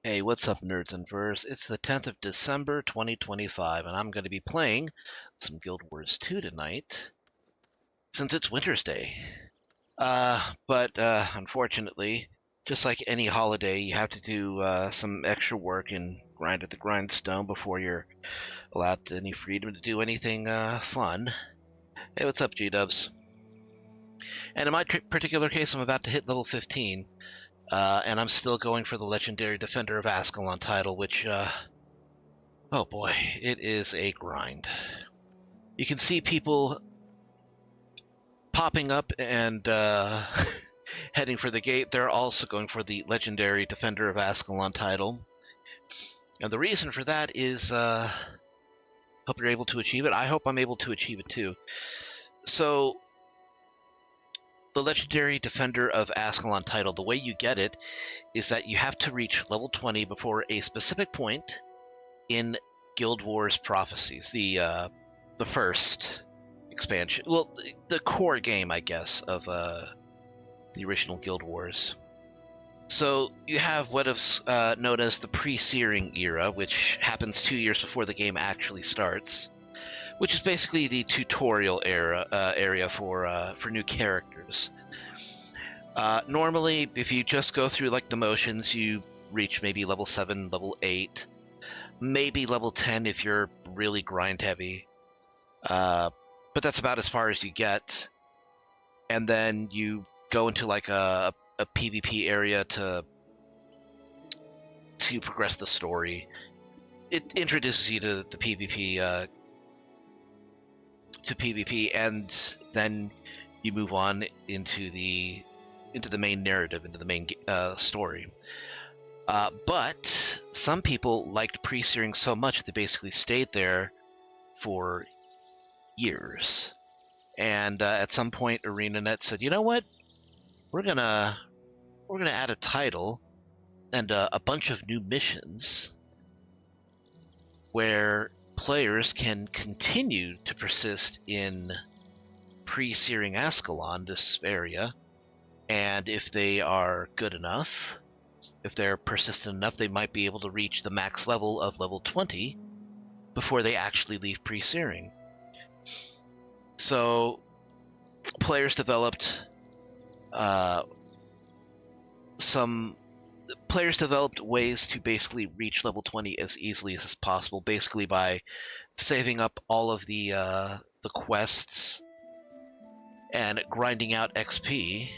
Hey, what's up, nerds and furs? It's the 10th of December, 2025, and I'm going to be playing some Guild Wars 2 tonight, since it's Wintersday. But unfortunately, just like any holiday, you have to do some extra work and grind at the grindstone before you're allowed any freedom to do anything fun. Hey, what's up, G-dubs? And in my particular case, I'm about to hit level 15. And I'm still going for the Legendary Defender of Ascalon title, which, oh boy, it is a grind. You can see people popping up and heading for the gate. They're also going for the Legendary Defender of Ascalon title. And the reason for that is, hope you're able to achieve it. I hope I'm able to achieve it too. So, the Legendary Defender of Ascalon title, the way you get it is that you have to reach level 20 before a specific point in Guild Wars Prophecies, the first expansion. Well, the core game, I guess, of the original Guild Wars. So you have what is known as the pre-searing era, which happens 2 years before the game actually starts, which is basically the tutorial area for new characters. Normally, if you just go through like the motions, you reach maybe level 7, level 8, maybe level 10 if you're really grind heavy. But that's about as far as you get. And then you go into like a PvP area to progress the story. It introduces you to the PvP and then you move on into the main narrative, into the main story. But some people liked pre-searing so much they basically stayed there for years. And at some point, ArenaNet said, "You know what? We're gonna add a title and a bunch of new missions where players can continue to persist in pre-searing Ascalon, this area, and if they are good enough, if they're persistent enough, they might be able to reach the max level of level 20 before they actually leave pre-searing." So players developed ways to basically reach level 20 as easily as possible, basically by saving up all of the quests and grinding out XP.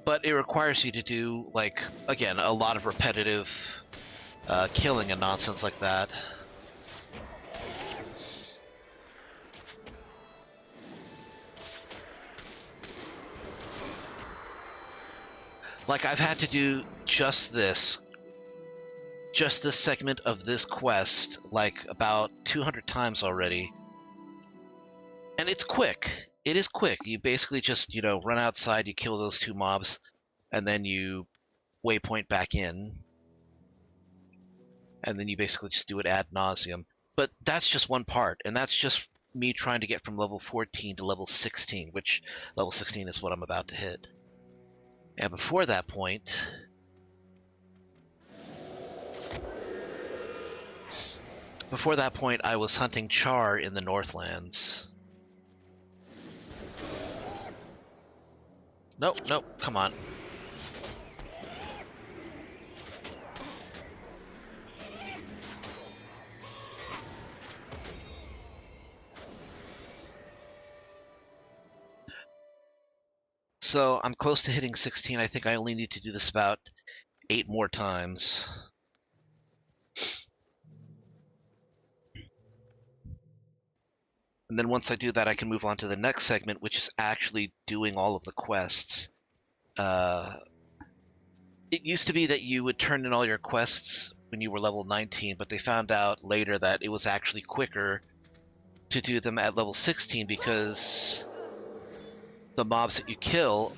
But it requires you to do, like, again, a lot of repetitive killing and nonsense like that. Like, I've had to do just this segment of this quest, like, about 200 times already. And it's quick. It is quick. You basically just, run outside, you kill those 2 mobs, and then you waypoint back in. And then you basically just do it ad nauseum. But that's just one part, and that's just me trying to get from level 14 to level 16, which level 16 is what I'm about to hit. And before that point, I was hunting Char in the Northlands. Nope, come on. So I'm close to hitting 16. I think I only need to do this about 8 more times. And then once I do that, I can move on to the next segment, which is actually doing all of the quests. It used to be that you would turn in all your quests when you were level 19, but they found out later that it was actually quicker to do them at level 16 because the mobs that you kill,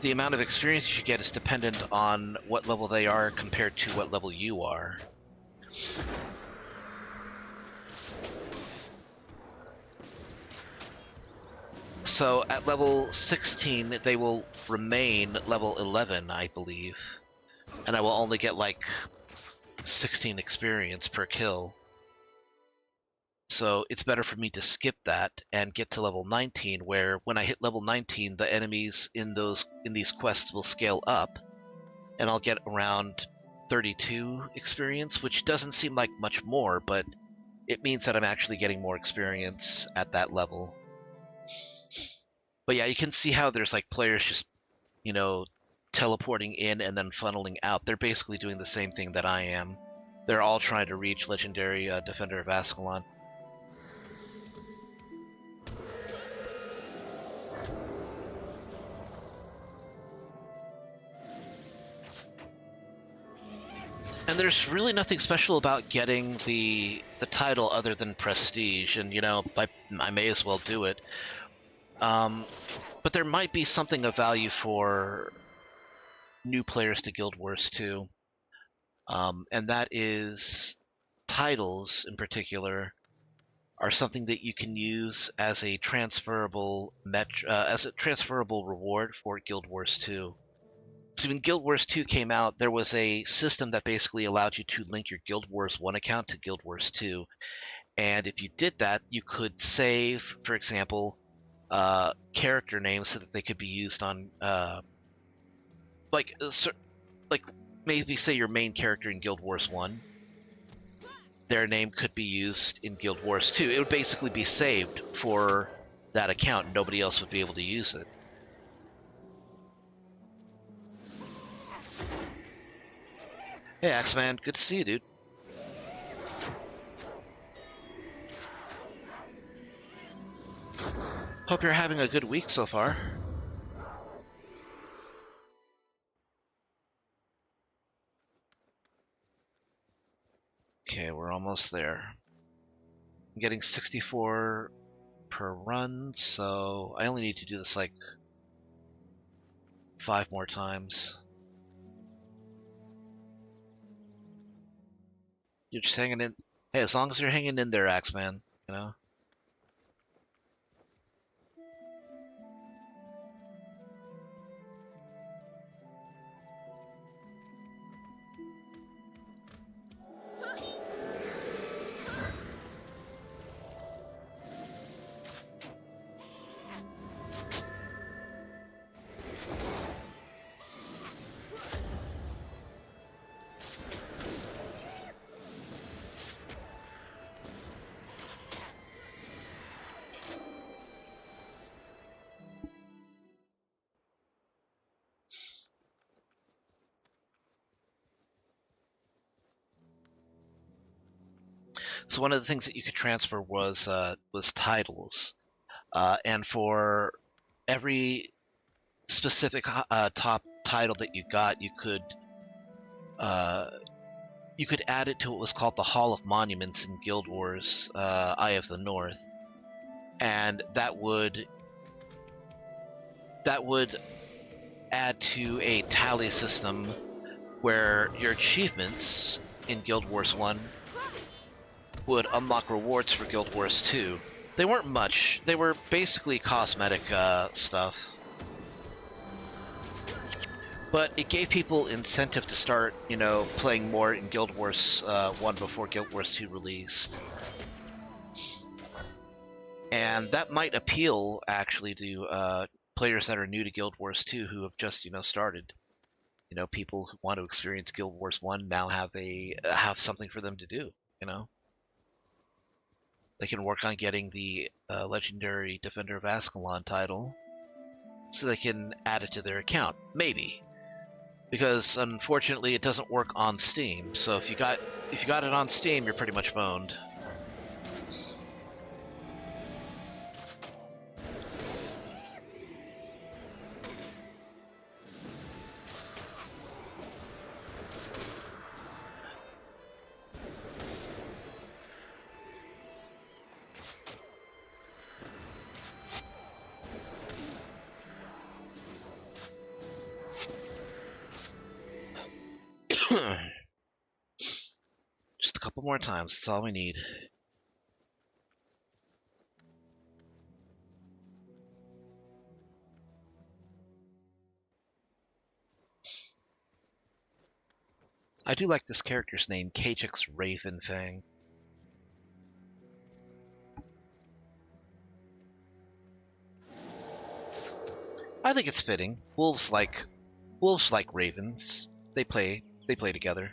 the amount of experience you get is dependent on what level they are compared to what level you are. So at level 16, they will remain level 11, I believe. And I will only get like 16 experience per kill. So it's better for me to skip that and get to level 19, where when I hit level 19, the enemies in these quests will scale up, and I'll get around 32 experience, which doesn't seem like much more, but it means that I'm actually getting more experience at that level. But yeah, you can see how there's like players just, teleporting in and then funneling out. They're basically doing the same thing that I am. They're all trying to reach Legendary Defender of Ascalon. And there's really nothing special about getting the title other than prestige, and I may as well do it. But there might be something of value for new players to Guild Wars 2, and that is titles in particular are something that you can use as a transferable reward for Guild Wars 2. So when Guild Wars 2 came out, there was a system that basically allowed you to link your Guild Wars 1 account to Guild Wars 2. And if you did that, you could save, for example, character names so that they could be used on, like maybe say your main character in Guild Wars 1, their name could be used in Guild Wars 2. It would basically be saved for that account, and nobody else would be able to use it. Hey, Axeman, good to see you, dude. Hope you're having a good week so far. Okay, we're almost there. I'm getting 64 per run, so I only need to do this like 5 more times. You're just hanging in. Hey, as long as you're hanging in there, Axeman, So one of the things that you could transfer was titles, and for every specific top title that you got, you could add it to what was called the Hall of Monuments in Guild Wars Eye of the North, and that would add to a tally system where your achievements in Guild Wars 1 would unlock rewards for Guild Wars 2. They weren't much. They were basically cosmetic stuff. But it gave people incentive to start, playing more in Guild Wars 1 before Guild Wars 2 released. And that might appeal, actually, to players that are new to Guild Wars 2 who have just, started. People who want to experience Guild Wars 1 now have something for them to do, They can work on getting the Legendary Defender of Ascalon title, so they can add it to their account, maybe. Because unfortunately, it doesn't work on Steam. So if you got it on Steam, you're pretty much boned. Just a couple more times. That's all we need. I do like this character's name, Kajix Ravenfang. I think it's fitting. Wolves like ravens. They play together.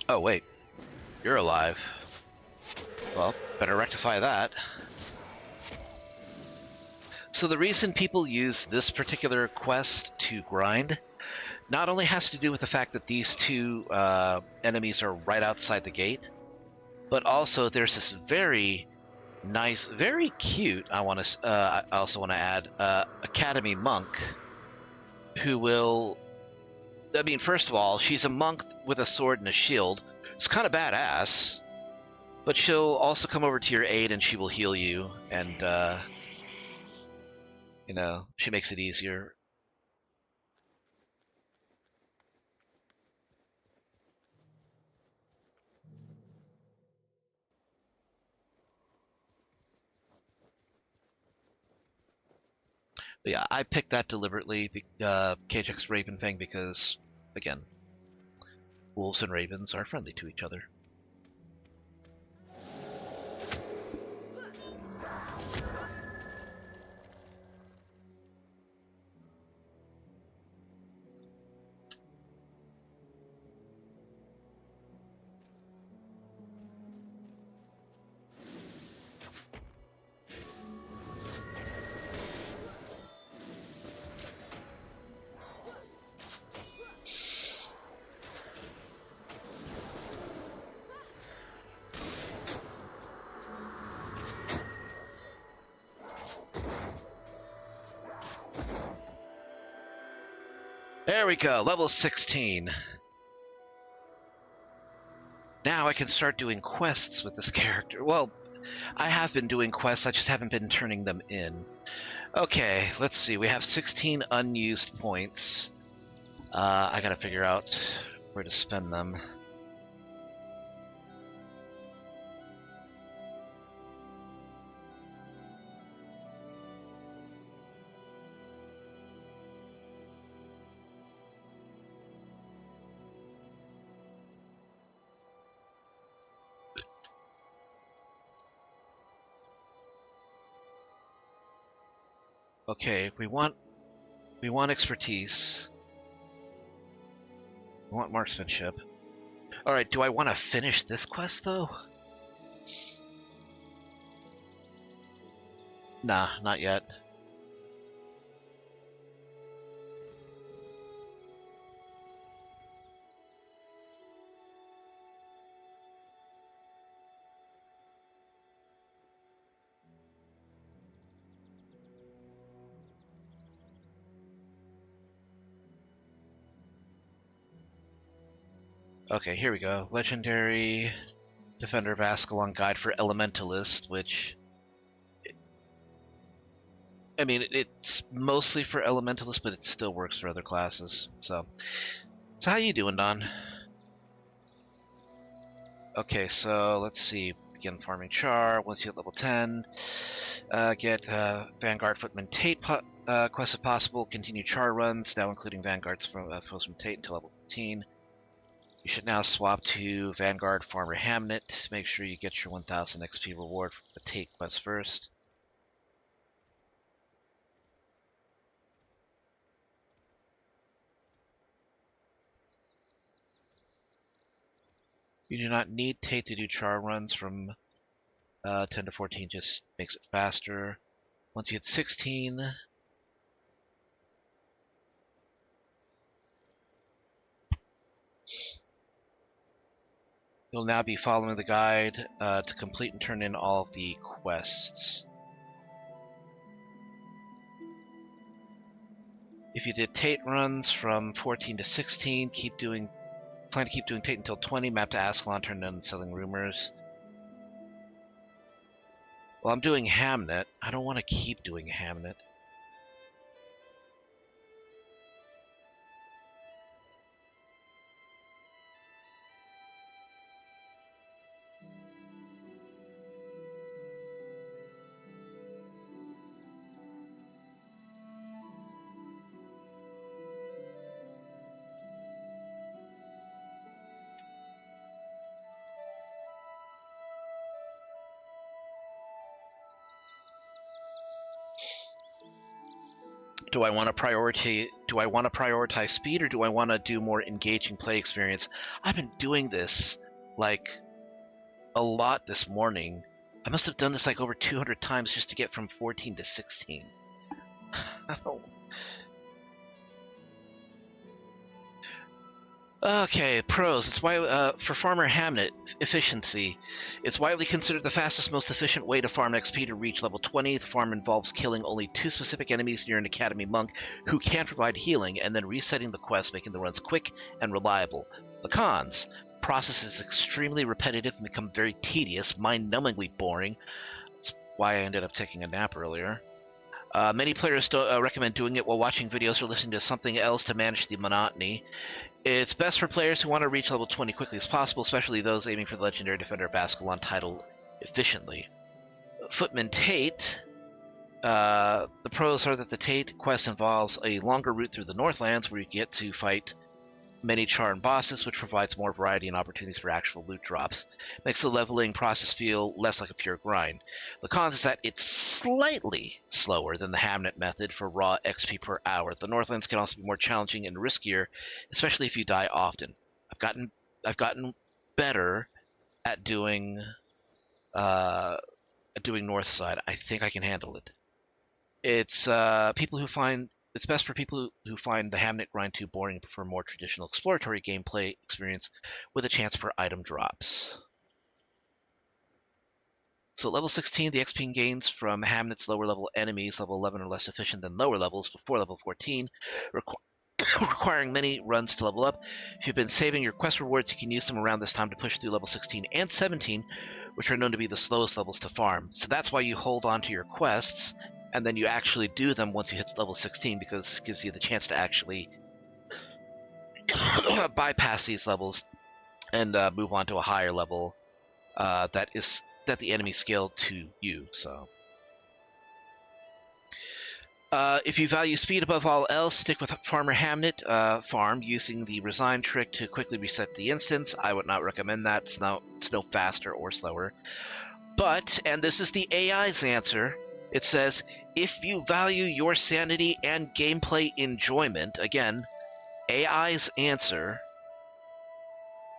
Oh wait, you're alive. Well, better rectify that. So the reason people use this particular quest to grind not only has to do with the fact that these two enemies are right outside the gate, but also there's this very nice, very cute, I also want to add, Academy monk who will... I mean, first of all, she's a monk with a sword and a shield. It's kind of badass. But she'll also come over to your aid and she will heal you, and, you know, she makes it easier. But yeah, I picked that deliberately, Kajix Ravenfang, because, again, wolves and ravens are friendly to each other. There we go, level 16. Now I can start doing quests with this character. Well, I have been doing quests, I just haven't been turning them in. Okay, let's see, we have 16 unused points. I gotta figure out where to spend them. Okay, we want expertise. We want marksmanship. Alright, do I want to finish this quest, though? Nah, not yet. Okay, here we go. Legendary Defender of Ascalon Guide for Elementalist, which... I mean, it's mostly for Elementalist, but it still works for other classes. So how you doing, Don? Okay, so let's see. Begin farming char. Once you hit level 10, get Vanguard Footman Tate quest if possible. Continue char runs, now including Vanguard's Footman Tate until level 15. You should now swap to Vanguard Farmer Hamnet. Make sure you get your 1000 XP reward for the Tate quest first. You do not need Tate to do char runs from 10 to 14, just makes it faster. Once you hit 16, you'll now be following the guide to complete and turn in all of the quests. If you did Tate runs from 14 to 16, plan to keep doing Tate until 20, map to Ascalon, turn in selling rumors. Well, I'm doing Hamnet. I don't want to keep doing Hamnet. Do I want to prioritize speed, or do I want to do more engaging play experience? I've been doing this like a lot this morning. I must have done this like over 200 times just to get from 14 to 16. I don't... Okay, pros. It's for Farmer Hamnet efficiency. It's widely considered the fastest, most efficient way to farm XP to reach level 20. The farm involves killing only 2 specific enemies near an academy monk who can provide healing, and then resetting the quest, making the runs quick and reliable. The cons. Process is extremely repetitive and become very tedious, mind-numbingly boring. That's why I ended up taking a nap earlier. Many players don't recommend doing it while watching videos or listening to something else to manage the monotony. It's best for players who want to reach level 20 quickly as possible, especially those aiming for the Legendary Defender of Ascalon title efficiently. Footman Tate. The pros are that the Tate quest involves a longer route through the Northlands where you get to fight many charmed bosses, which provides more variety and opportunities for actual loot drops. Makes the leveling process feel less like a pure grind. The cons is that it's slightly slower than the Hamnet method for raw XP per hour. The Northlands can also be more challenging and riskier, especially if you die often. I've gotten better at doing Northside. I think I can handle it. It's it's best for people who find the Hamnet grind too boring and prefer more traditional exploratory gameplay experience with a chance for item drops. So at level 16, the XP gains from Hamnet's lower level enemies, level 11 are less efficient than lower levels before level 14, requiring many runs to level up. If you've been saving your quest rewards, you can use them around this time to push through level 16 and 17, which are known to be the slowest levels to farm. So that's why you hold on to your quests, and then you actually do them once you hit level 16, because it gives you the chance to actually bypass these levels and move on to a higher level that the enemy scaled to you. So if you value speed above all else, stick with Farmer Hamnet farm using the resign trick to quickly reset the instance. I would not recommend that. It's no faster or slower. But, and this is the AI's answer, it says, if you value your sanity and gameplay enjoyment, again, AI's answer,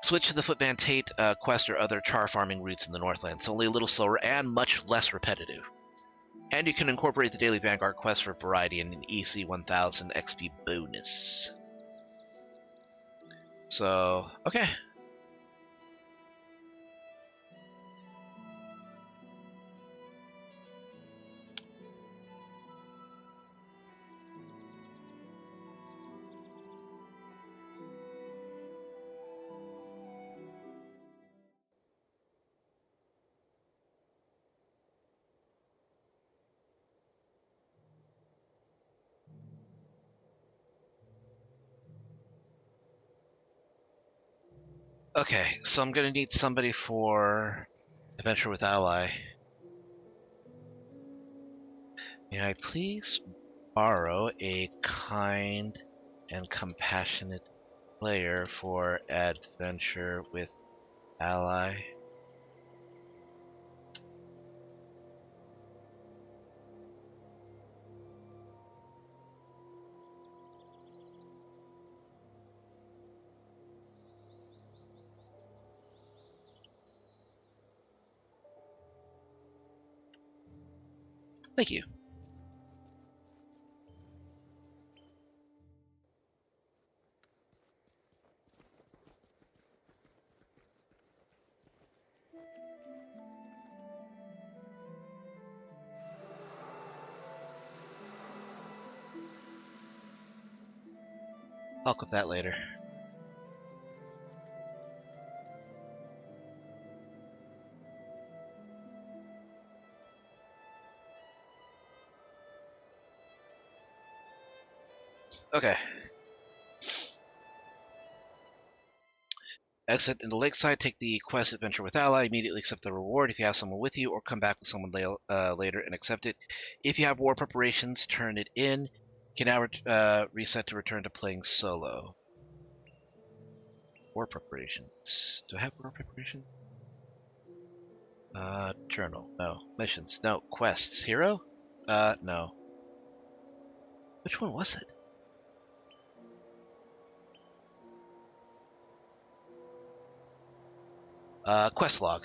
switch to the Footman Tate quest or other char farming routes in the Northlands. It's only a little slower and much less repetitive. And you can incorporate the Daily Vanguard quest for variety and an EC 1000 XP bonus. So, okay. Okay, so I'm going to need somebody for Adventure with Ally. May I please borrow a kind and compassionate player for Adventure with Ally? Thank you. I'll clip that later. Okay. Exit in the lakeside, take the quest adventure with ally, immediately accept the reward if you have someone with you, or come back with someone later and accept it. If you have war preparations, turn it in. You can now reset to return to playing solo. War preparations. Do I have war preparations? Journal. No. Missions. No. Quests. Hero? No. Which one was it? Quest log.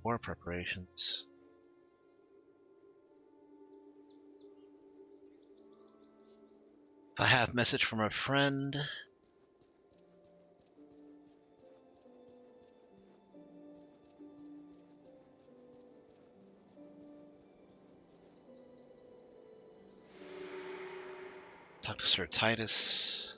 War preparations. If I have message from a friend. Talk to Sir Titus.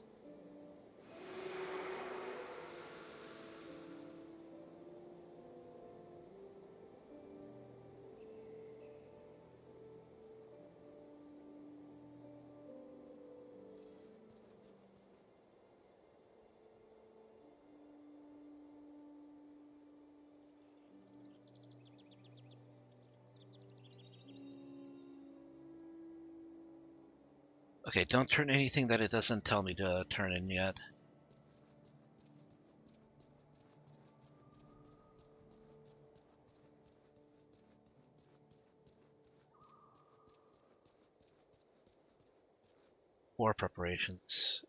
Okay, don't turn anything that it doesn't tell me to turn in yet. War preparations.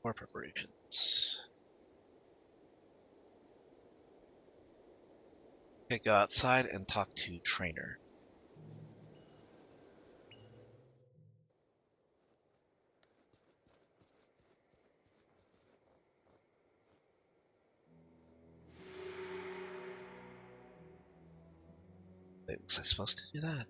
War preparations. Okay, go outside and talk to trainer. Wait, was I supposed to do that?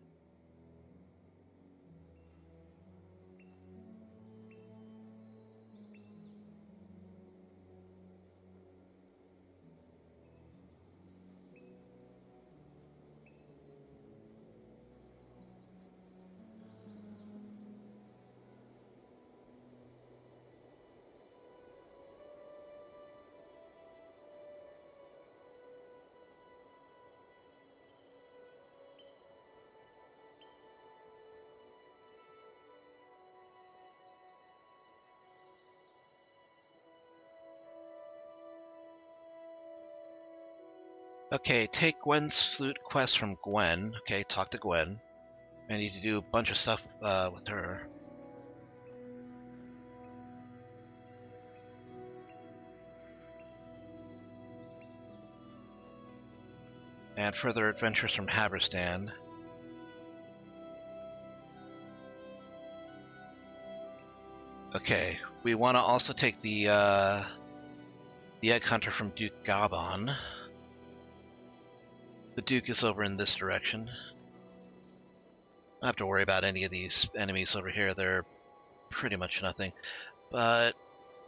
Okay, take Gwen's flute quest from Gwen. Okay, talk to Gwen. I need to do a bunch of stuff with her. And further adventures from Haberstan. Okay, we want to also take the Egg Hunter from Duke Gabon. The Duke is over in this direction. I don't have to worry about any of these enemies over here. They're pretty much nothing. But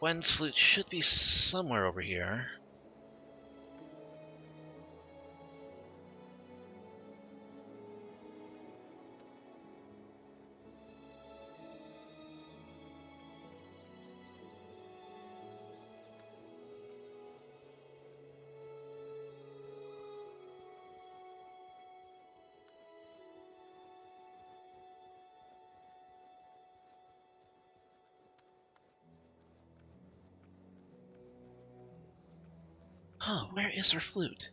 Gwen's flute should be somewhere over here. Huh, where is her flute?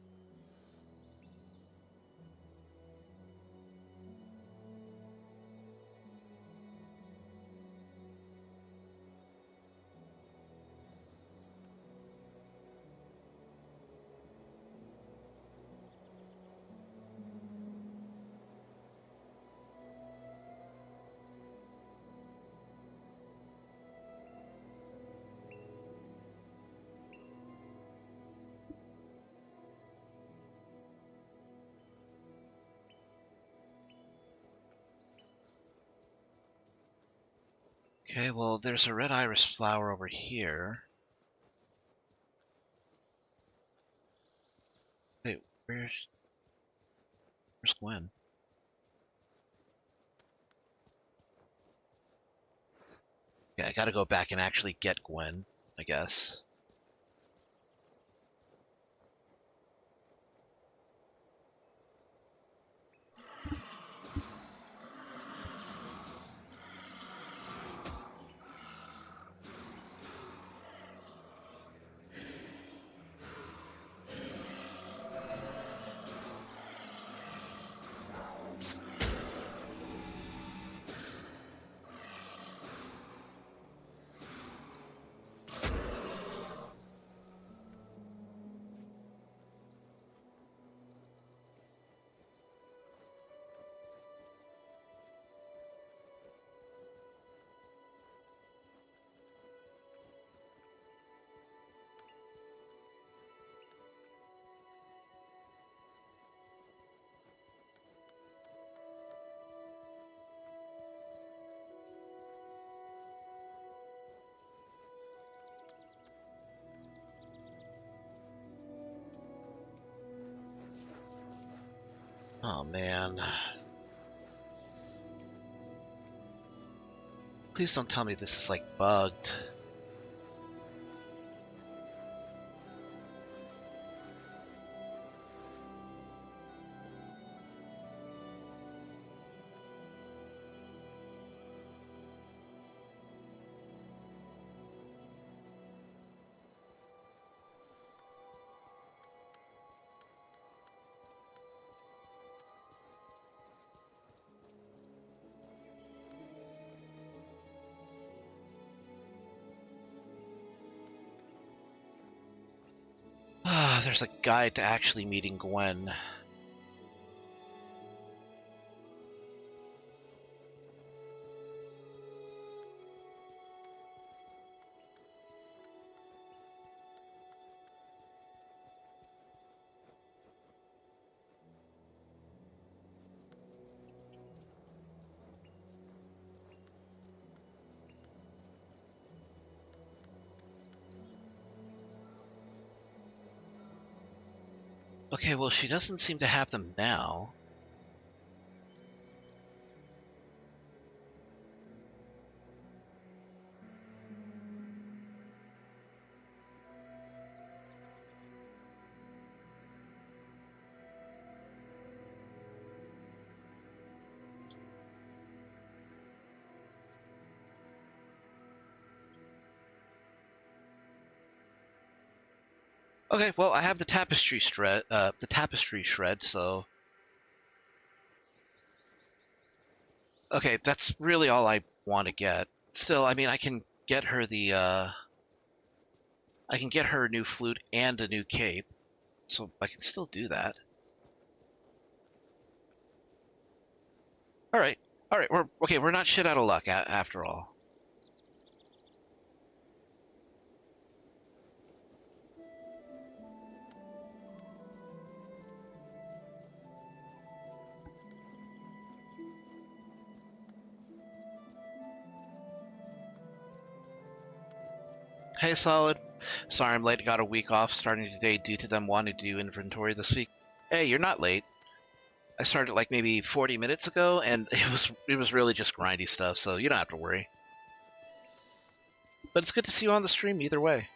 Okay, well, there's a red iris flower over here. Wait, where's Gwen? Yeah, I gotta go back and actually get Gwen, I guess. Oh, man. Please don't tell me this is, like, bugged. Ah, there's a guide to actually meeting Gwen. Okay, well, she doesn't seem to have them now. Okay, well, I have the tapestry shred, so... Okay, that's really all I want to get. Still, I mean, I can get her I can get her a new flute and a new cape, so I can still do that. Alright, alright, we're not shit out of luck after all. Hey, Solid. Sorry I'm late. Got a week off starting today due to them wanting to do inventory this week. Hey, you're not late. I started like maybe 40 minutes ago, and it was really just grindy stuff, so you don't have to worry. But it's good to see you on the stream either way.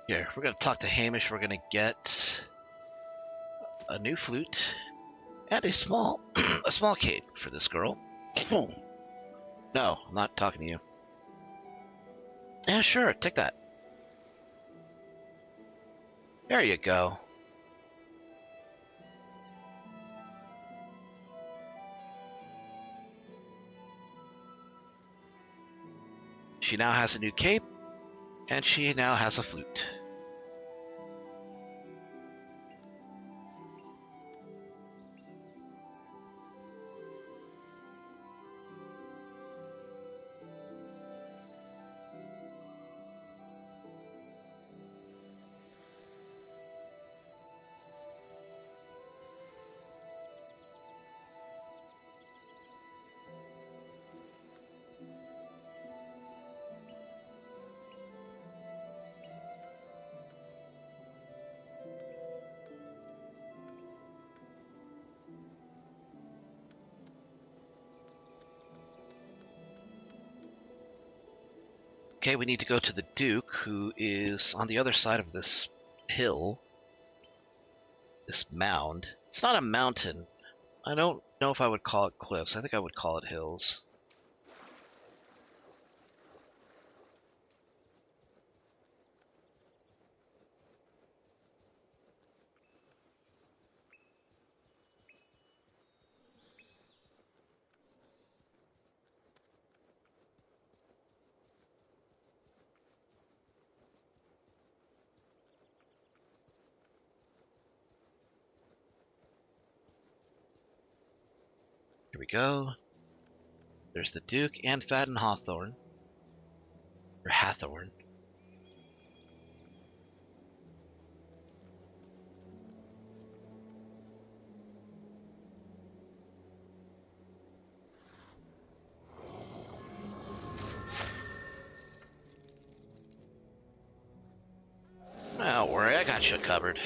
Here, we're gonna talk to Hamish. We're gonna get a new flute and a small a small cape for this girl. No, I'm not talking to you. Yeah, sure, take that. There you go. She now has a new cape, and she now has a flute. Okay, we need to go to the Duke, who is on the other side of this hill. This mound. It's not a mountain. I don't know if I would call it cliffs. I think I would call it hills. Here we go. There's the Duke and Fadden Hawthorne. Or Hathorn. Don't worry, I got you covered.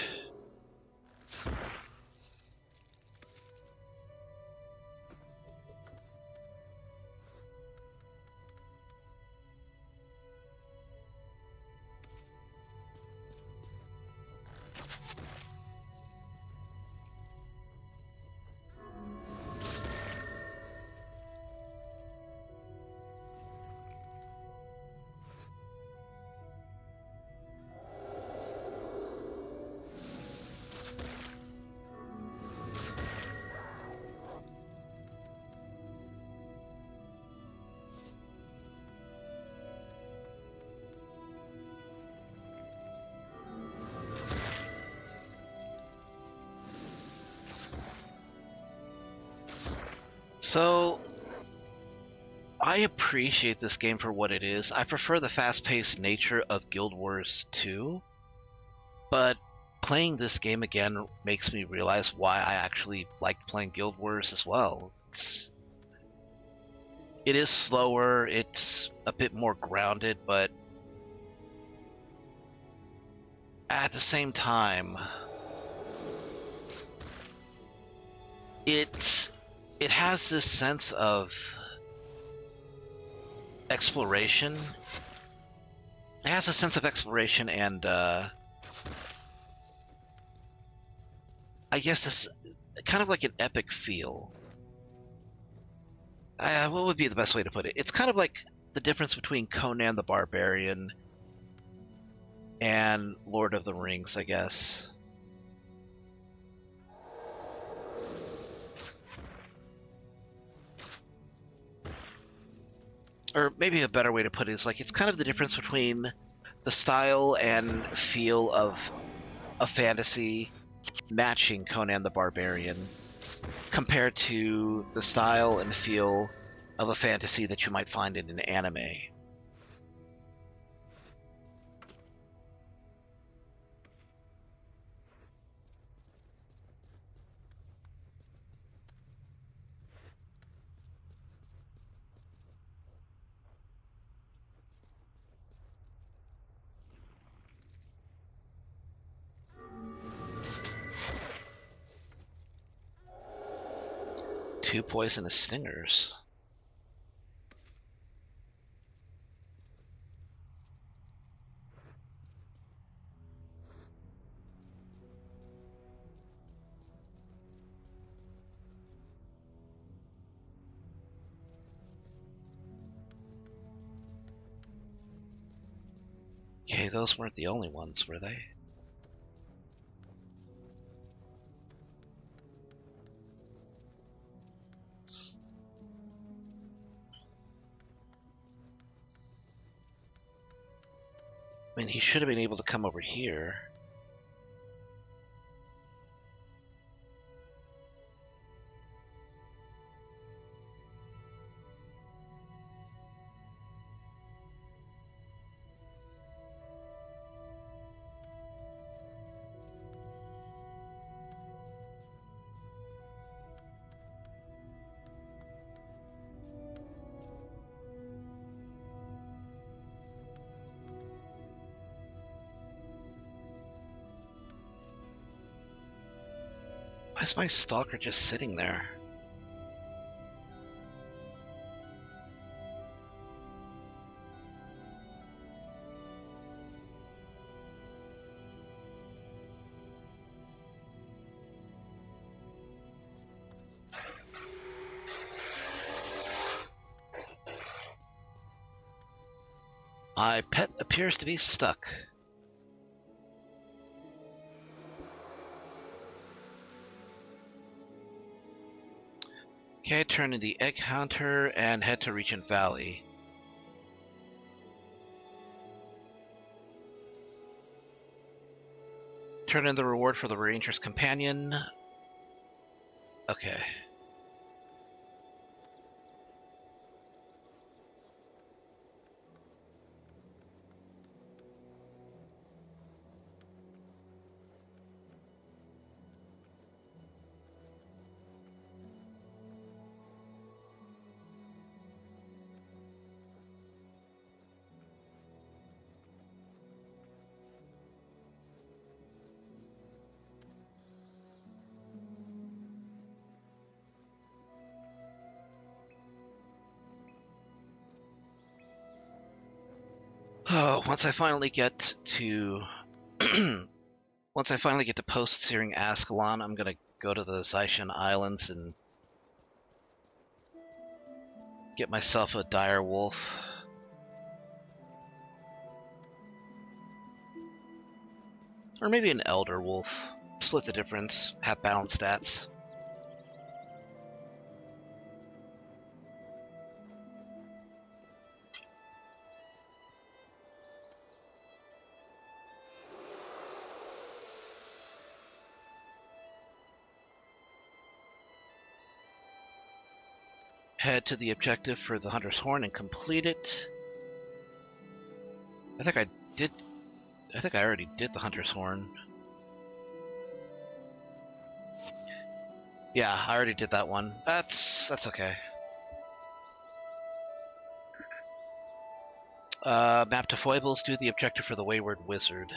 So, I appreciate this game for what it is. I prefer the fast-paced nature of Guild Wars 2, but playing this game again makes me realize why I actually liked playing Guild Wars as well. It is slower, it's a bit more grounded, but at the same time, it has this sense of exploration. It has a sense of exploration and I guess this kind of like an epic feel. What would be the best way to put it? It's kind of like the difference between Conan the Barbarian and Lord of the Rings, I guess. Or maybe a better way to put it is like it's kind of the difference between the style and feel of a fantasy matching Conan the Barbarian compared to the style and feel of a fantasy that you might find in an anime. 2 poisonous stingers. Okay, those weren't the only ones, were they? I mean, he should have been able to come over here. Why is my stalker just sitting there? My pet appears to be stuck. Okay, turn in the egg hunter and head to Regent Valley. Turn in the reward for the Ranger's Companion. Okay. Oh, once I finally get to post-searing Ascalon, I'm gonna go to the Zaishan Islands and get myself a dire wolf. Or maybe an elder wolf. Split the difference, have balanced stats. Head to the objective for the Hunter's Horn and complete it. I think I already did the Hunter's Horn. Yeah, I already did that one. That's okay. Map to Foibles, do the objective for the Wayward Wizard.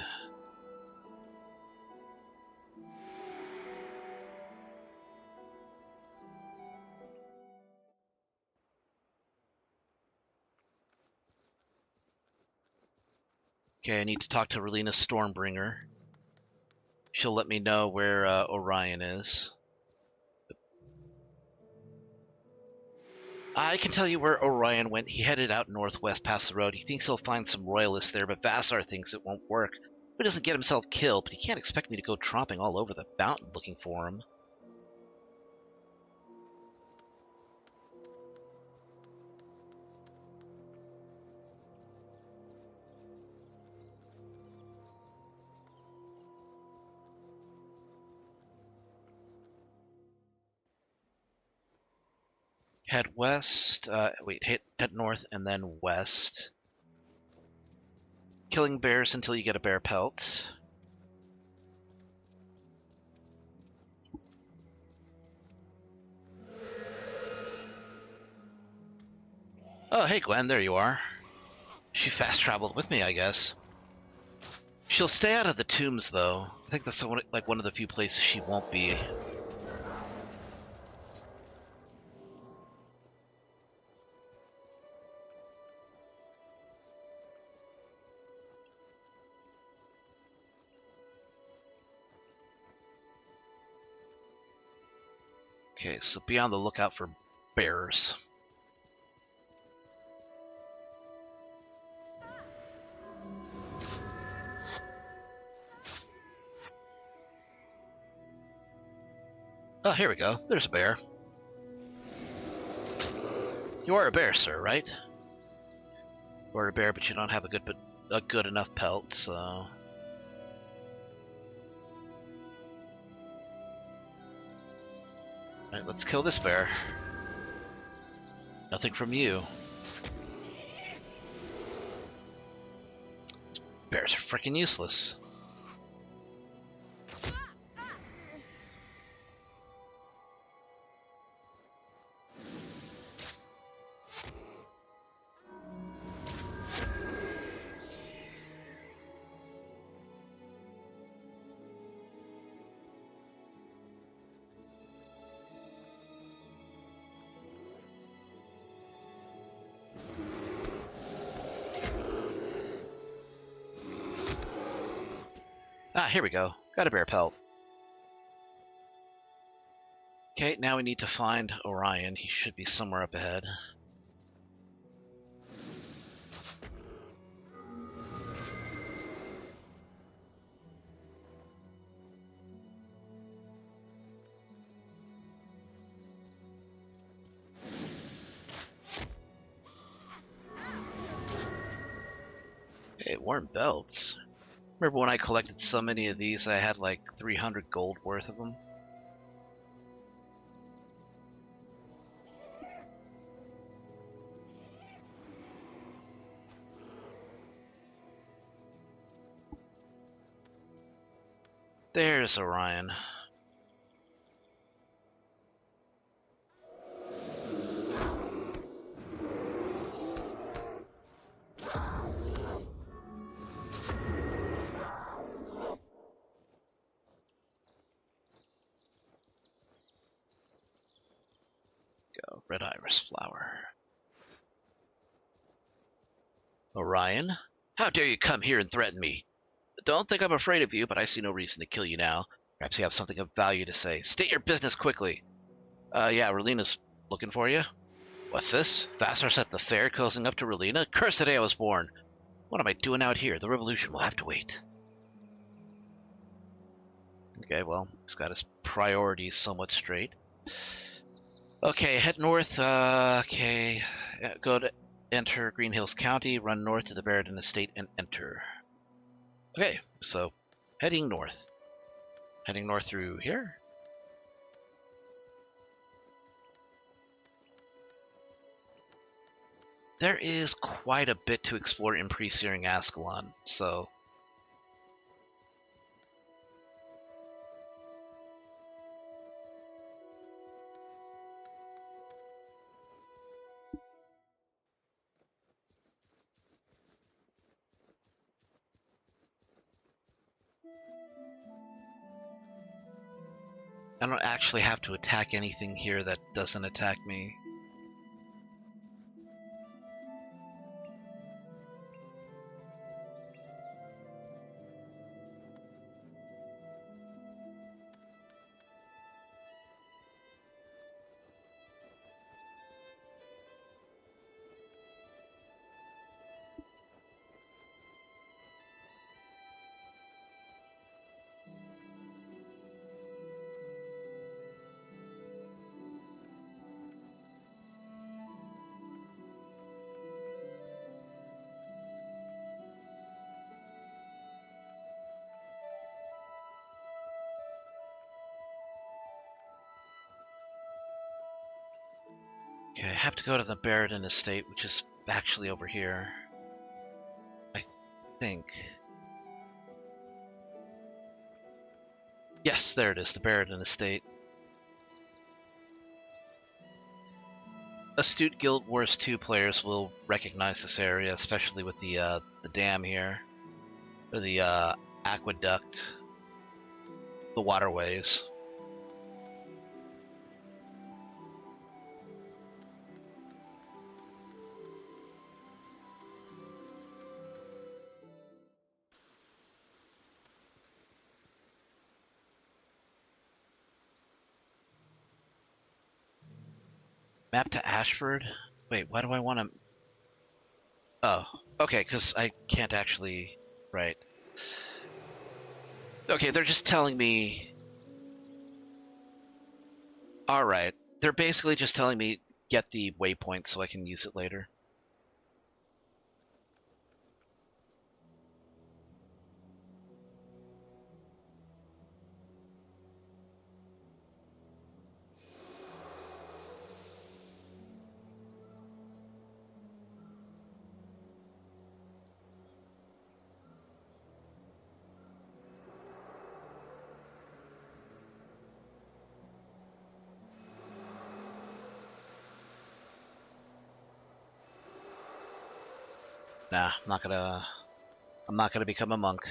Okay, I need to talk to Relina Stormbringer. She'll let me know where Orion is. I can tell you where Orion went. He headed out northwest past the road. He thinks he'll find some royalists there, but Vassar thinks it won't work. He doesn't get himself killed, but he can't expect me to go tromping all over the mountain looking for him. Head west, head north and then west. Killing bears until you get a bear pelt. Oh, hey Gwen, there you are. She fast traveled with me, I guess. She'll stay out of the tombs, though. I think that's one of the few places she won't be. Okay, so be on the lookout for bears. Oh, here we go. There's a bear. You are a bear, sir, right? You are a bear, but you don't have a good enough pelt, so... Alright, let's kill this bear. Nothing from you. Bears are freaking useless. Ah, here we go. Got a bear pelt. Okay, now we need to find Orion. He should be somewhere up ahead. Okay, worn belts. Remember when I collected so many of these, I had like 300 gold worth of them? There's Orion. Go, red iris flower. Orion? How dare you come here and threaten me? Don't think I'm afraid of you, but I see no reason to kill you now. Perhaps you have something of value to say. State your business quickly. Yeah, Relina's looking for you. What's this? Vassars at the fair closing up to Relina? Curse the day I was born. What am I doing out here? The revolution will have to wait. Okay, well, he's got his priorities somewhat straight. Okay, head north. Okay, go to enter Green Hills County, run north to the Barrington Estate, and enter. Okay, so heading north. Heading north through here. There is quite a bit to explore in pre-searing Ascalon, so... I don't actually have to attack anything here that doesn't attack me. Okay, I have to go to the Barrington Estate, which is actually over here. I think. Yes, there it is, the Barrington Estate. Astute Guild Wars 2 players will recognize this area, especially with the dam here, or the aqueduct, the waterways. Map to Ashford? Wait, why do I want to... Oh, okay, because I can't actually... Right. Okay, they're just telling me... Alright, they're basically just telling me get the waypoint so I can use it later. Nah, I'm not gonna become a monk.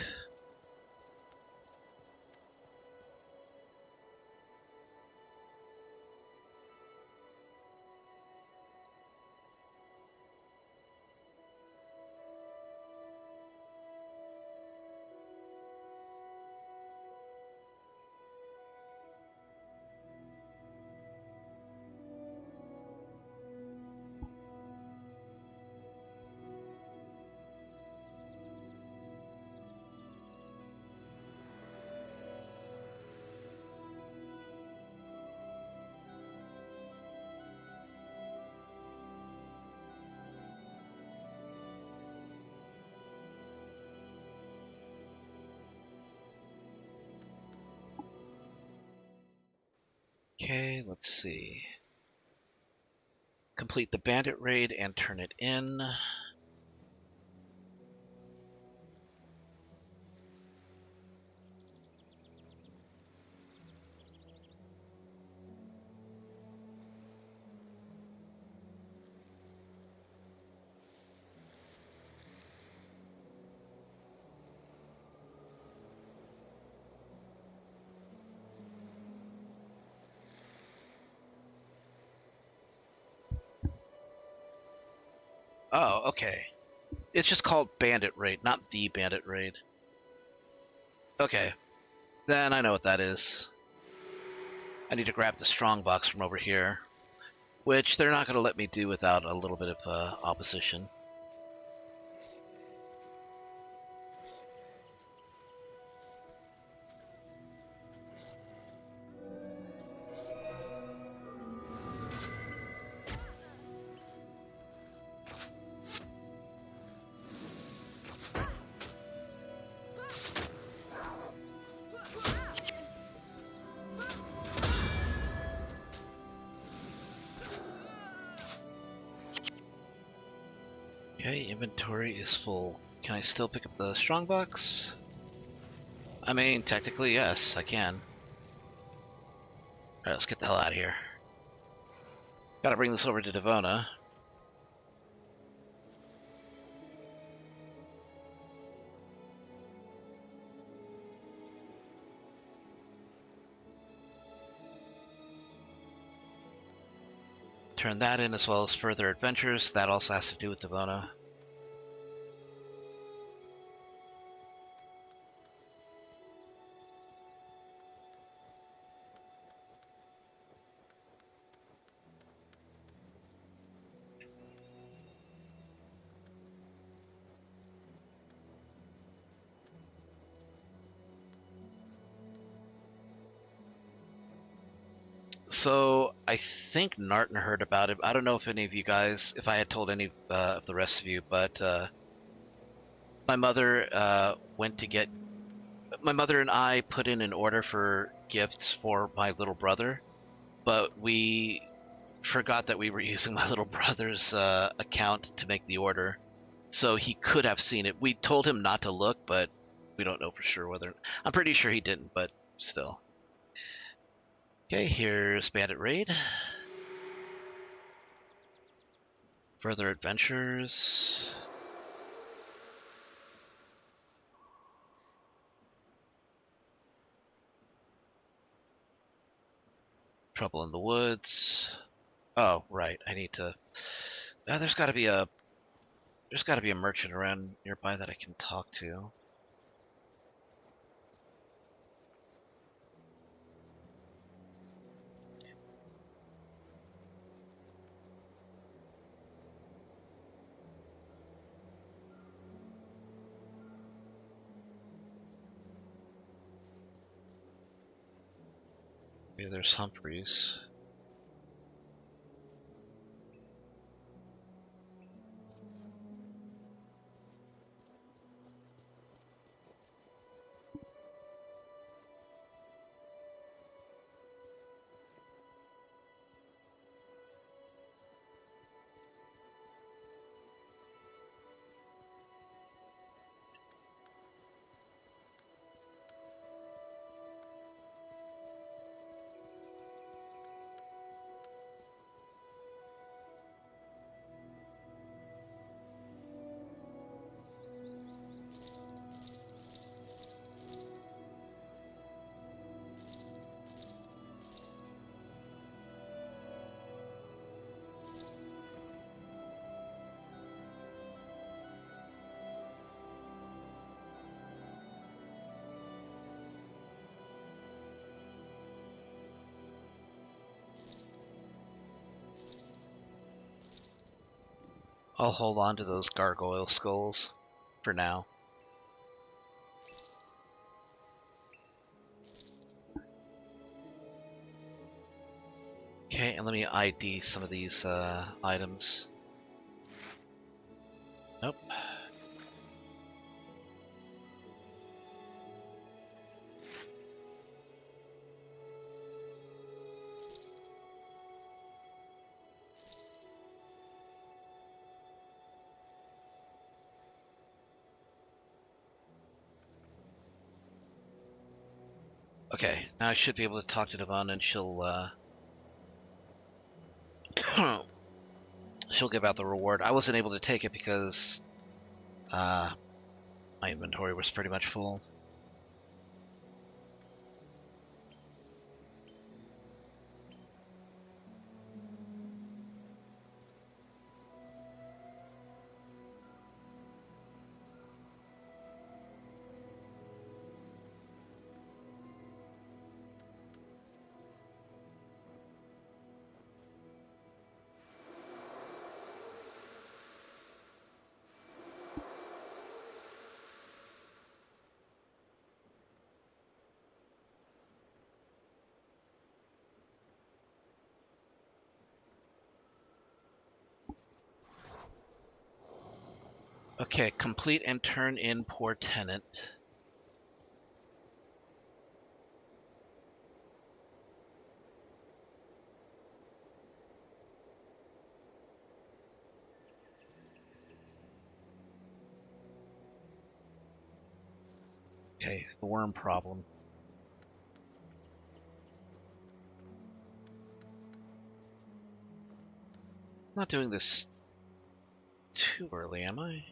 Okay, let's see. Complete the bandit raid and turn it in. Oh, okay. It's just called Bandit Raid, not the Bandit Raid. Okay, then I know what that is. I need to grab the strongbox from over here, which they're not going to let me do without a little bit of opposition. Okay, inventory is full. Can I still pick up the strongbox? I mean, technically, yes, I can. Alright, let's get the hell out of here. Gotta bring this over to Devona. Turn that in as well as further adventures. That also has to do with Devona. So I think Narton heard about it. I don't know if any of you guys, if I had told any of the rest of you, but my mother went to get. My mother and I put in an order for gifts for my little brother, but we forgot that we were using my little brother's account to make the order, so he could have seen it. We told him not to look, but we don't know for sure whether. I'm pretty sure he didn't, but still. Okay, here's Bandit Raid. Further adventures. Trouble in the woods. Oh, right. I need to. There's got to be a. There's got to be a merchant around nearby that I can talk to. Maybe there's Humphreys. I'll hold on to those gargoyle skulls for now. Okay, and let me ID some of these items. Nope. Okay, now I should be able to talk to Devon and she'll she'll give out the reward. I wasn't able to take it because my inventory was pretty much full. Okay, complete and turn in poor tenant. Okay, the worm problem. Not doing this too early, am I?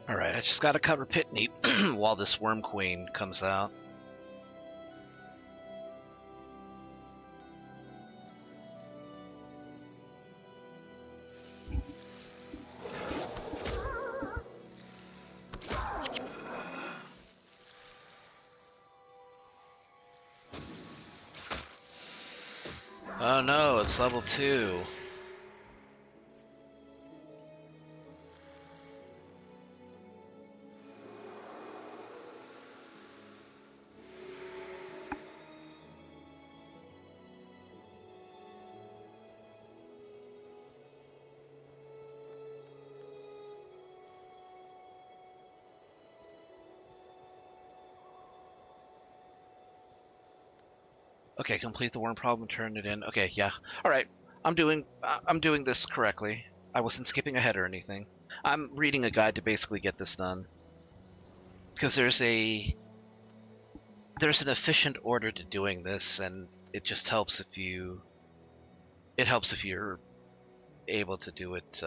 Alright, I just gotta cover Pitney while this Worm Queen comes out. Oh no, it's level 2. Okay, complete the worm problem, turn it in. Okay, yeah. Alright, I'm doing this correctly. I wasn't skipping ahead or anything. I'm reading a guide to basically get this done. Because there's an efficient order to doing this, and it just helps if you're able to do it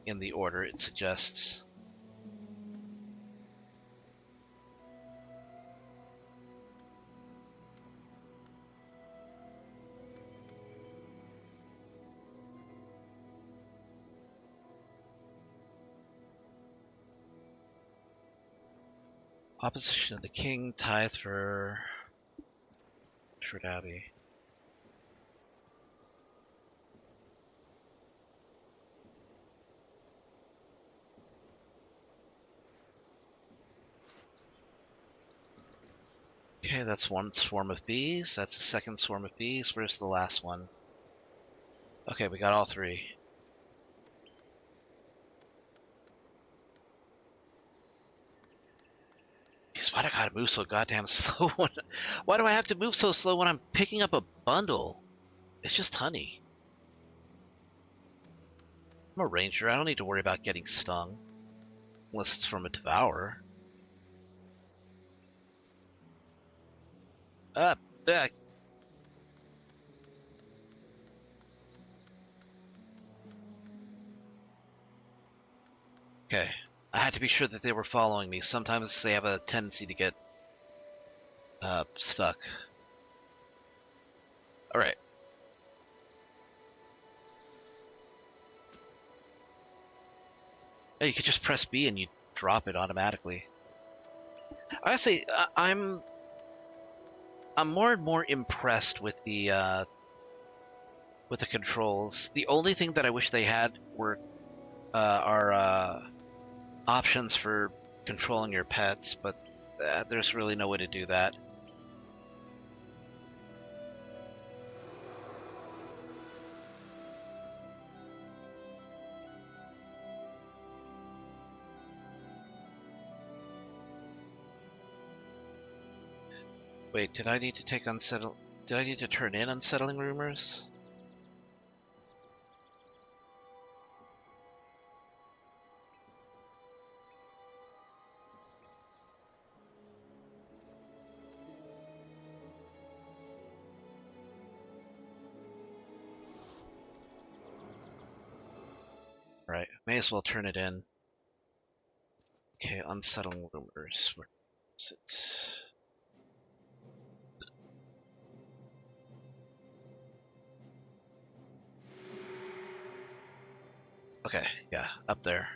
in the order it suggests. Opposition of the king, tithe for Abbey. Okay, that's one swarm of bees. That's a second swarm of bees. Where's the last one? Okay, we got all 3. Jeez, why do I gotta move so goddamn slow? Why do I have to move so slow when I'm picking up a bundle? It's just honey. I'm a ranger. I don't need to worry about getting stung. Unless it's from a devourer. Back. Okay. I had to be sure that they were following me. Sometimes they have a tendency to get stuck. Alright. Yeah, you could just press B and you drop it automatically. Honestly, I'm more and more impressed with the controls. The only thing that I wish they had were are options for controlling your pets, but there's really no way to do that. Wait, did I need to take unsettle? Did I need to turn in unsettling rumors? Right, may as well turn it in. Okay, unsettling rumors. Where is it? Okay, yeah, up there.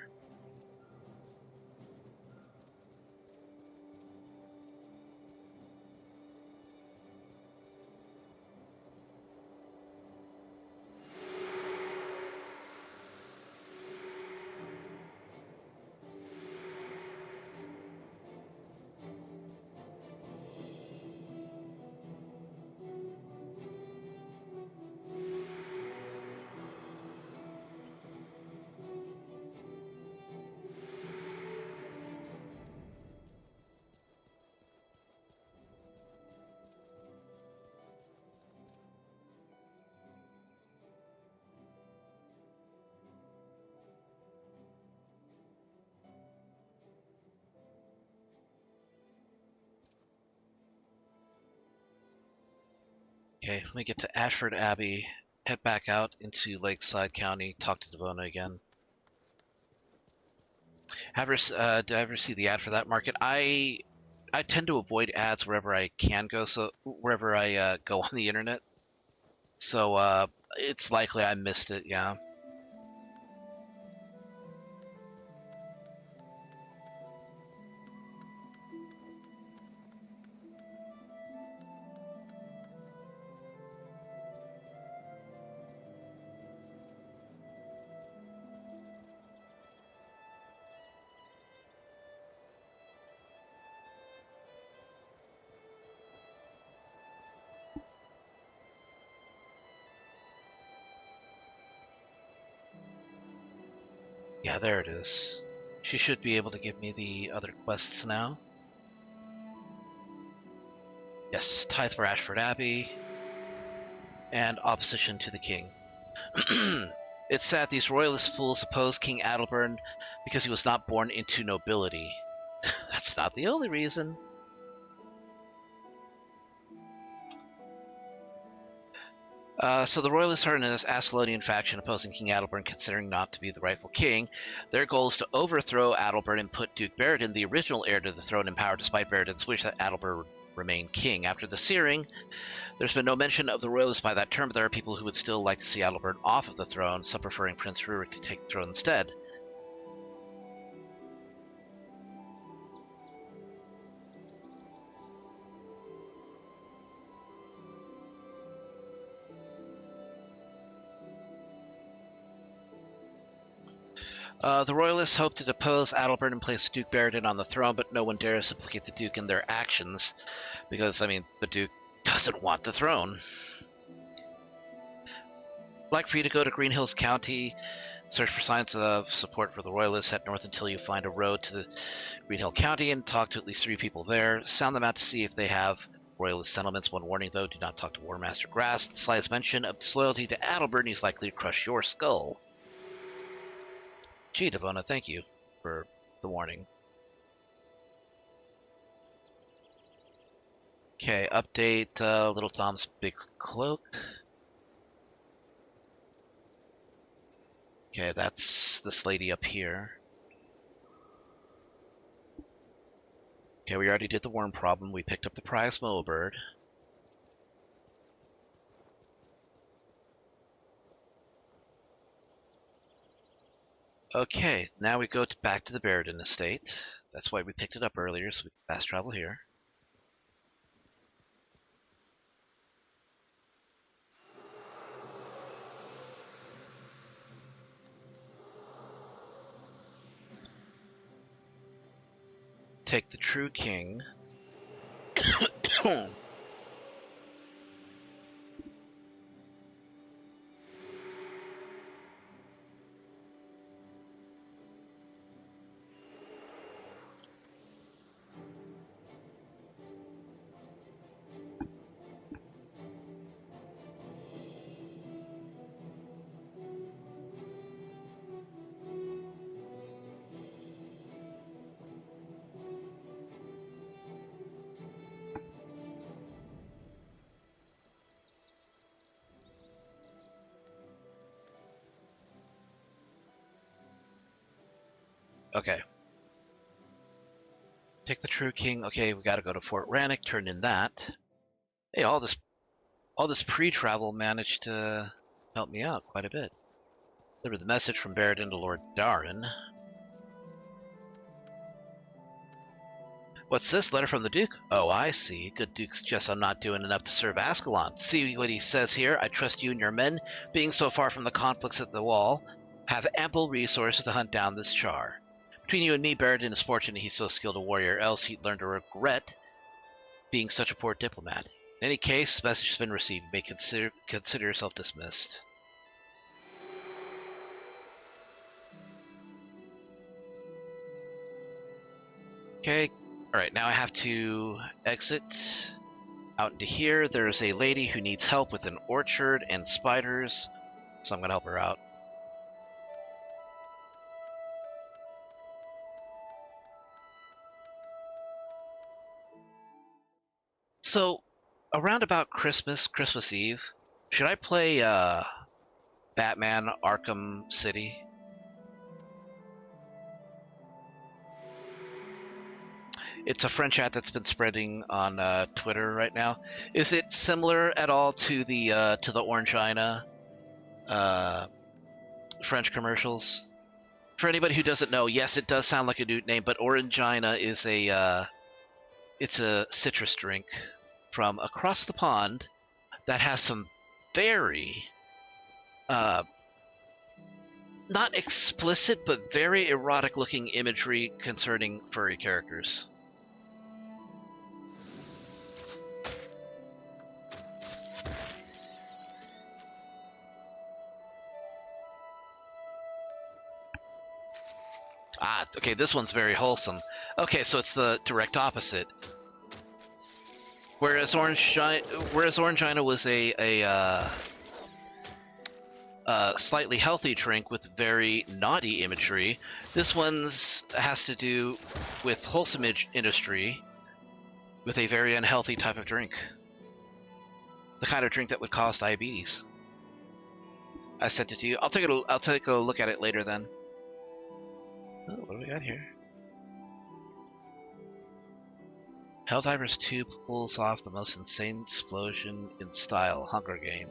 Okay, let me get to Ashford Abbey, head back out into Lakeside County, talk to Devona again. Did I ever see the ad for that market? I tend to avoid ads wherever I can go, so wherever I go on the internet. So it's likely I missed it. Yeah. Yeah, there it is. She should be able to give me the other quests now. Yes, tithe for Ashford Abbey, and opposition to the king. It's sad these royalist fools oppose King Adalbern because he was not born into nobility. That's not the only reason. So the royalists are an Ascalonian faction opposing King Adalbern, considering not to be the rightful king. Their goal is to overthrow Adalbern and put Duke Barradin, the original heir to the throne, in power, despite Barradin's wish that Adalbert would remain king. After the searing, there's been no mention of the royalists by that term, but there are people who would still like to see Adalbert off of the throne, some preferring Prince Rurik to take the throne instead. The royalists hope to depose Adalbert and place Duke Barradin on the throne, but no one dares implicate the Duke in their actions, because, I mean, the Duke doesn't want the throne. I'd like for you to go to Green Hills County, search for signs of support for the royalists, head north until you find a road to the Green Hill County and talk to at least 3 people there. Sound them out to see if they have royalist settlements. One warning, though, do not talk to War Master Grass. The slightest mention of disloyalty to Adalbert, he's likely to crush your skull. Gee, Devona, thank you for the warning. Okay, update Little Tom's Big Cloak. Okay, that's this lady up here. Okay, we already did the worm problem. We picked up the prize Moa bird. Okay, now we go back to the Baradin estate. That's why we picked it up earlier, so we can fast travel here. Take the True King. Okay. Take the True King. Okay, we gotta go to Fort Rannoch, turn in that. Hey, all this pre-travel managed to help me out quite a bit. Deliver the message from Baradin to Lord Darren. What's this? Letter from the Duke? Oh, I see. Good Duke suggests I'm not doing enough to serve Ascalon. See what he says here? I trust you and your men, being so far from the conflicts at the wall, have ample resources to hunt down this char. Between you and me, Baradin is fortunate he's so skilled a warrior, else he'd learn to regret being such a poor diplomat. In any case, the message has been received. You may consider yourself dismissed. Okay, alright, now I have to exit out into here. There's a lady who needs help with an orchard and spiders, so I'm going to help her out. So, around about Christmas Eve, should I play Batman Arkham City? It's a French ad that's been spreading on Twitter right now. Is it similar at all to the Orangina French commercials? For anybody who doesn't know, yes, it does sound like a new name, but Orangina is it's a citrus drink from across the pond that has some very not explicit but very erotic looking imagery concerning furry characters. Ah, okay, this one's very wholesome. Okay, so it's the direct opposite. Whereas Orangina was a slightly healthy drink with very naughty imagery, this one's has to do with wholesome industry with a very unhealthy type of drink. The kind of drink that would cause diabetes. I sent it to you. I'll take a look at it later then. Oh, what do we got here? Helldivers 2 pulls off the most insane explosion in style. Hunger Game.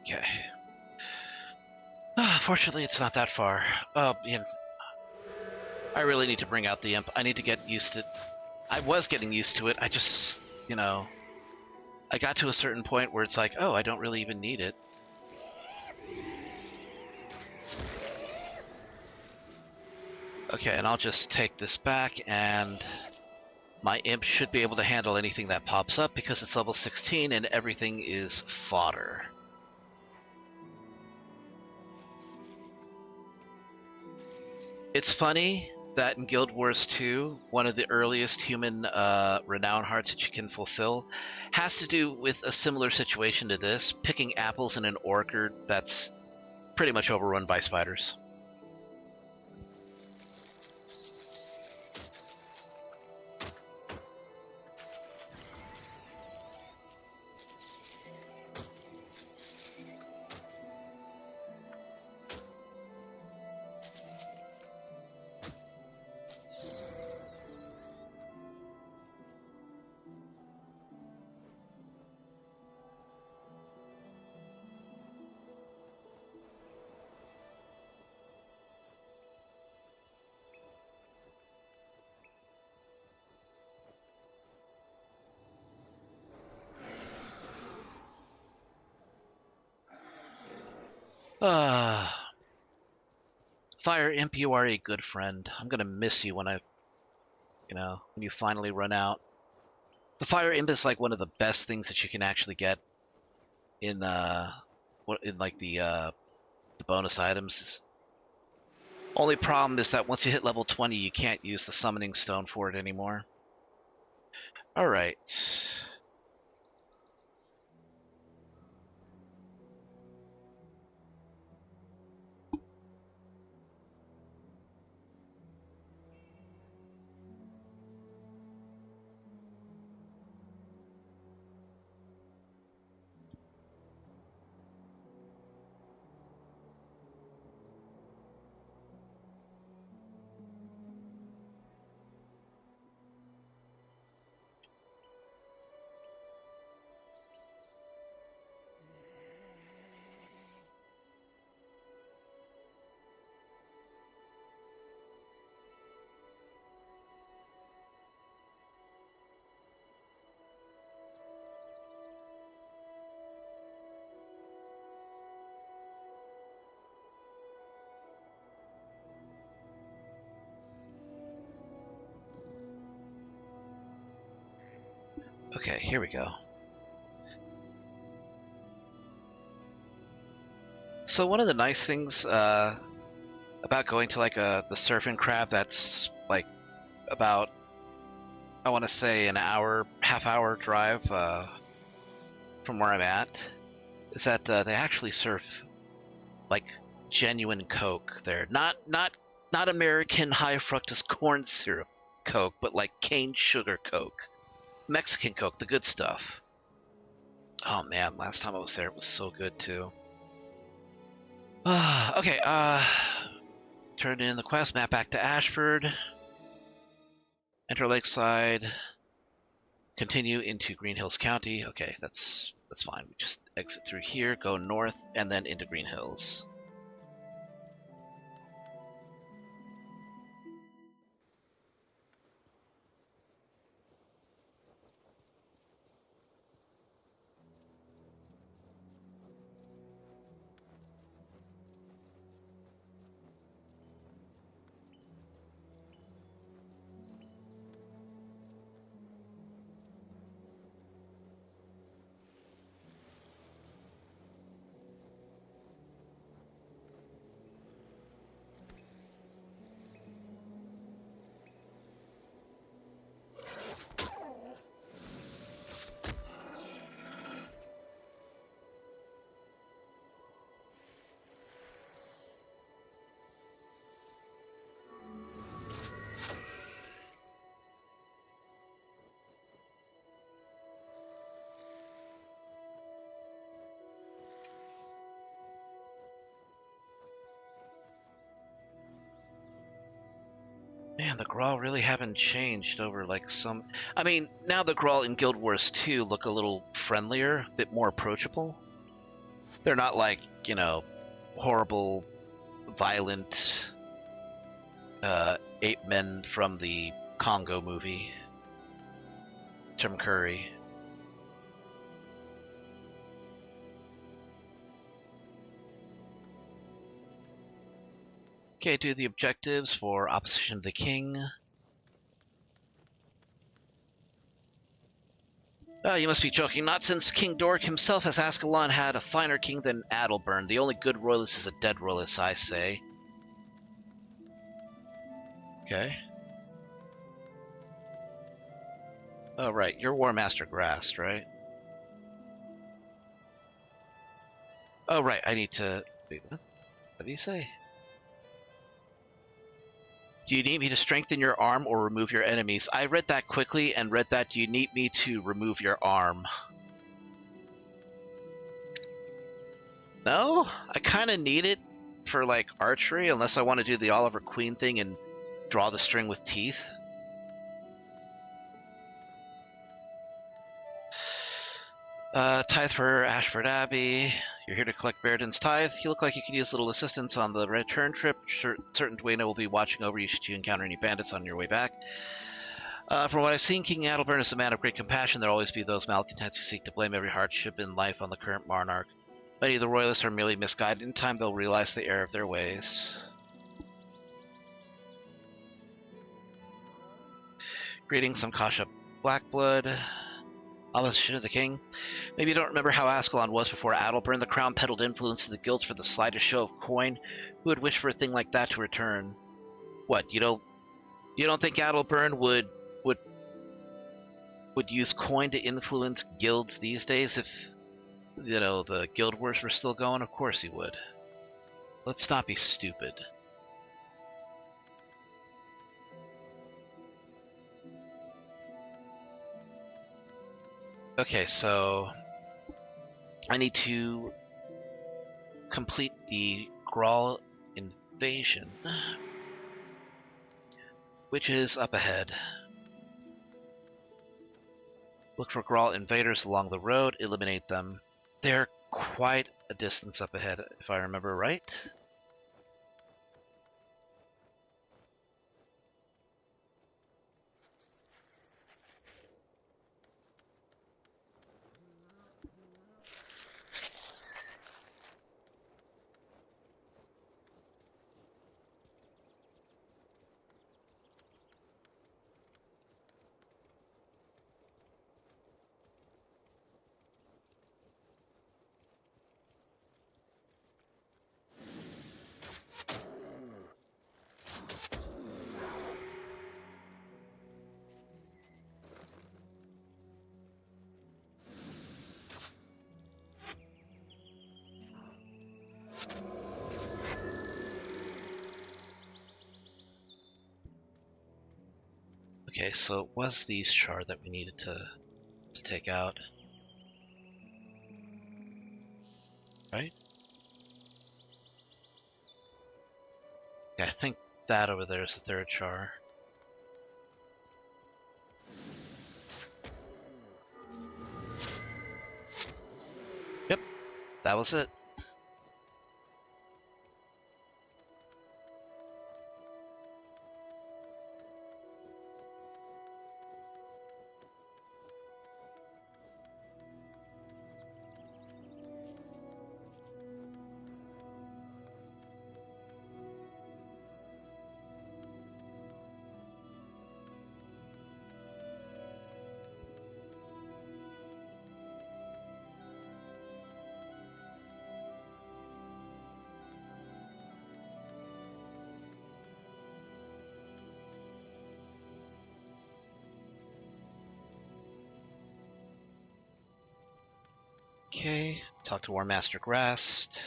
Okay. Fortunately, it's not that far. You know, I really need to bring out the imp. I need to get used to. I was getting used to it. I just, you know, I got to a certain point where it's like, oh, I don't really even need it. Okay, and I'll just take this back, and my imp should be able to handle anything that pops up because it's level 16 and everything is fodder. It's funny that in Guild Wars 2, one of the earliest human renown hearts that you can fulfill has to do with a similar situation to this, picking apples in an orchard that's pretty much overrun by spiders. Fire Imp, you are a good friend. I'm gonna miss you when when you finally run out. The Fire Imp is like one of the best things that you can actually get in like the bonus items. Only problem is that once you hit level 20, you can't use the summoning stone for it anymore. All right. Okay, here we go. So one of the nice things about going to like the surfing crab that's like about, I want to say, an hour, half-hour drive from where I'm at, is that they actually serve like genuine Coke there. Not American high fructose corn syrup Coke, but like cane sugar Coke. Mexican Coke, the good stuff. Oh man, last time I was there, it was so good too. Okay, turn in the quest, map back to Ashford. Enter Lakeside. Continue into Green Hills County. Okay, that's fine. We just exit through here, go north, and then into Green Hills. Man, the Grawl really haven't changed over like some... I mean, now the Grawl in Guild Wars 2 look a little friendlier, a bit more approachable. They're not like, you know, horrible, violent ape men from the Congo movie. Tim Curry. Okay, do the objectives for opposition to the king. Oh, you must be joking. Not since King Dork himself has Ascalon had a finer king than Adalbern. The only good royalist is a dead royalist, I say. Okay. Oh, right. You're War Master Grast, right? Oh, right. I need to... Wait, what? What did he say? Do you need me to strengthen your arm or remove your enemies? I read that quickly and read that, do you need me to remove your arm? No? I kind of need it for, like, archery, unless I want to do the Oliver Queen thing and draw the string with teeth. Tithe for Ashford Abbey. You're here to collect Beriden's tithe. You look like you could use a little assistance on the return trip. Certain Duena will be watching over you should you encounter any bandits on your way back. From what I've seen, King Adalbern is a man of great compassion. There will always be those malcontents who seek to blame every hardship in life on the current monarch. Many of the royalists are merely misguided. In time, they'll realize the error of their ways. Greetings, I'm Kasha Blackblood. Opposition of the king. Maybe you don't remember how Ascalon was before Adalbern. The crown peddled influence to the guilds for the slightest show of coin. Who would wish for a thing like that to return? What, you don't think Adalbern would use coin to influence guilds these days if, you know, the guild wars were still going? Of course he would. Let's not be stupid. Okay, so I need to complete the Grawl invasion, which is up ahead. Look for Grawl invaders along the road, eliminate them. They're quite a distance up ahead, if I remember right. Okay, so it was the shard that we needed to take out. Right? Yeah, I think that over there is the third char. Yep, that was it. Okay, talk to War Master Grast.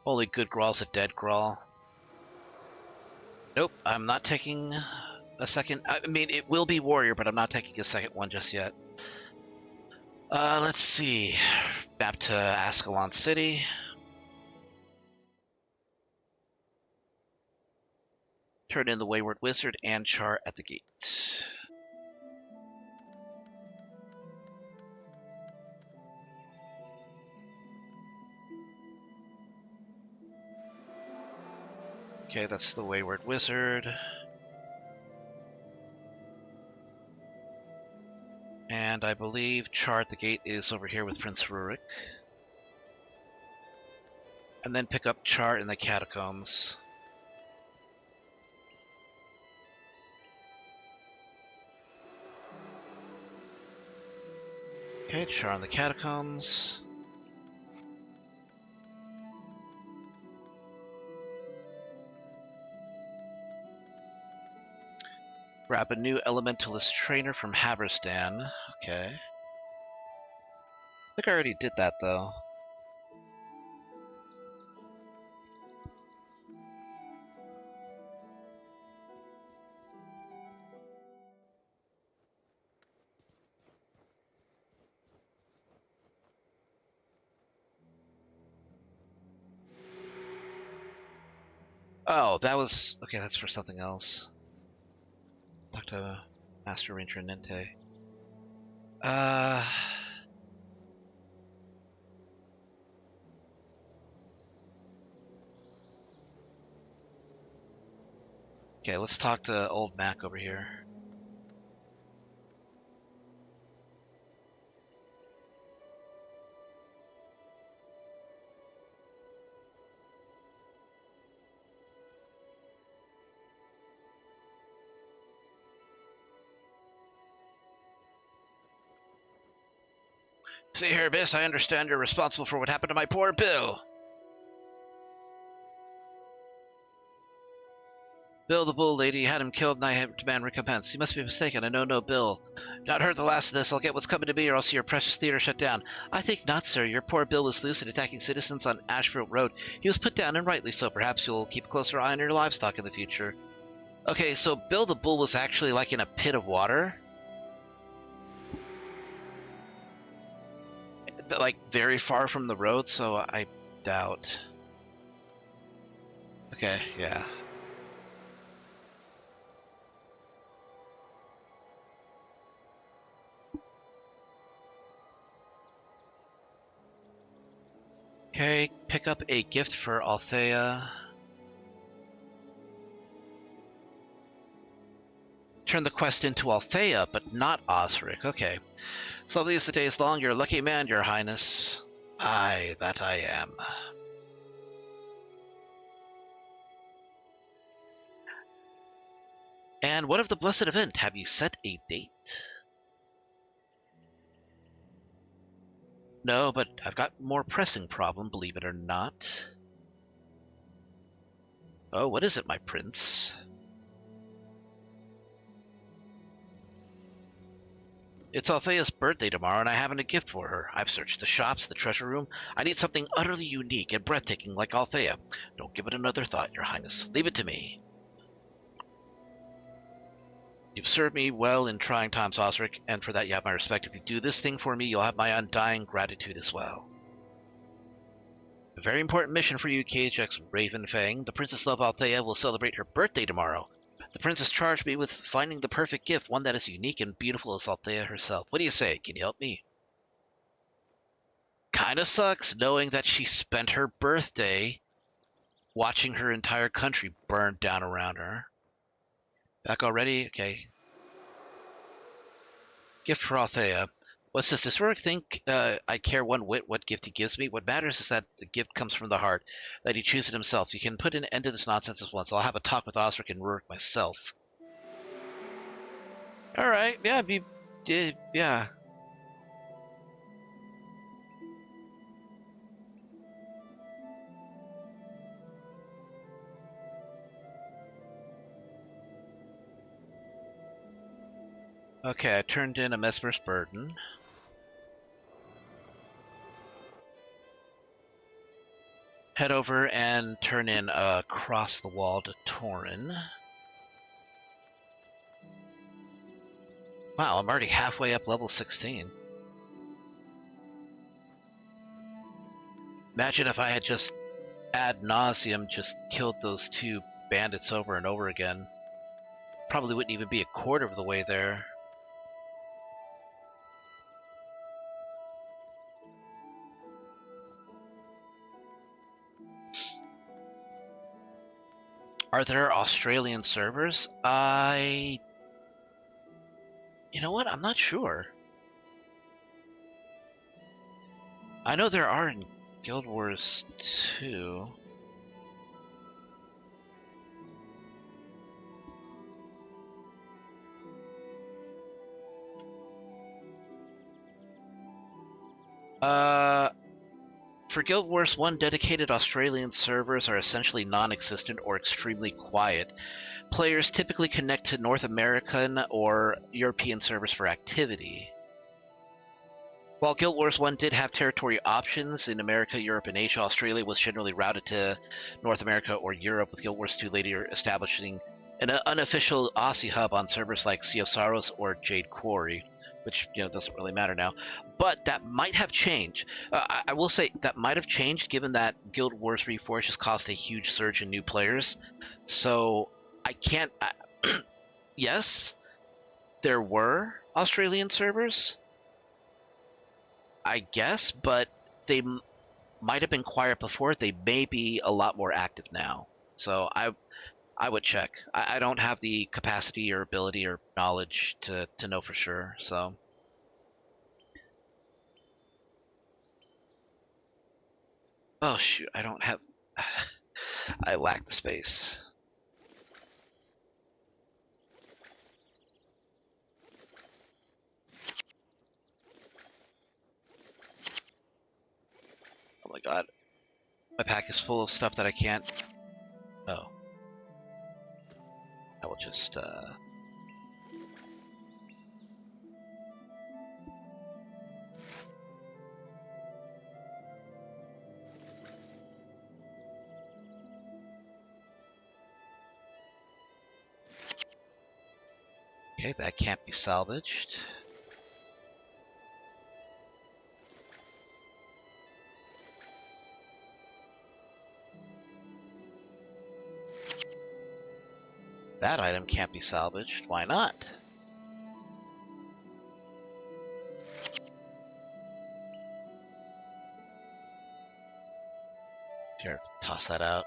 Holy good Grawl's a dead Grawl. Nope, I'm not taking a second. I mean, it will be Warrior, but I'm not taking a second one just yet. Let's see. Map to Ascalon City. Turn in the Wayward Wizard and char at the gate. Okay, that's the Wayward Wizard. And I believe Chart the Gate is over here with Prince Rurik. And then pick up Chart in the Catacombs. Okay, Chart in the Catacombs. Grab a new Elementalist Trainer from Haberstan. Okay. I think I already did that, though. Oh, that was... Okay, that's for something else. Talk to Master Ranger Nente. Okay, let's talk to old Mac over here. See here, Miss, I understand you're responsible for what happened to my poor Bill. Bill the Bull Lady had him killed and I have to demand recompense. You must be mistaken. I know no Bill. Not heard the last of this. I'll get what's coming to me or I'll see your precious theater shut down. I think not, sir. Your poor Bill was loose and attacking citizens on Ashfield Road. He was put down, and rightly so. Perhaps you'll keep a closer eye on your livestock in the future. Okay, so Bill the Bull was actually like in a pit of water? Like very far from the road, so I doubt. Okay, yeah. Okay, pick up a gift for Althea. Turn the quest into Althea, but not Osric. Okay. So lovely as the day is long, you're a lucky man, your highness. Aye, that I am. And what of the blessed event? Have you set a date? No, but I've got more pressing problem, believe it or not. Oh, what is it, my prince? It's Althea's birthday tomorrow, and I haven't a gift for her. I've searched the shops, the treasure room. I need something utterly unique and breathtaking like Althea. Don't give it another thought, your highness. Leave it to me. You've served me well in trying times, Osric, and for that you have my respect. If you do this thing for me, you'll have my undying gratitude as well. A very important mission for you, KHX Ravenfang. The Princess Love Althea will celebrate her birthday tomorrow. The princess charged me with finding the perfect gift, one that is unique and beautiful as Althea herself. What do you say? Can you help me? Kinda sucks knowing that she spent her birthday watching her entire country burn down around her. Back already? Okay. Gift for Althea. What's this? Does Rurik think I care one whit what gift he gives me? What matters is that the gift comes from the heart, that he chooses it himself. You can put an end to this nonsense at once. I'll have a talk with Osric and Rurik myself. Alright, yeah, yeah. Okay, I turned in a Mesmer's Burden. Head over and turn in Across the Wall to Torin. Wow, I'm already halfway up level 16. Imagine if I had just ad nauseum just killed those two bandits over and over again. Probably wouldn't even be a quarter of the way there. Are there Australian servers? You know what? I'm not sure. I know there are in Guild Wars 2. For Guild Wars 1, dedicated Australian servers are essentially non-existent or extremely quiet. Players typically connect to North American or European servers for activity. While Guild Wars 1 did have territory options in America, Europe, and Asia, Australia was generally routed to North America or Europe, with Guild Wars 2 later establishing an unofficial Aussie hub on servers like Sea of Sorrows or Jade Quarry, which doesn't really matter now. But that might have changed. I will say that might have changed given that Guild Wars Reforged has caused a huge surge in new players. So I can't... yes, there were Australian servers, I guess, but they might have been quiet before. They may be a lot more active now. So I would check. I don't have the capacity or ability or knowledge to know for sure. So. Oh shoot, I don't have... I lack the space. Oh my god. My pack is full of stuff that I can't... Oh. I will just, Okay, that can't be salvaged. That item can't be salvaged. Why not? Here, toss that out.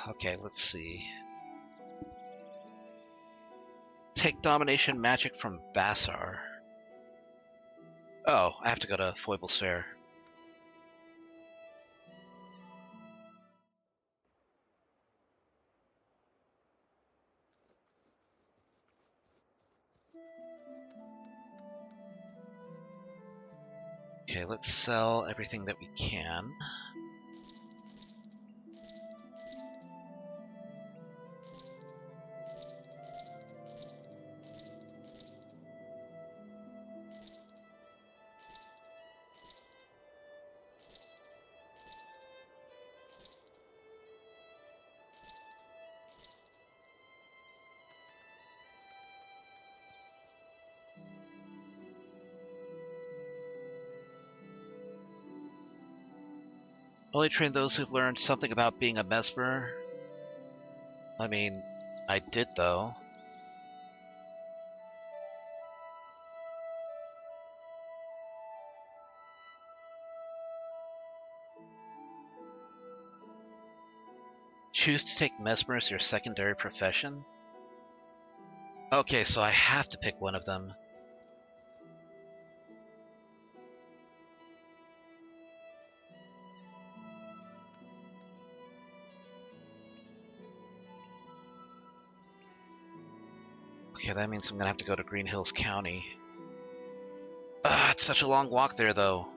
Okay, let's see. Take domination magic from Vassar. Oh, I have to go to Foible's Fair. Okay, let's sell everything that we can. Only train those who've learned something about being a mesmer. I mean, I did though. Choose to take mesmer as your secondary profession? Okay, so I have to pick one of them. Okay, that means I'm gonna have to go to Green Hills County. It's such a long walk there, though.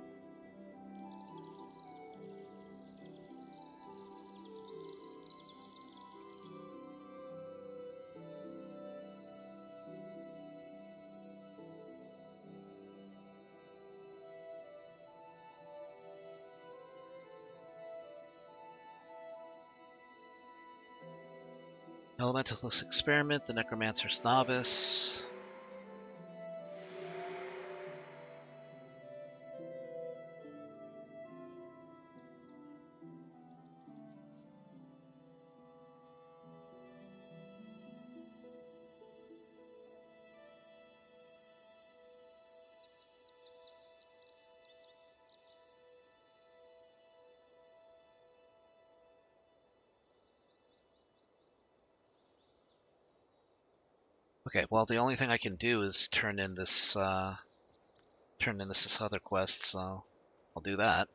Elementalist Experiment, the Necromancer's Novice. Okay, well, the only thing I can do is turn in this other quest, so I'll do that.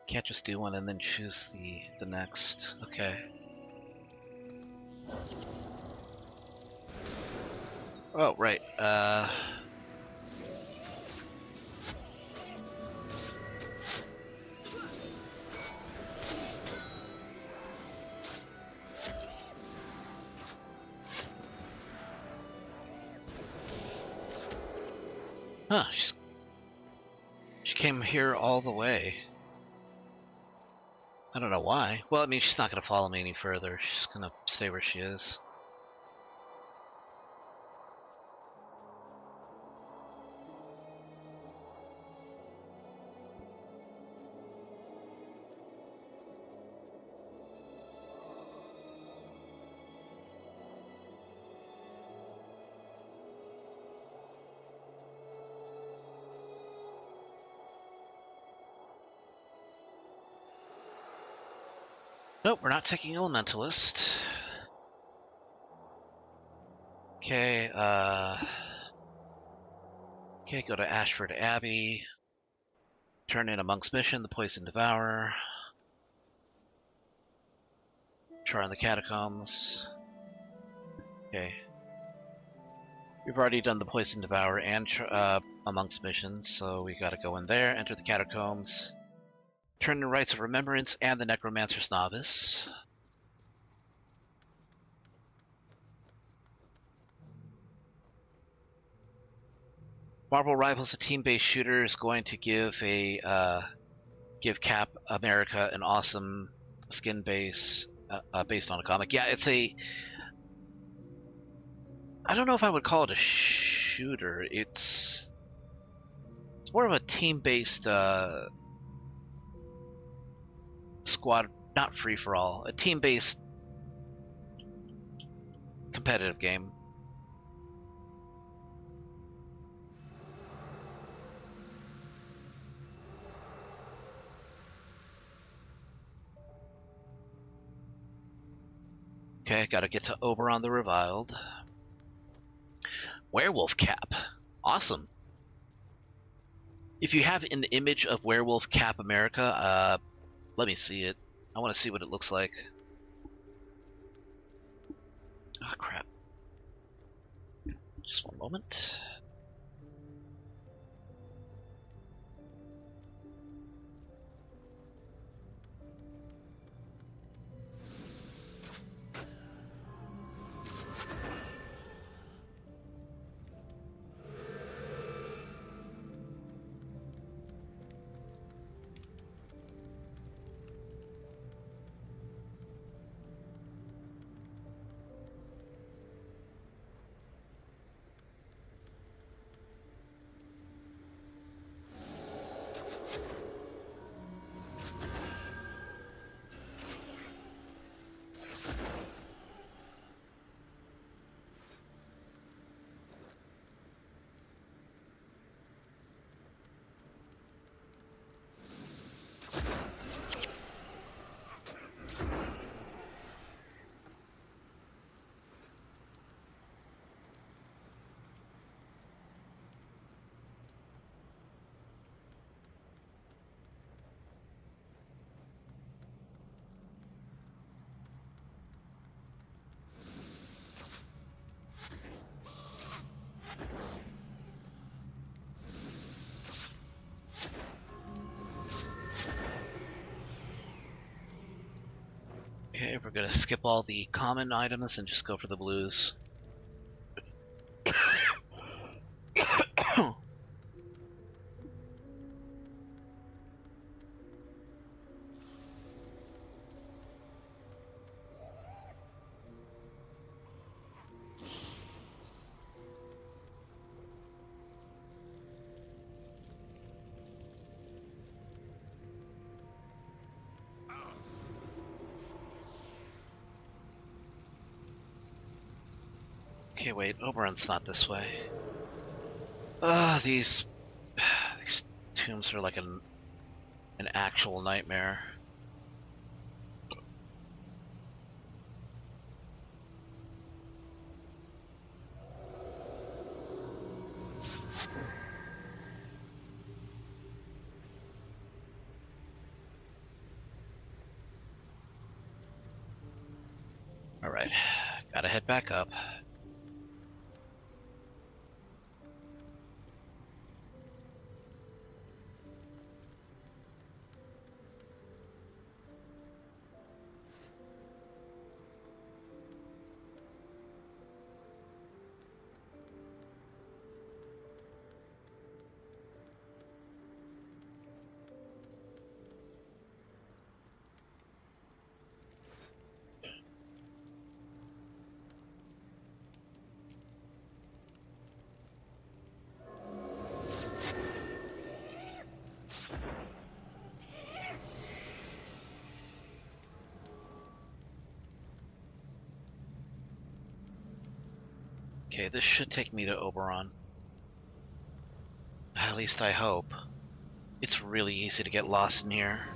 Can't just do one and then choose the next. Okay. Oh, right. Huh, she came here all the way. I don't know why. Well, I mean, she's not going to follow me any further. She's going to stay where she is. Nope, we're not taking Elementalist. Okay, okay, go to Ashford Abbey. Turn in a Monk's Mission, the Poison Devourer. Try on the Catacombs. Okay. We've already done the Poison Devourer and a Monk's Mission, so we gotta go in there, enter the Catacombs. Turn in Rites of Remembrance and the Necromancer's Novice. Marvel Rivals, a team-based shooter, is going to give Cap America an awesome skin base based on a comic. Yeah, it's a. I don't know if I would call it a shooter. It's more of a team-based squad, not free for all. A team-based competitive game. Okay, gotta get to Oberon the Reviled. Werewolf Cap. Awesome. If you have an image of Werewolf Cap America, let me see it. I want to see what it looks like. Oh, crap. Just one moment. Okay, we're gonna skip all the common items and just go for the blues. Okay, wait, Oberon's not this way. These tombs are like an actual nightmare. Alright, gotta head back up. Okay, this should take me to Oberon. At least I hope. It's really easy to get lost in here.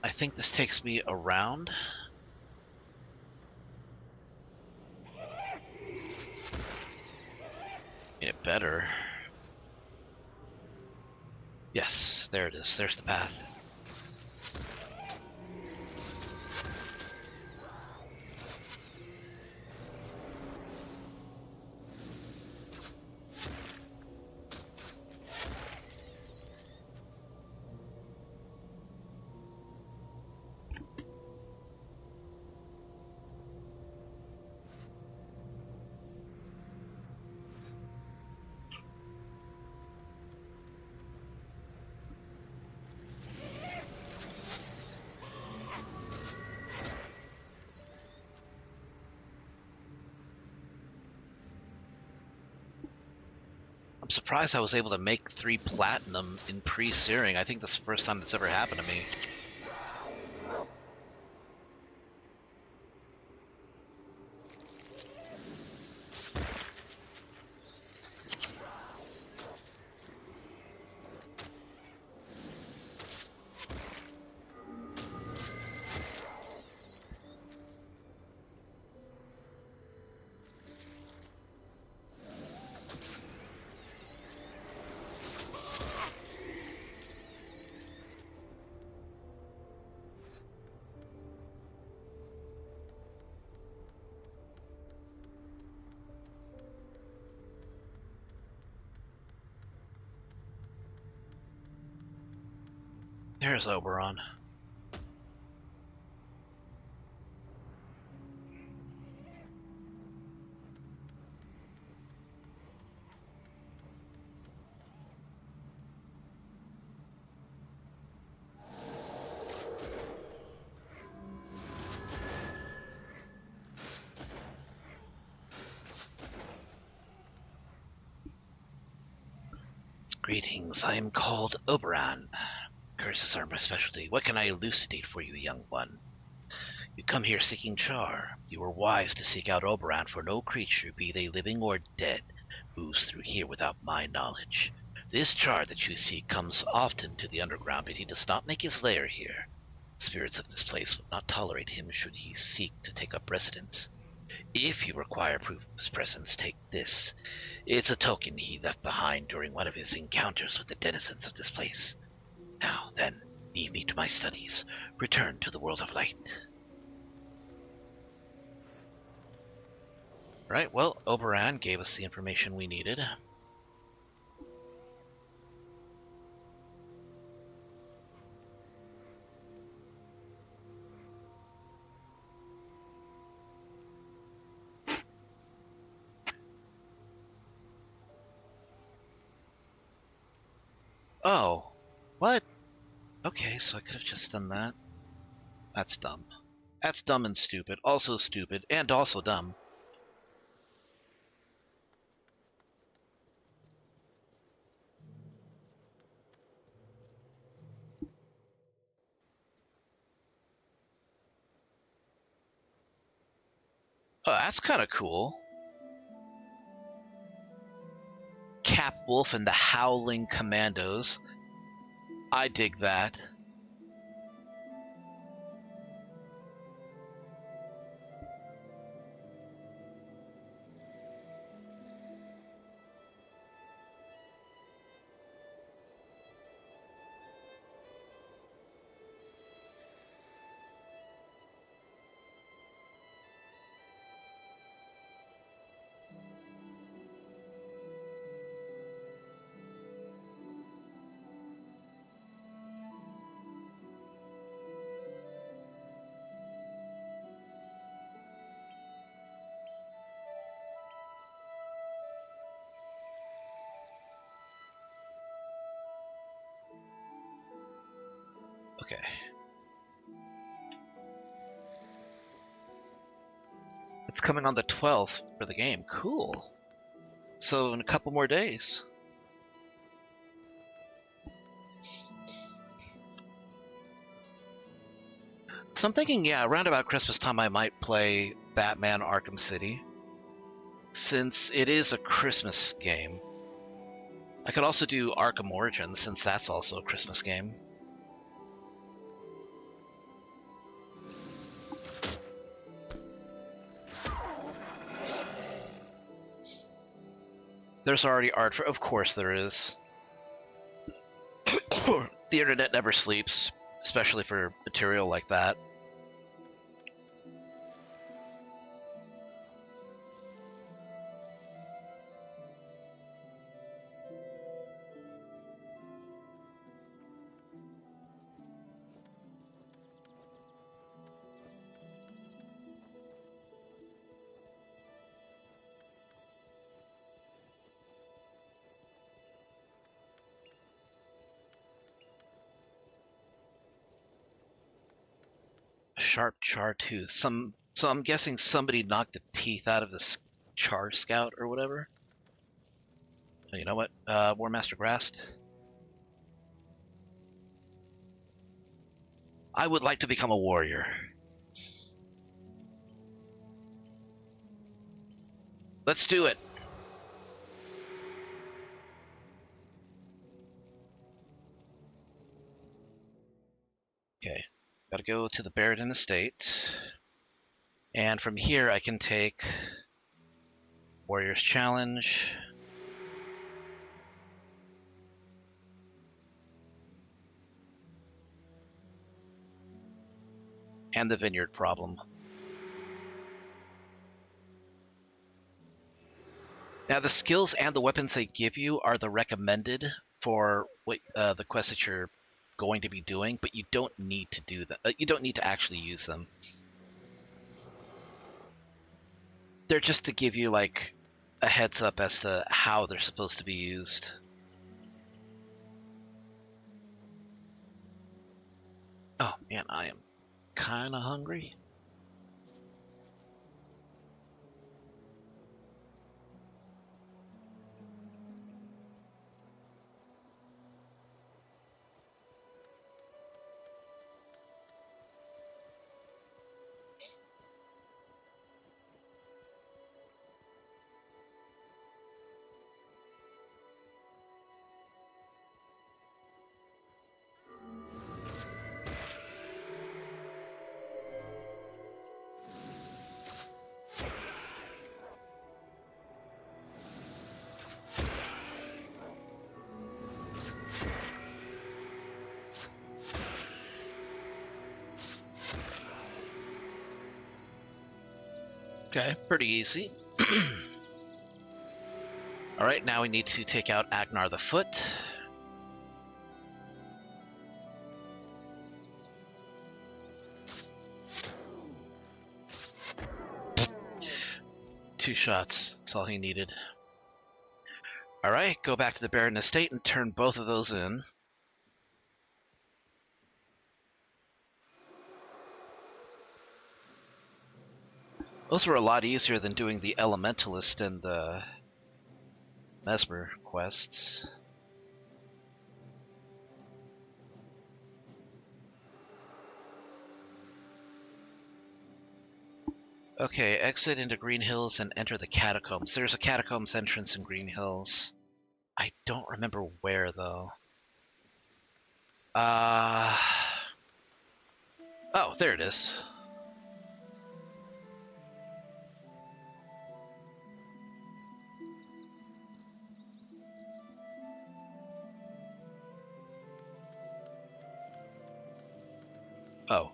I think this takes me around. It better. Yes, there it is. There's the path. I'm surprised I was able to make 3 platinum in pre-searing. I think that's the first time that's ever happened to me. There's Oberon. Greetings, I am called Oberon. Curses are my specialty. What can I elucidate for you, young one? You come here seeking char. You were wise to seek out Oberon, for no creature, be they living or dead, moves through here without my knowledge. This char that you seek comes often to the underground, but he does not make his lair here. Spirits of this place would not tolerate him should he seek to take up residence. If you require proof of his presence, take this. It's a token he left behind during one of his encounters with the denizens of this place. Now, then, leave me to my studies. Return to the world of light. Right, well, Oberon gave us the information we needed. Oh, what? Okay, so I could have just done that. That's dumb. That's dumb and stupid. Also stupid, and also dumb. Oh, that's kind of cool. Cap Wolf and the Howling Commandos. I dig that. Okay. It's coming on the 12th for the game. Cool. So in a couple more days. So I'm thinking, yeah, around about Christmas time I might play Batman Arkham City. Since it is a Christmas game. I could also do Arkham Origins, since that's also a Christmas game. There's already art for... Of course there is. The internet never sleeps, especially for material like that. Sharp char tooth. So I'm guessing somebody knocked the teeth out of this char scout or whatever. Oh, you know what? War Master Grast. I would like to become a warrior. Let's do it. Okay. Gotta go to the Barrett Estate. And from here I can take Warrior's Challenge. And the Vineyard Problem. Now the skills and the weapons they give you are the recommended for what the quest that you're going to be doing, but you don't need to do that. You don't need to actually use them. They're just to give you like a heads up as to how they're supposed to be used. Oh man, I am kind of hungry. Okay, pretty easy. Alright, now we need to take out Agnar the Foot. Two shots, that's all he needed. Alright, go back to the Baron Estate and turn both of those in. Those were a lot easier than doing the Elementalist and Mesmer quests. Okay, exit into Green Hills and enter the Catacombs. There's a Catacombs entrance in Green Hills. I don't remember where, though. Oh, there it is. Oh,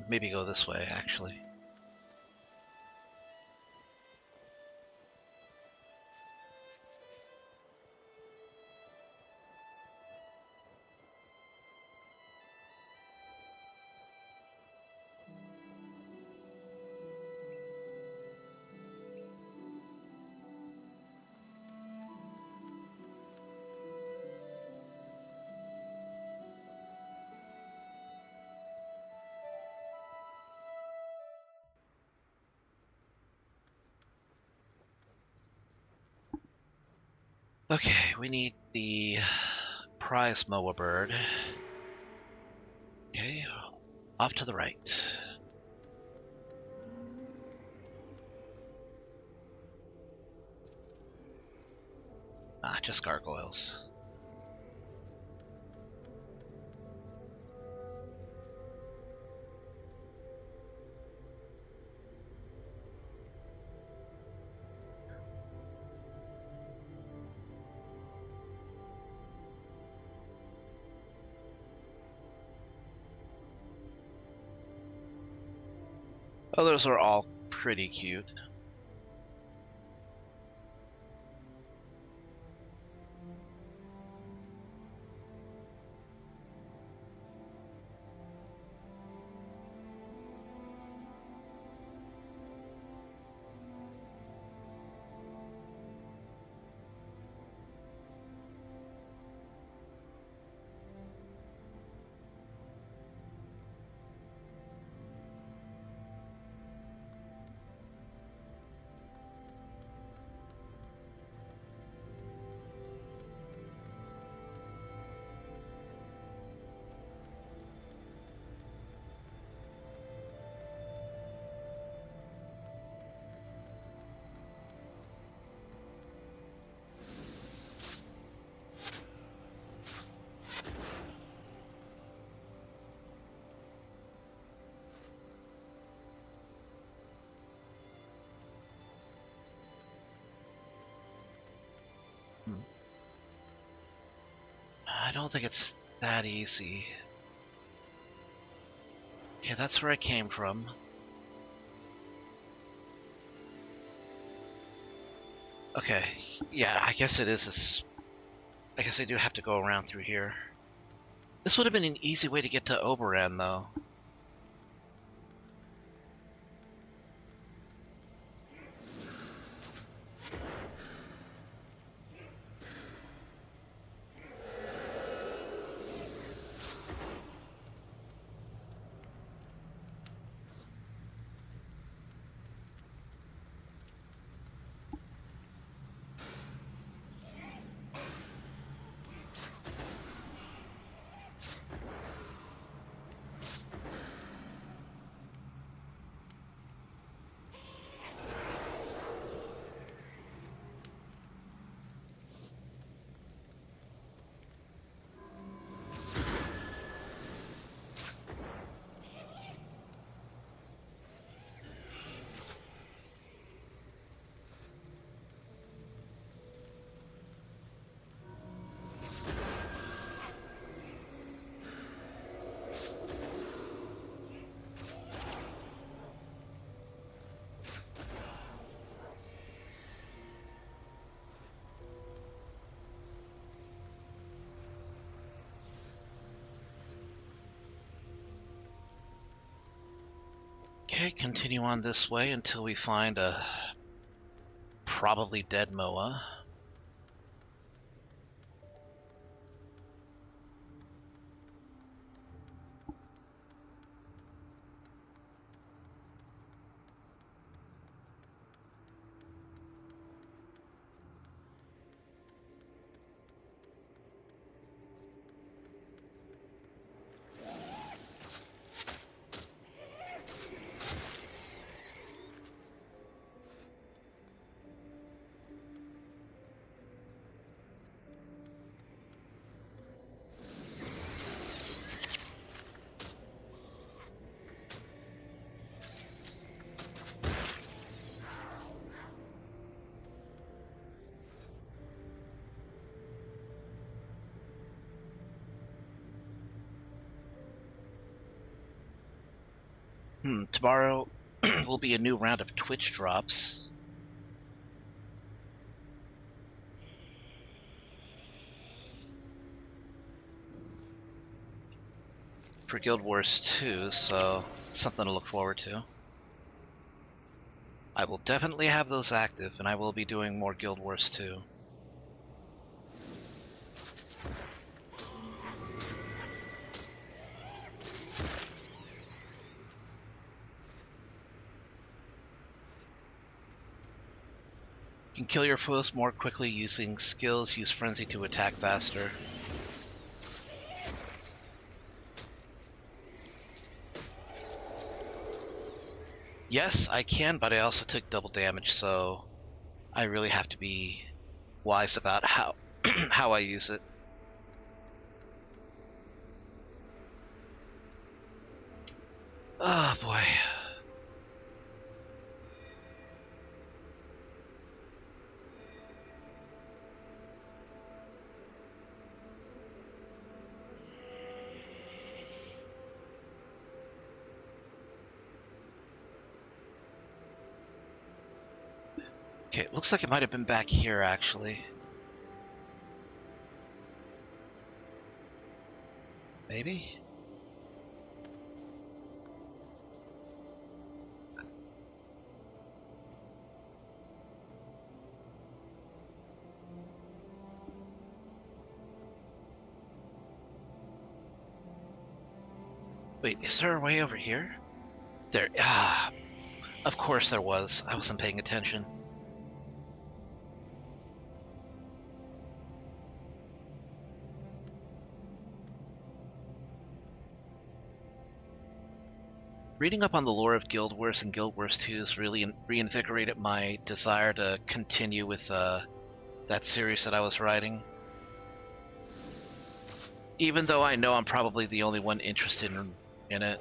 maybe go this way, actually. Okay, we need the prize moa bird. Okay, off to the right. Ah, just gargoyles. Oh, those are all pretty cute. I don't think it's that easy. Okay, that's where I came from. Okay, yeah, I guess it is. I guess I do have to go around through here. This would have been an easy way to get to Oberon, though. Okay, continue on this way until we find a probably dead Moa. Tomorrow will be a new round of Twitch drops. For Guild Wars 2, so something to look forward to. I will definitely have those active, and I will be doing more Guild Wars 2. You can kill your foes more quickly using skills, use Frenzy to attack faster. Yes, I can, but I also took double damage, so I really have to be wise about how how I use it. Oh boy. Okay, it looks like it might have been back here, actually. Maybe? Wait, is there a way over here? There, of course there was. I wasn't paying attention. Reading up on the lore of Guild Wars and Guild Wars 2 has really reinvigorated my desire to continue with that series that I was writing. Even though I know I'm probably the only one interested in it.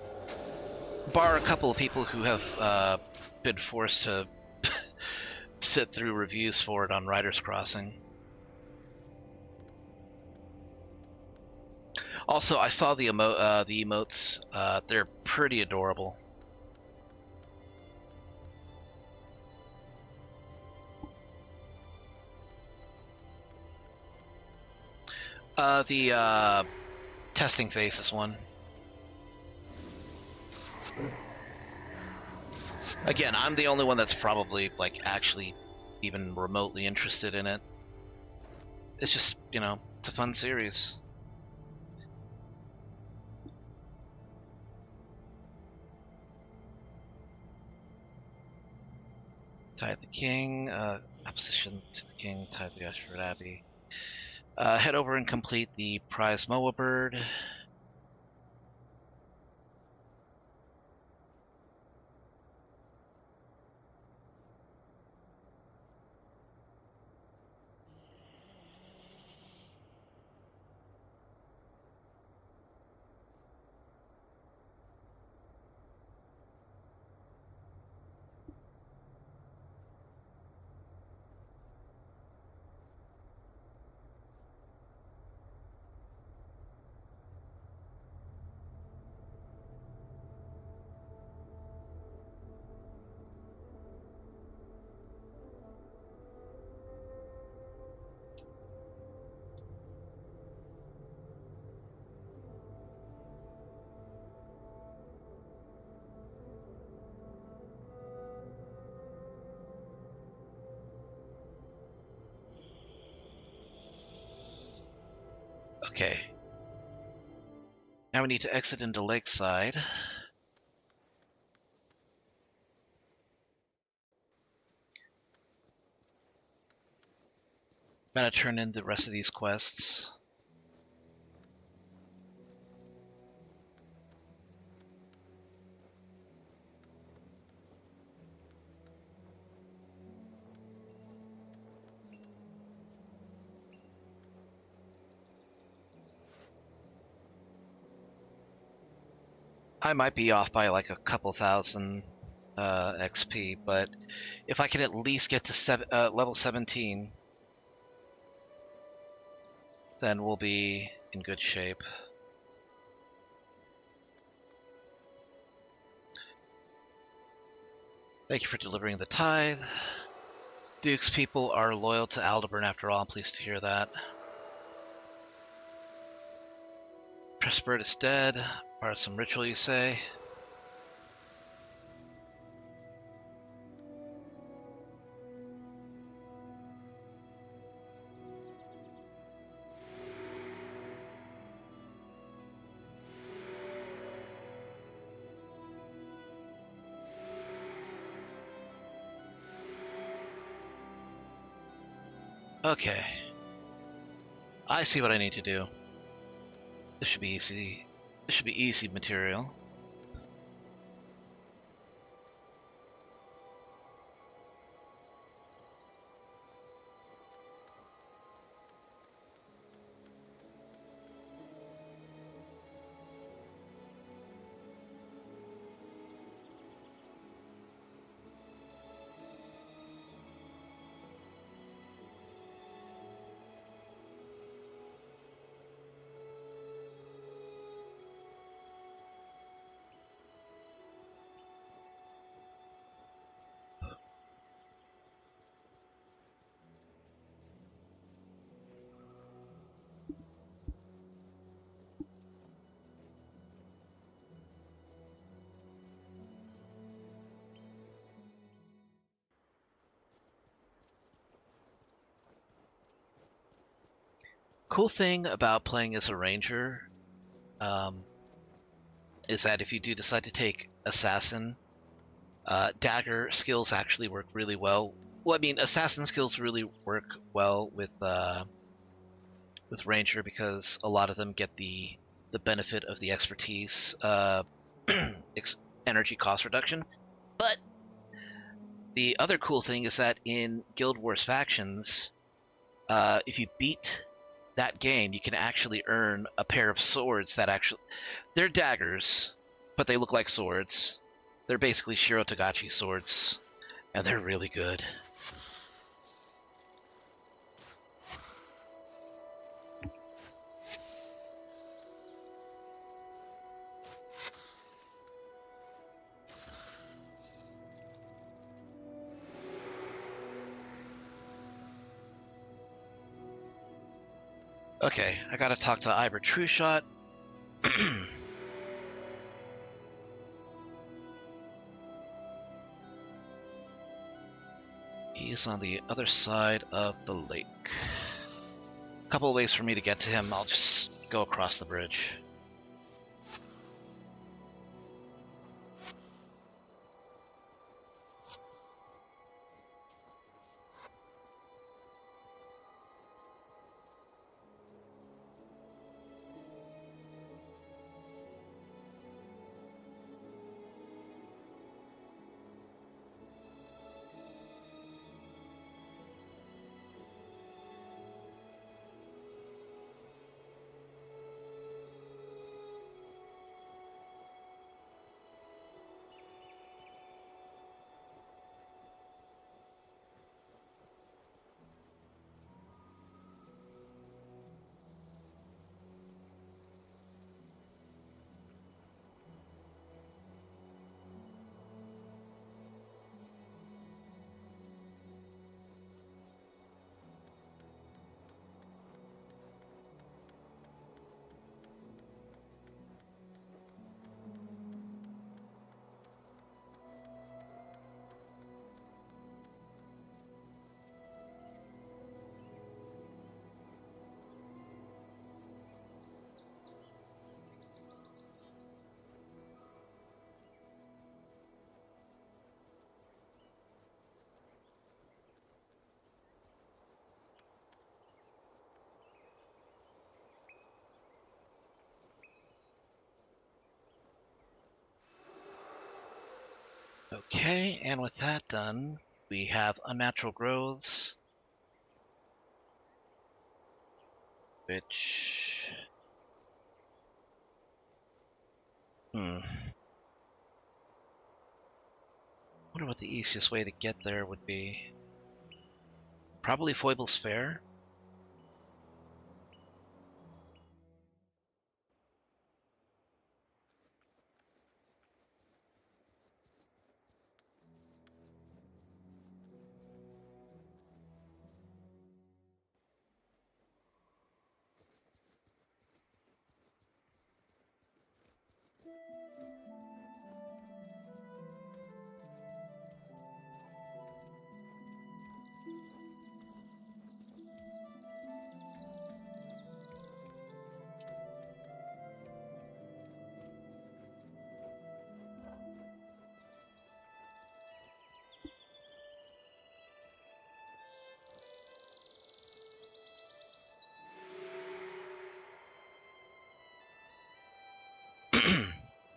Bar a couple of people who have been forced to sit through reviews for it on Writers Crossing. Also, I saw the emotes. They're pretty adorable. The testing faces one. Again, I'm the only one that's probably like actually even remotely interested in it. It's just, you know, it's a fun series. Tithe the King, opposition to the King, Tithe the Ashford Abbey. Head over and complete the prize Moa Bird. Okay. Now we need to exit into Lakeside. Gotta turn in the rest of these quests. I might be off by like a couple thousand XP, but if I can at least get to level 17, then we'll be in good shape. Thank you for delivering the tithe. Duke's people are loyal to Aldeburn after all. I'm pleased to hear that. Pressbird is dead. Part of some ritual, you say? Okay. I see what I need to do. This should be easy. This should be easy material. Cool thing about playing as a ranger is that if you do decide to take assassin, dagger skills actually work really well. Well, I mean, assassin skills really work well with ranger because a lot of them get the benefit of the expertise energy cost reduction. But the other cool thing is that in Guild Wars factions, if you beat that game, you can actually earn a pair of swords that actually... They're daggers, but they look like swords. They're basically Shiro Tagachi swords, and they're really good. Okay, I gotta talk to Ivor Trueshot. He's on the other side of the lake. A couple of ways for me to get to him. I'll just go across the bridge. Okay, and with that done, we have unnatural growths, which... wonder what the easiest way to get there would be. Probably Foible's Fair.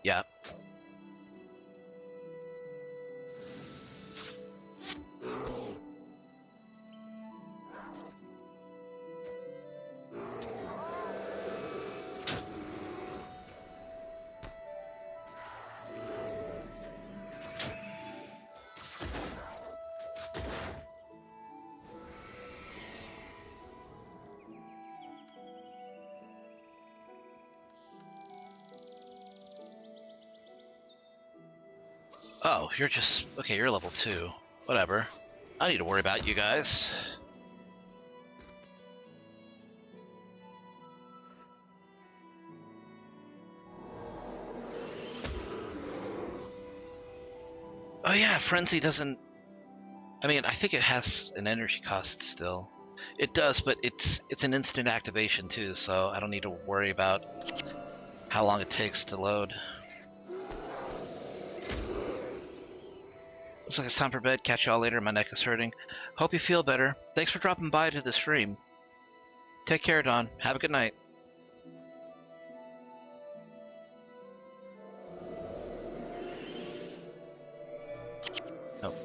Yeah. Oh, you're just... Okay, you're level 2. Whatever. I don't need to worry about you guys. Oh yeah, Frenzy doesn't... I mean, I think it has an energy cost still. It does, but it's an instant activation too, so I don't need to worry about how long it takes to load. Looks like it's time for bed. Catch y'all later. My neck is hurting. Hope you feel better. Thanks for dropping by to the stream. Take care, Don. Have a good night. Nope.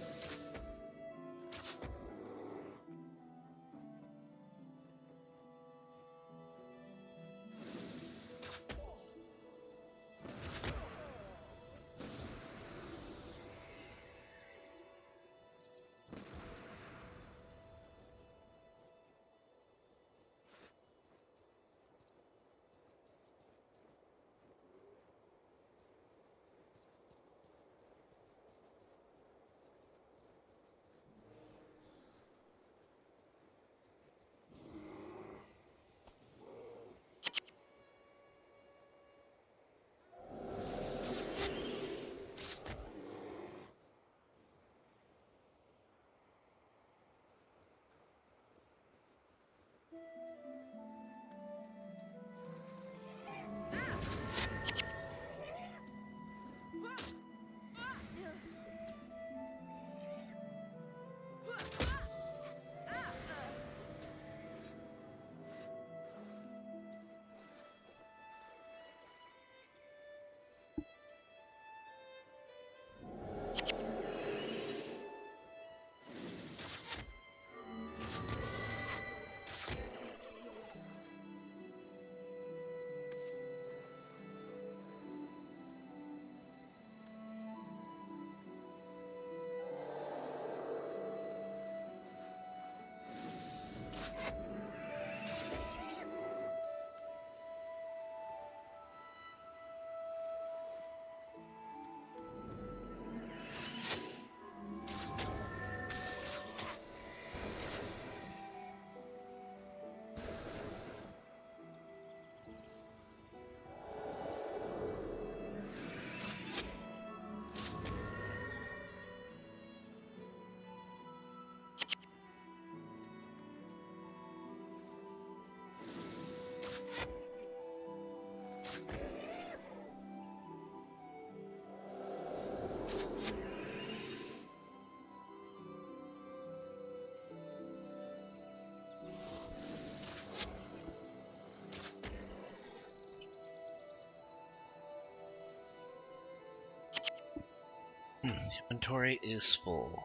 Inventory is full.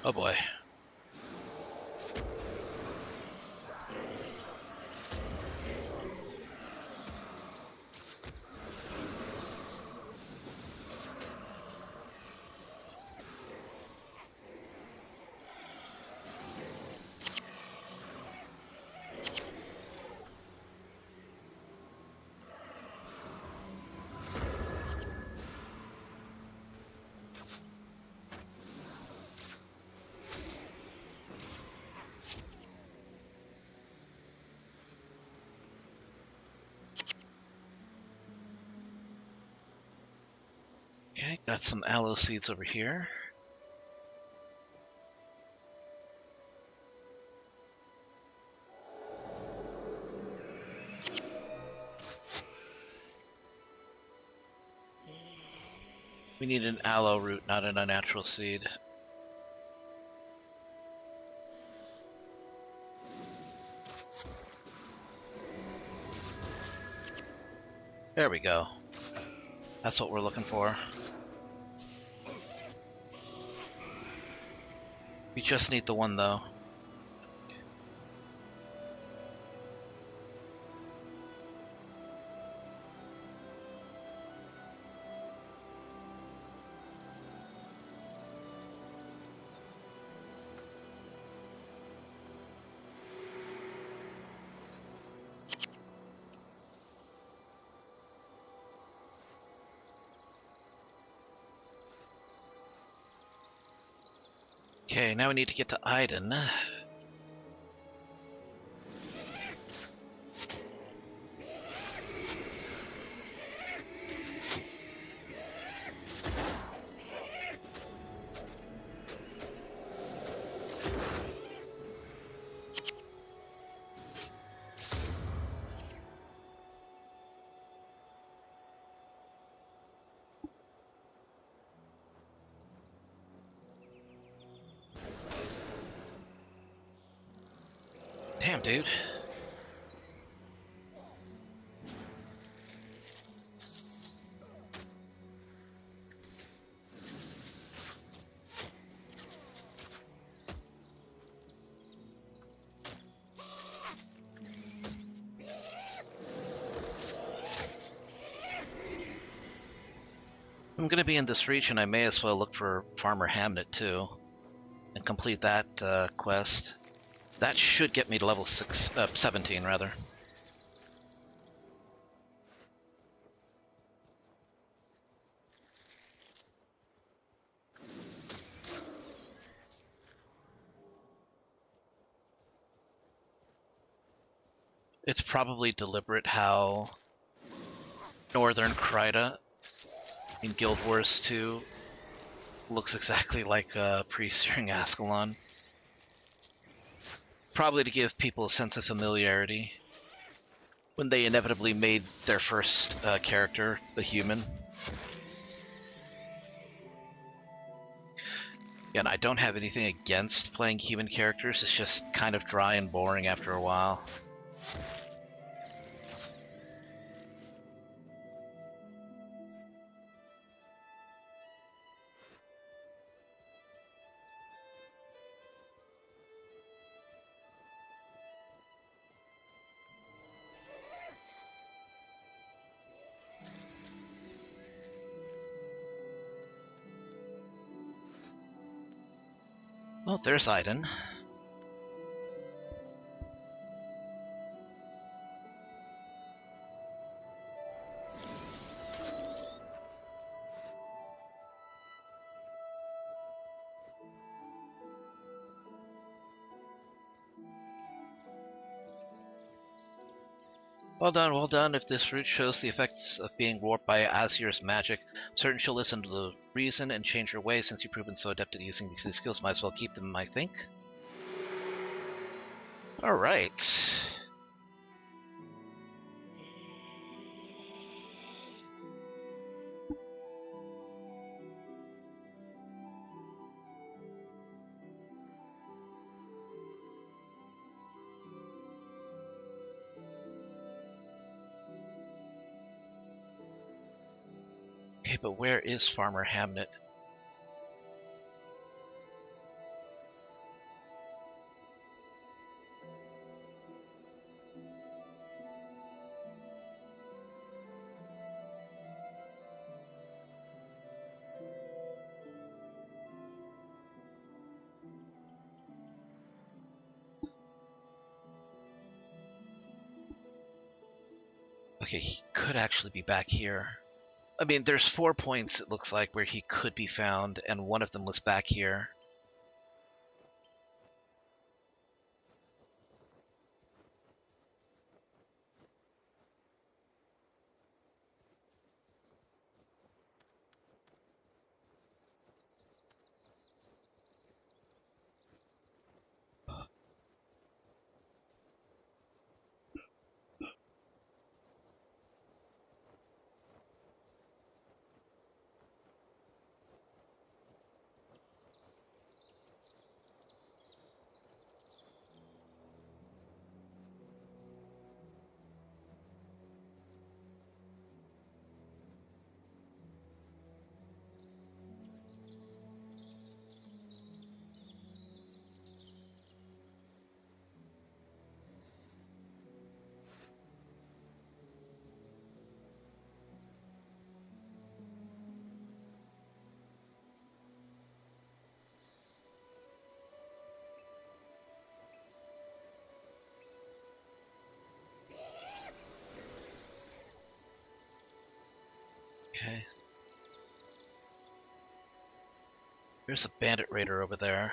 Oh boy. Okay, got some aloe seeds over here. We need an aloe root, not an unnatural seed. There we go. That's what we're looking for. We just need the one, though. Okay, now we need to get to Iden. Damn, dude. I'm gonna be in this region, I may as well look for Farmer Hamnet, too, and complete that quest. That should get me to level 17, rather. It's probably deliberate how Northern Kryta in Guild Wars 2 looks exactly like pre-Searing Ascalon. Probably to give people a sense of familiarity when they inevitably made their first character, the human. And I don't have anything against playing human characters, it's just kind of dry and boring after a while. Well, there's Iden. Well done, well done. If this route shows the effects of being warped by Azir's magic, I'm certain she'll listen to the reason and change her ways. Since you've proven so adept at using these skills, might as well keep them, I think. Alright. Okay, but where is Farmer Hamnet? Okay, he could actually be back here. I mean, there's 4 points, it looks like, where he could be found, and one of them was back here. Okay. There's a bandit raider over there.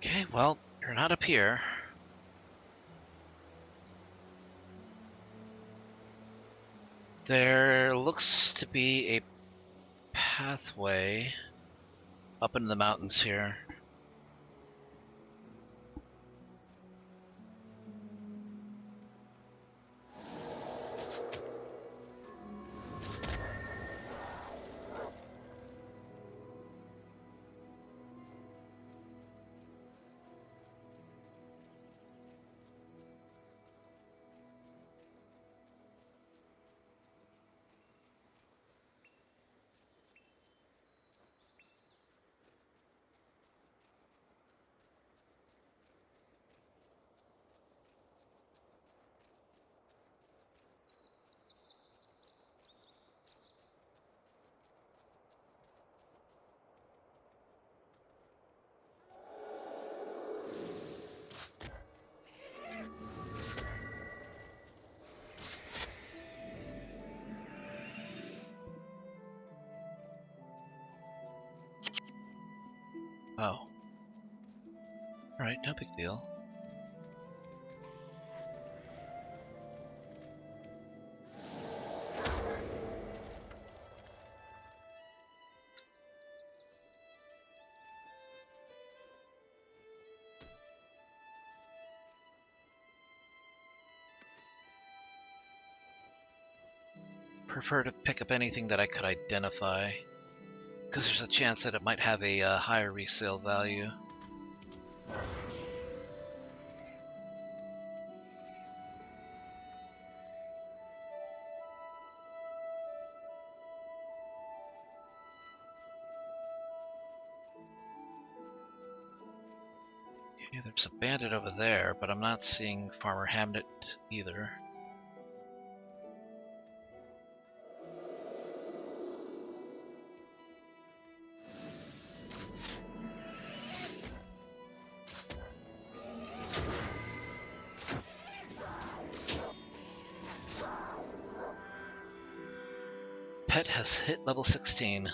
Okay, well, you're not up here. There looks to be a pathway up into the mountains here. Oh. Alright, no big deal. prefer to pick up anything that I could identify, because there's a chance that it might have a higher resale value. Okay, there's a bandit over there, but I'm not seeing Farmer Hamnet either. Pet has hit level 16.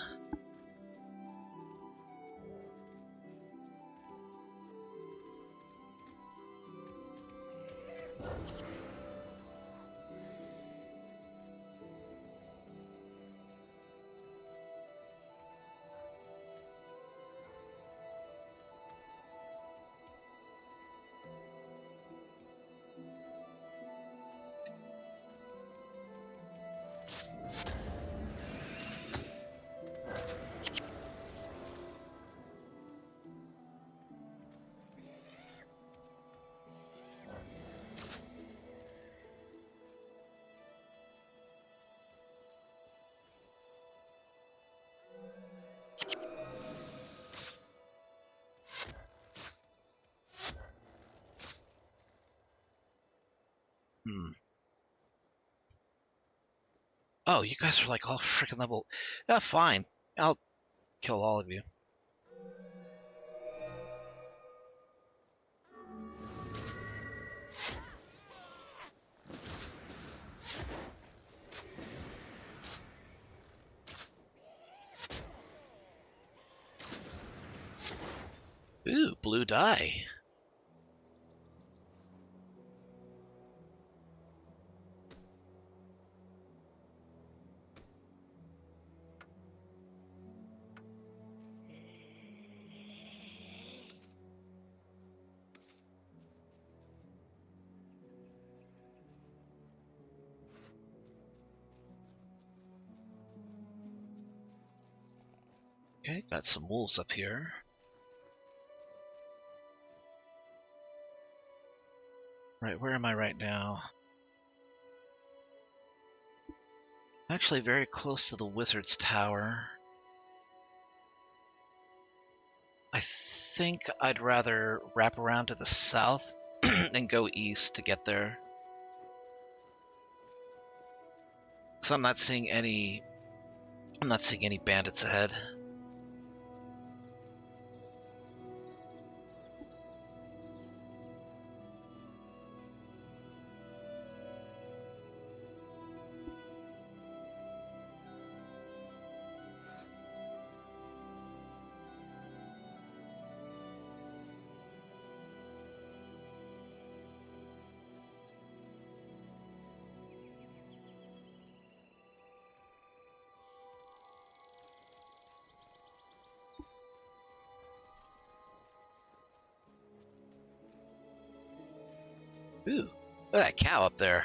Oh, you guys are like all freaking level. Yeah, fine. I'll kill all of you. Ooh, blue dye. Okay, got some wolves up here. Right, where am I right now? Actually very close to the wizard's tower. I think I'd rather wrap around to the south and go east to get there. So I'm not seeing any bandits ahead. Ooh, look at that cow up there.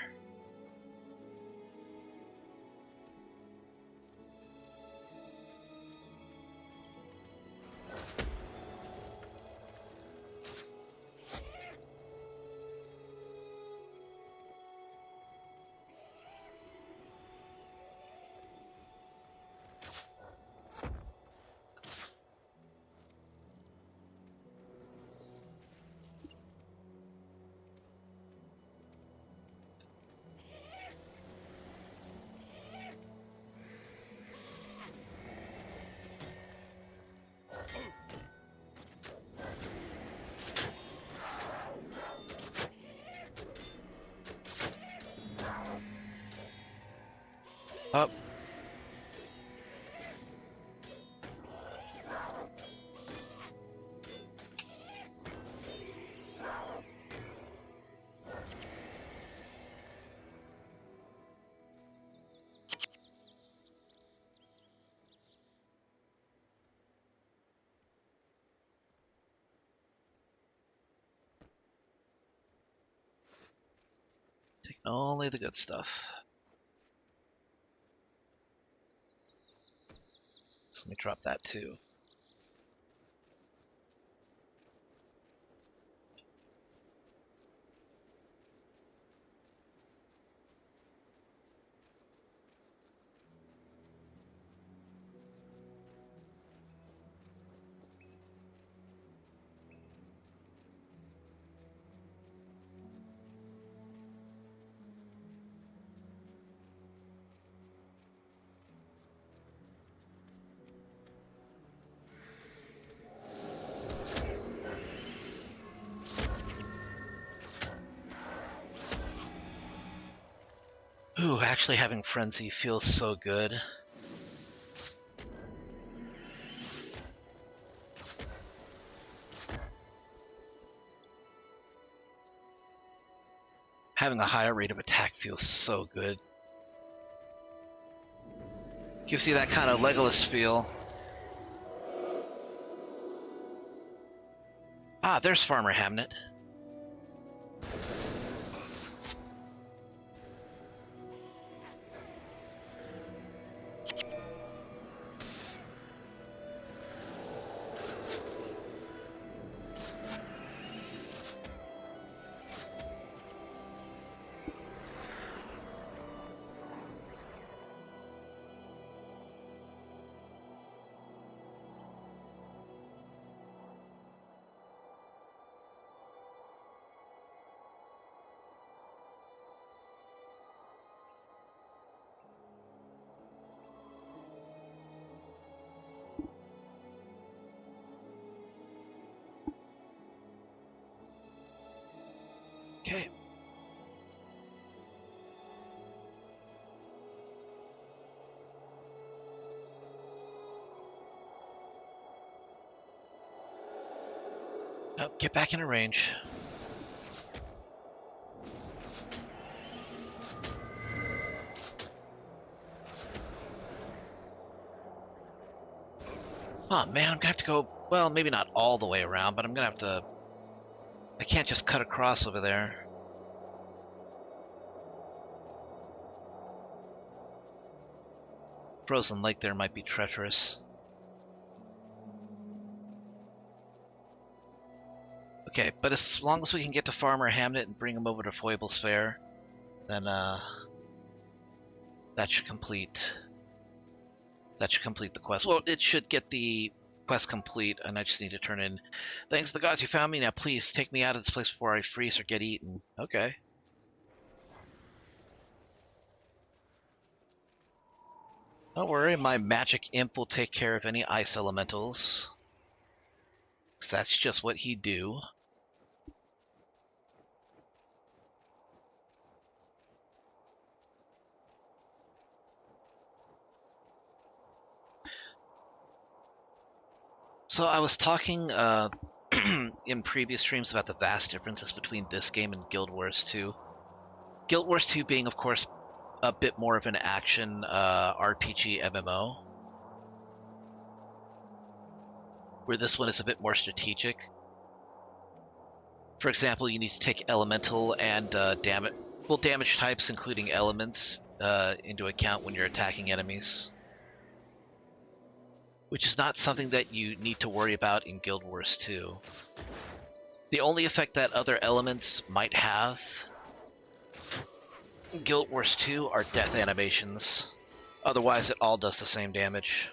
Up. Take only the good stuff. Let me drop that too. Ooh, actually having Frenzy feels so good. Having a higher rate of attack feels so good. Gives you that kind of Legolas feel. Ah, there's Farmer Hamnet. Okay. Oh, get back into range. Oh man, I'm gonna have to go, well, maybe not all the way around, but I'm gonna have to, I can't just cut across over there. Frozen Lake there might be treacherous. Okay, but as long as we can get to Farmer Hamnet and bring him over to Foible's Fair, then that should complete the quest. Well, it should get the quest complete, and I just need to turn in, thanks to the gods you found me, now please take me out of this place before I freeze or get eaten. Okay. Don't worry, my magic imp will take care of any ice elementals. 'Cause that's just what he'd do. So I was talking in previous streams about the vast differences between this game and Guild Wars 2. Guild Wars 2 being, of course, a bit more of an action RPG MMO, where this one is a bit more strategic. For example, you need to take elemental and damage types, including elements, into account when you're attacking enemies, which is not something that you need to worry about in Guild Wars 2. The only effect that other elements might have in Guild Wars 2 are death animations. Otherwise, it all does the same damage.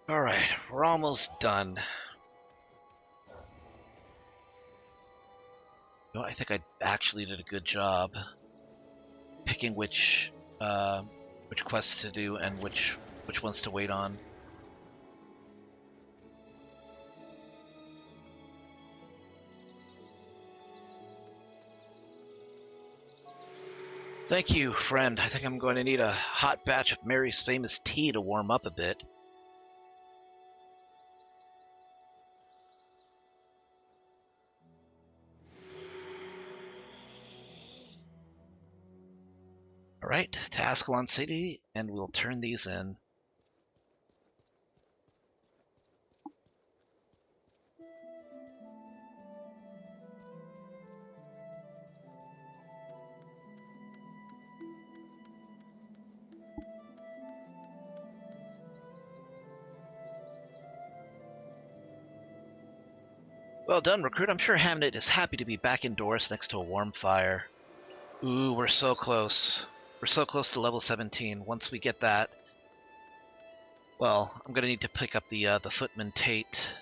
Alright, we're almost done. You know, I think I actually did a good job picking which quests to do and which ones to wait on. Thank you, friend. I think I'm going to need a hot batch of Mary's famous tea to warm up a bit. Alright, to Ascalon City, and we'll turn these in. Well done, recruit. I'm sure Hamnet is happy to be back indoors next to a warm fire. Ooh, we're so close. We're so close to level 17. Once we get that, well, I'm going to need to pick up the Footman Tate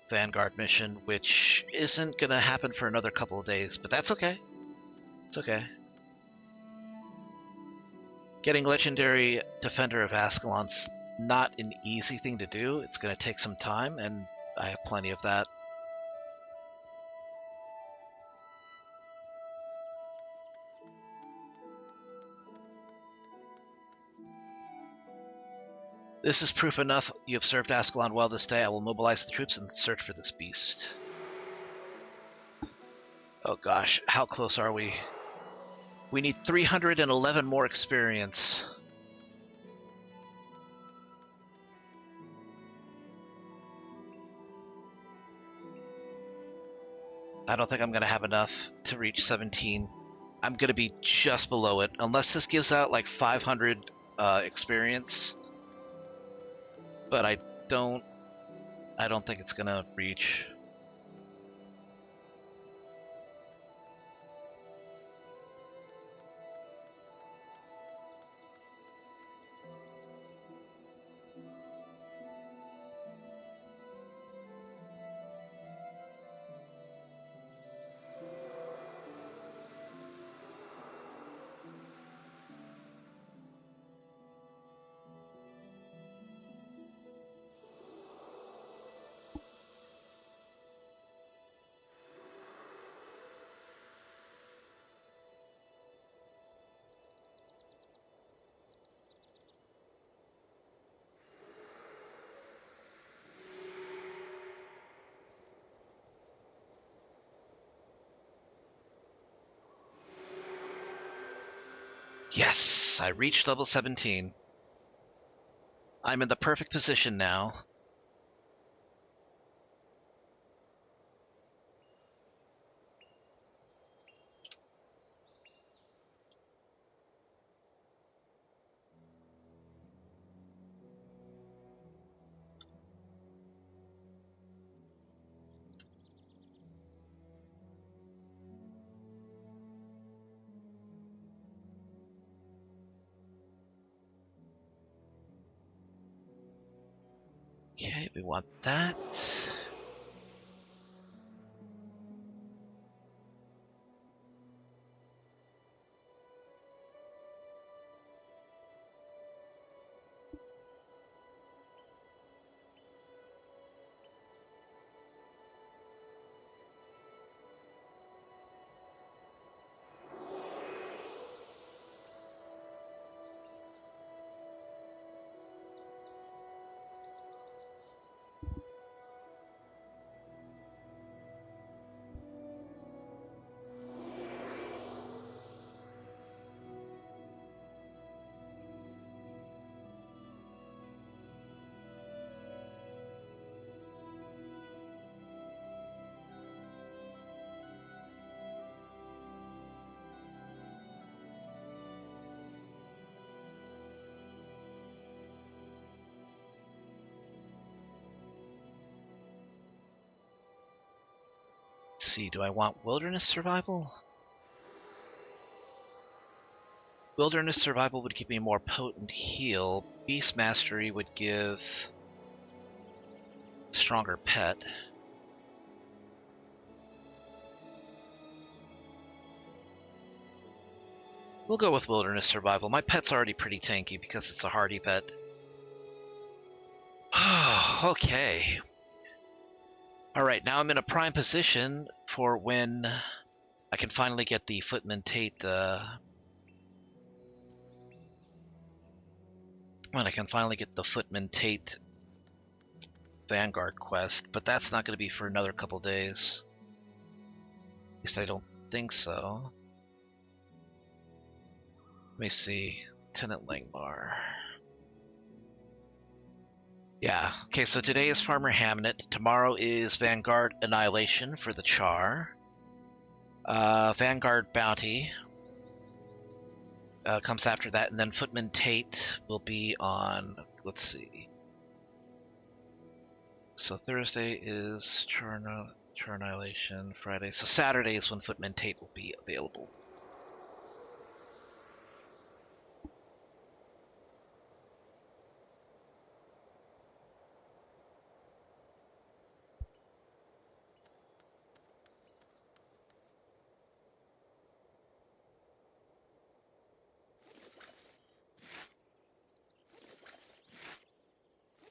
Vanguard mission, which isn't going to happen for another couple of days, but that's okay. It's okay. Getting Legendary Defender of Ascalon's not an easy thing to do. It's going to take some time, and I have plenty of that. This is proof enough you have served Ascalon well this day. I will mobilize the troops and search for this beast. Oh gosh, how close are we? We need 311 more experience. I don't think I'm going to have enough to reach 17. I'm going to be just below it, unless this gives out like 500 experience. But I don't think it's going to reach. Yes, I reached level 17. I'm in the perfect position now. Okay, we want that. Let's see, do I want Wilderness Survival? Wilderness Survival would give me a more potent heal. Beast Mastery would give stronger pet. We'll go with Wilderness Survival. My pet's already pretty tanky because it's a hardy pet. Okay. Alright, now I'm in a prime position for when I can finally get the Footman Tate when I can finally get the Footman Tate Vanguard quest, but that's not going to be for another couple days. At least I don't think so. Let me see. Lieutenant Langmar. Yeah, okay, so today is Farmer Hamnet. Tomorrow is Vanguard Annihilation for the Char. Vanguard Bounty comes after that, and then Footman Tate will be on, let's see. So Thursday is Char Annihilation, Friday. So Saturday is when Footman Tate will be available.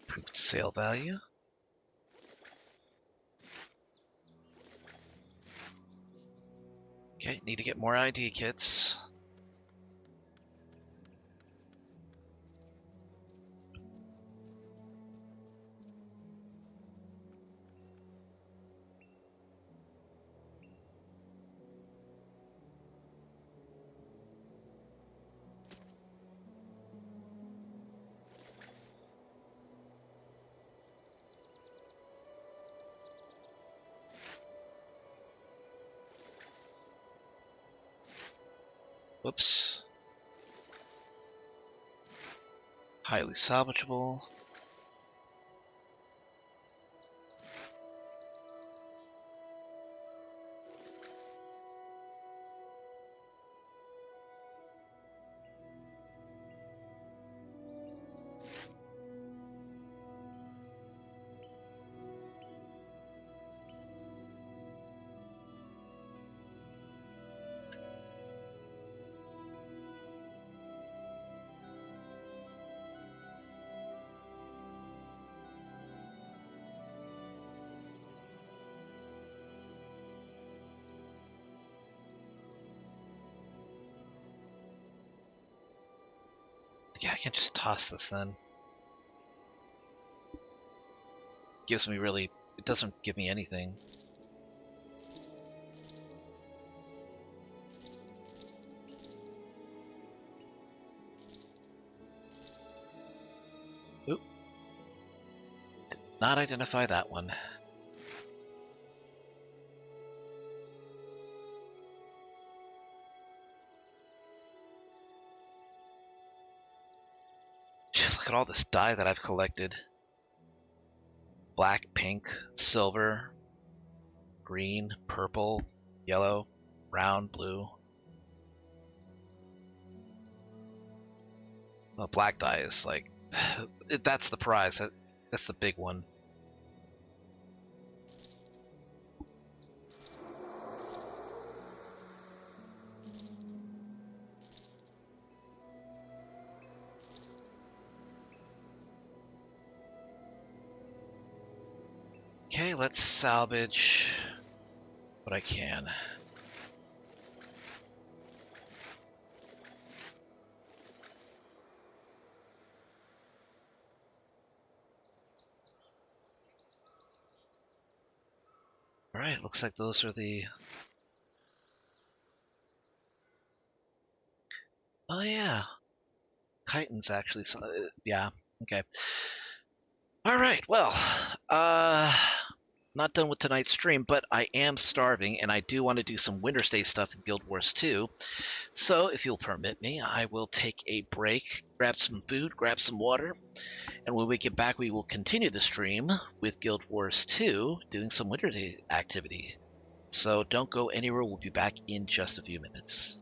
Improved sale value. Okay, need to get more ID kits. Whoops. Highly salvageable. Yeah, I can just toss this then. Gives me really, it doesn't give me anything. Oop. Did not identify that one. Just look at all this dye that I've collected. Black, pink, silver, green, purple, yellow, brown, blue. Well, black dye is like, that's the prize. That's the big one. Okay, let's salvage what I can. All right, looks like those are the... Oh yeah, chitin's actually... yeah, okay. All right, well, not done with tonight's stream, but I am starving, and I do want to do some Wintersday stuff in Guild Wars 2. So, if you'll permit me, I will take a break, grab some food, grab some water, and when we get back, we will continue the stream with Guild Wars 2, doing some Wintersday activity. So don't go anywhere, we'll be back in just a few minutes.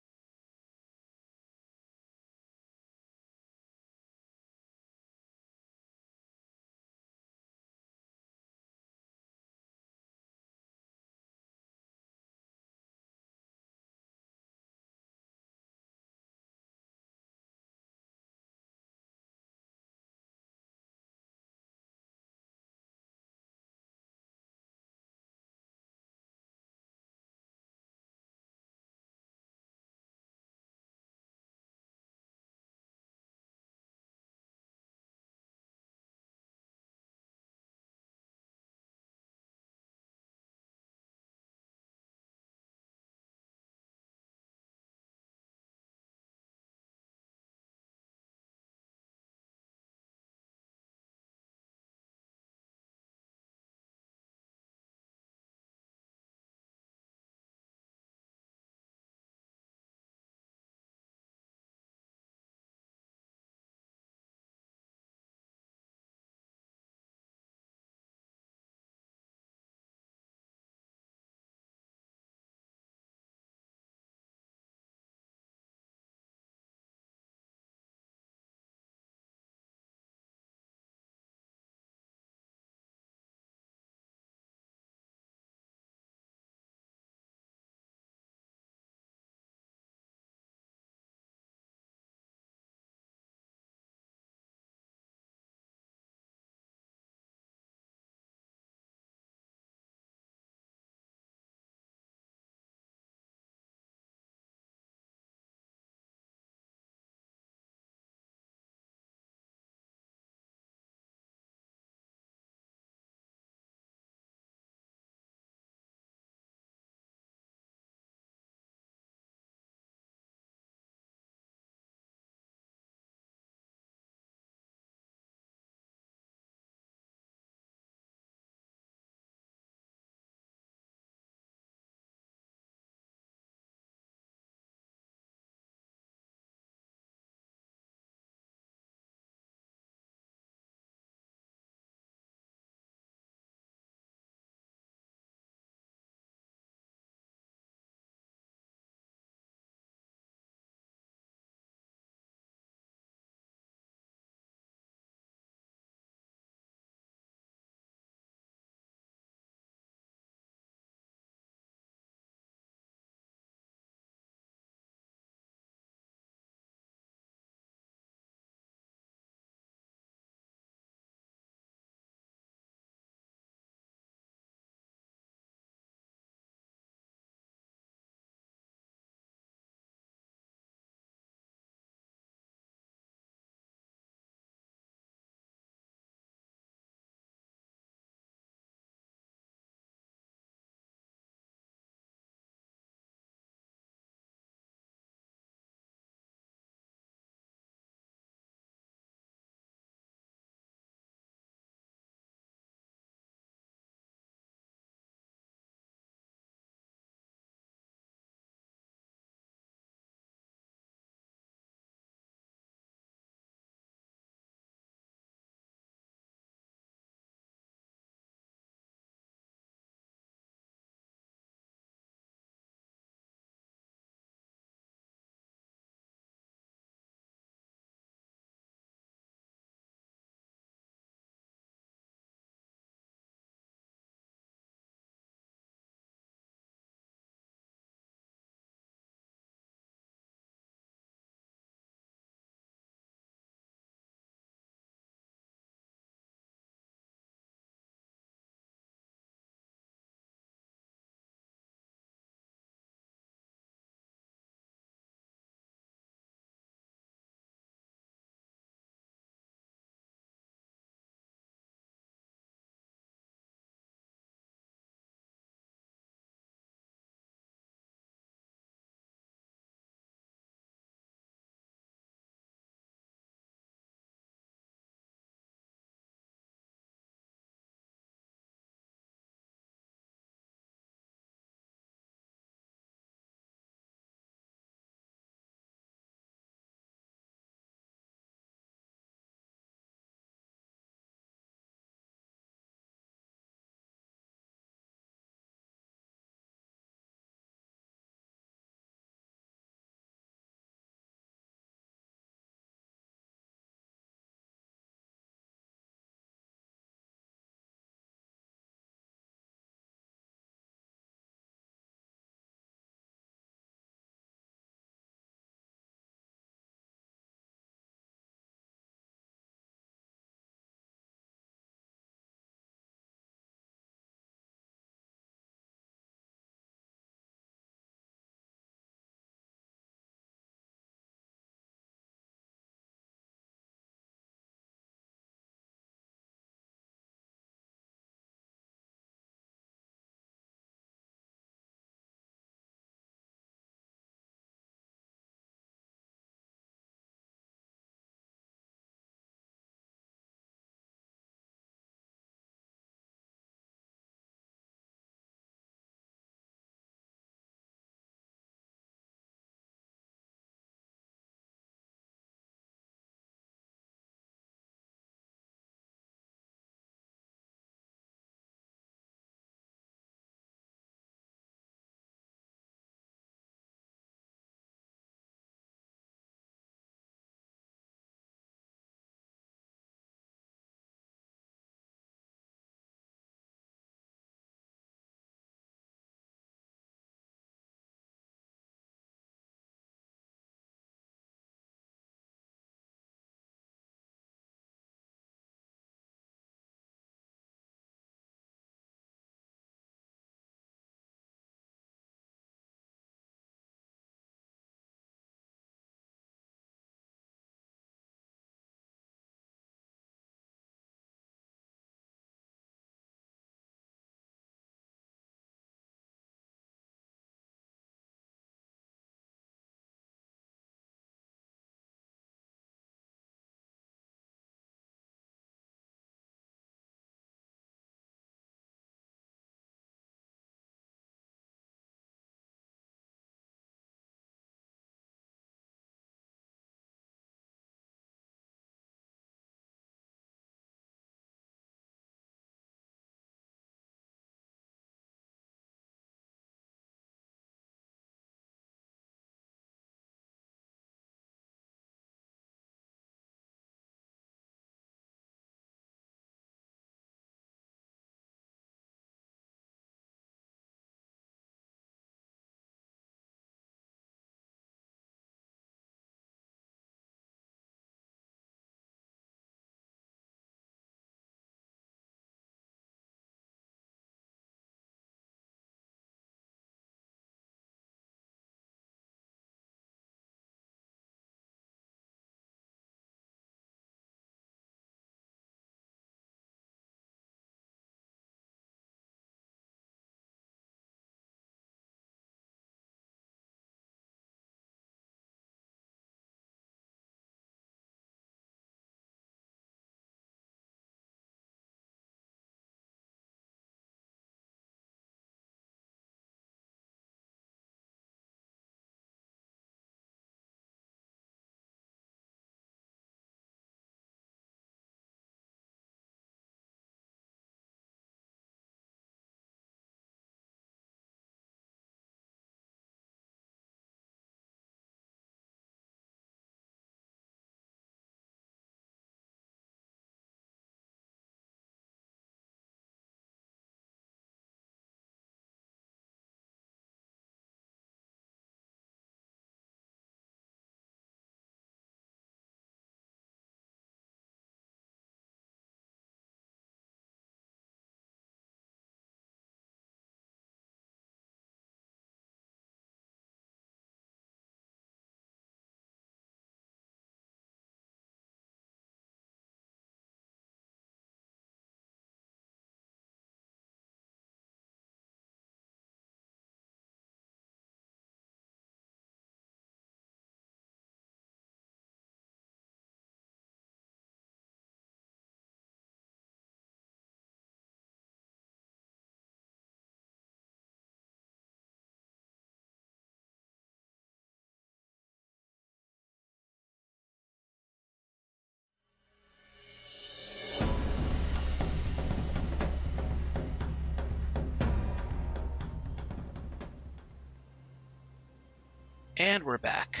And we're back.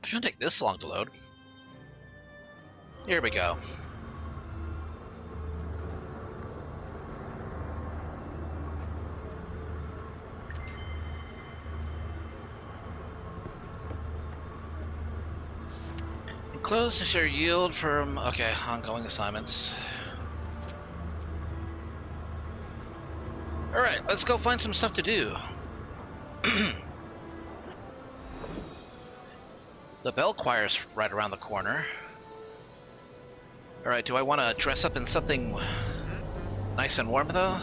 It shouldn't take this long to load. Here we go. Close to share yield from, okay, ongoing assignments. Alright, let's go find some stuff to do. The bell choir's right around the corner. Alright, do I want to dress up in something nice and warm, though?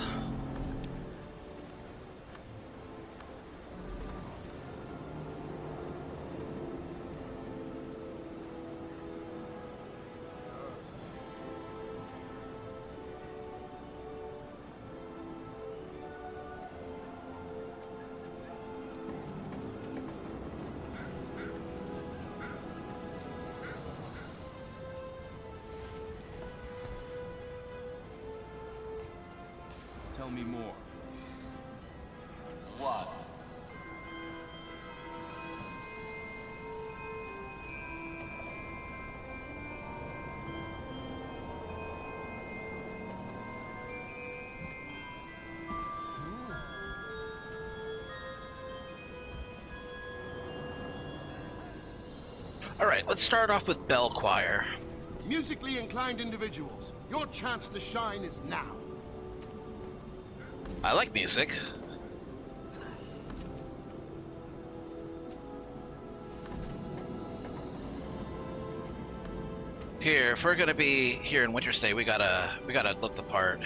Tell me more. What? Alright, let's start off with bell choir. Musically inclined individuals, your chance to shine is now. I like music. Here, if we're gonna be here in Wintersday, we gotta look the part.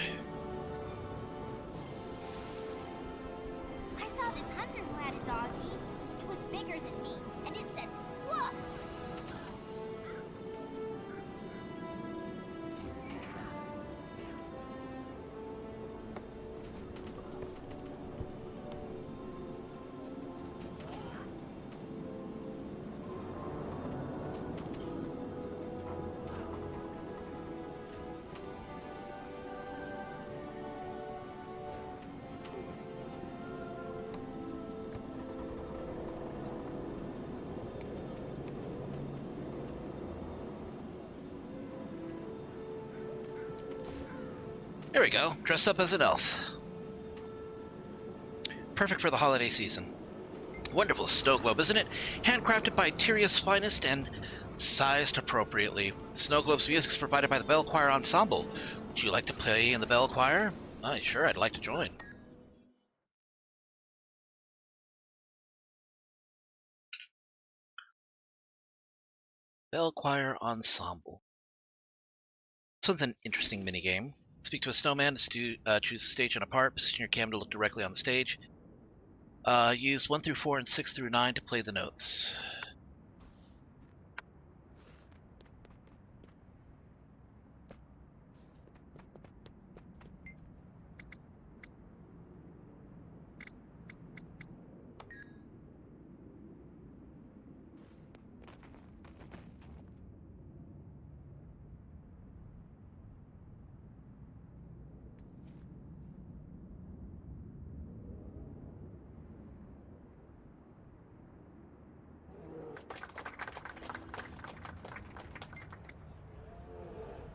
I saw this hunter who had a doggy. It was bigger than me, and it said, "Woof!" There we go, dressed up as an elf. Perfect for the holiday season. Wonderful snow globe, isn't it? Handcrafted by Tyria's finest and sized appropriately. Snow globe's music is provided by the Bell Choir Ensemble. Would you like to play in the Bell Choir? Sure, I'd like to join. Bell Choir Ensemble. This one's an interesting minigame. Speak to a snowman to choose a stage on a part. Position your cam to look directly on the stage. Use 1 through 4 and 6 through 9 to play the notes.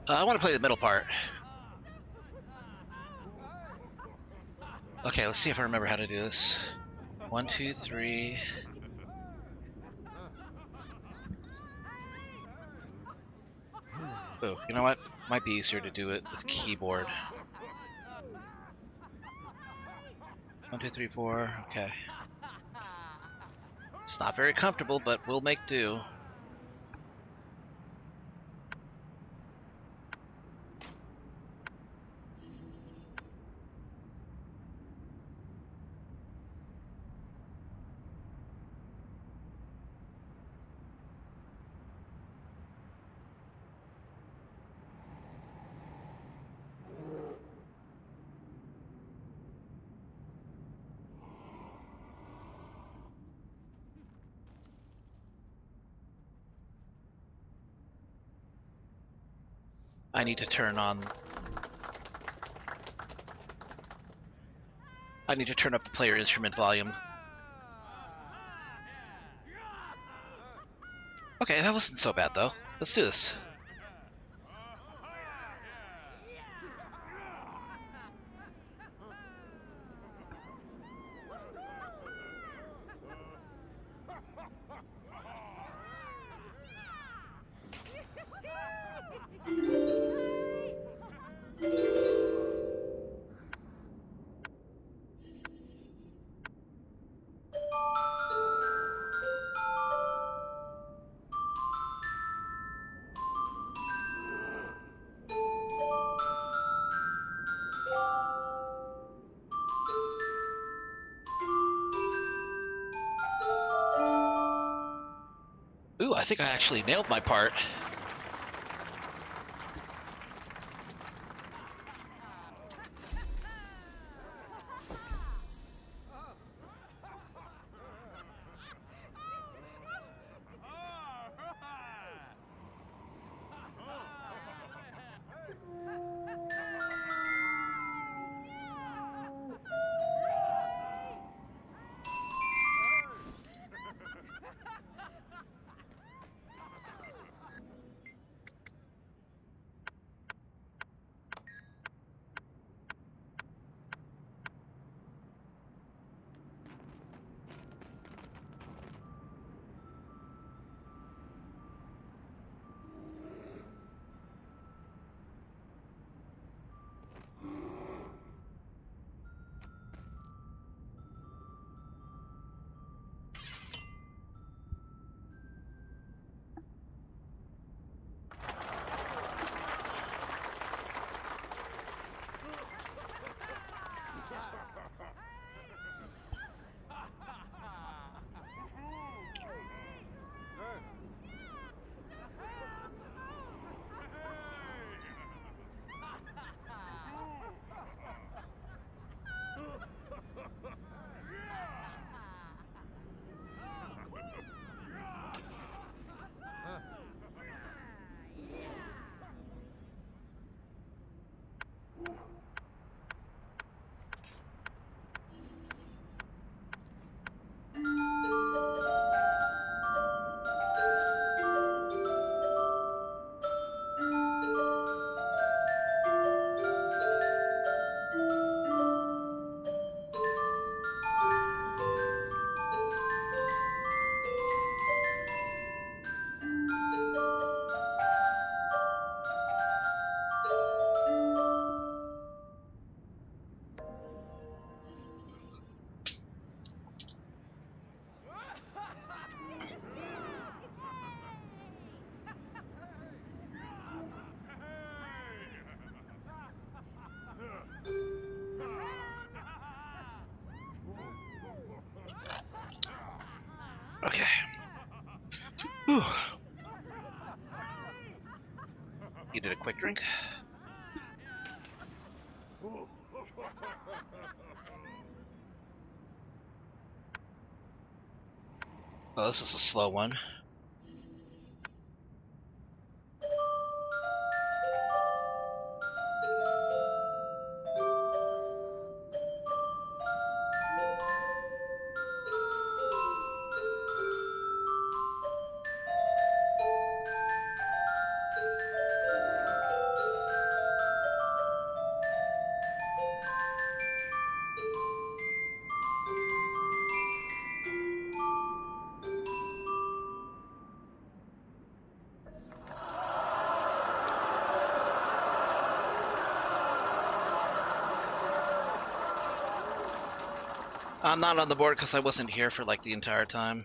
I want to play the middle part. Okay, let's see if I remember how to do this. 1, 2, 3. Oh, you know what? Might be easier to do it with keyboard. 1, 2, 3, 4. Okay. It's not very comfortable, but we'll make do. I need to turn up the player instrument volume. Okay, that wasn't so bad though. Let's do this. Ooh, I think I actually nailed my part. Okay. Whew. Needed a quick drink. Oh, this is a slow one. I'm not on the board because I wasn't here for like the entire time.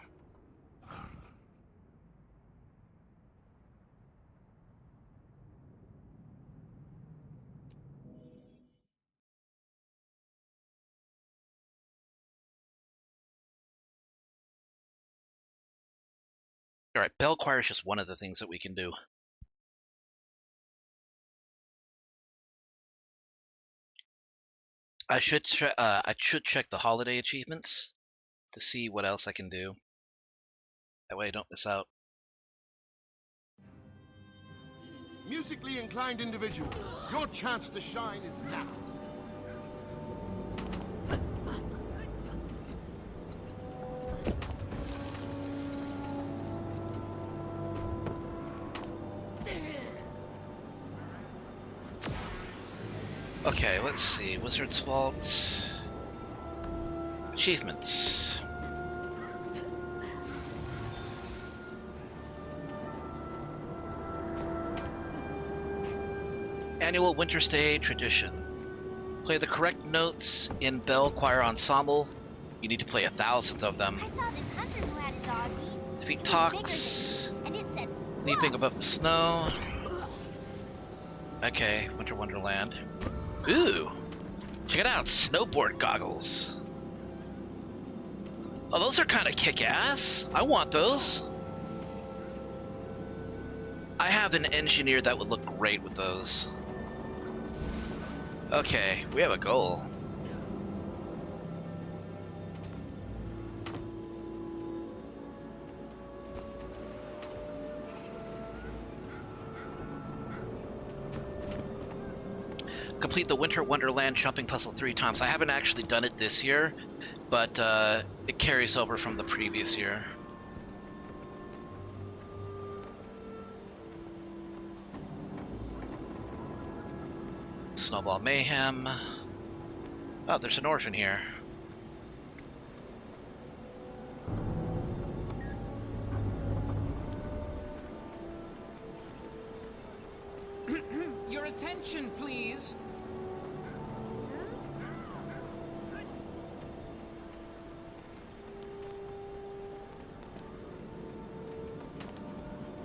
All right, Bell Choir is just one of the things that we can do. I should check the holiday achievements to see what else I can do. That way I don't miss out. Musically inclined individuals, your chance to shine is now. Okay, let's see. Wizard's Vault. Achievements. Annual Wintersday tradition. Play the correct notes in Bell Choir Ensemble. You need to play 1,000 of them. I saw this hunter who had a doggy. Defeat It was Tox. bigger than me, and it said, Leaping "Woof." above the snow. Okay, Winter Wonderland. Ooh! Check it out, snowboard goggles. Oh, those are kind of kick-ass. I want those. I have an engineer that would look great with those. Okay, we have a goal. Complete the Winter Wonderland jumping puzzle 3 times. I haven't actually done it this year, but it carries over from the previous year. Snowball Mayhem. Oh, there's an orphan here. Your attention, please.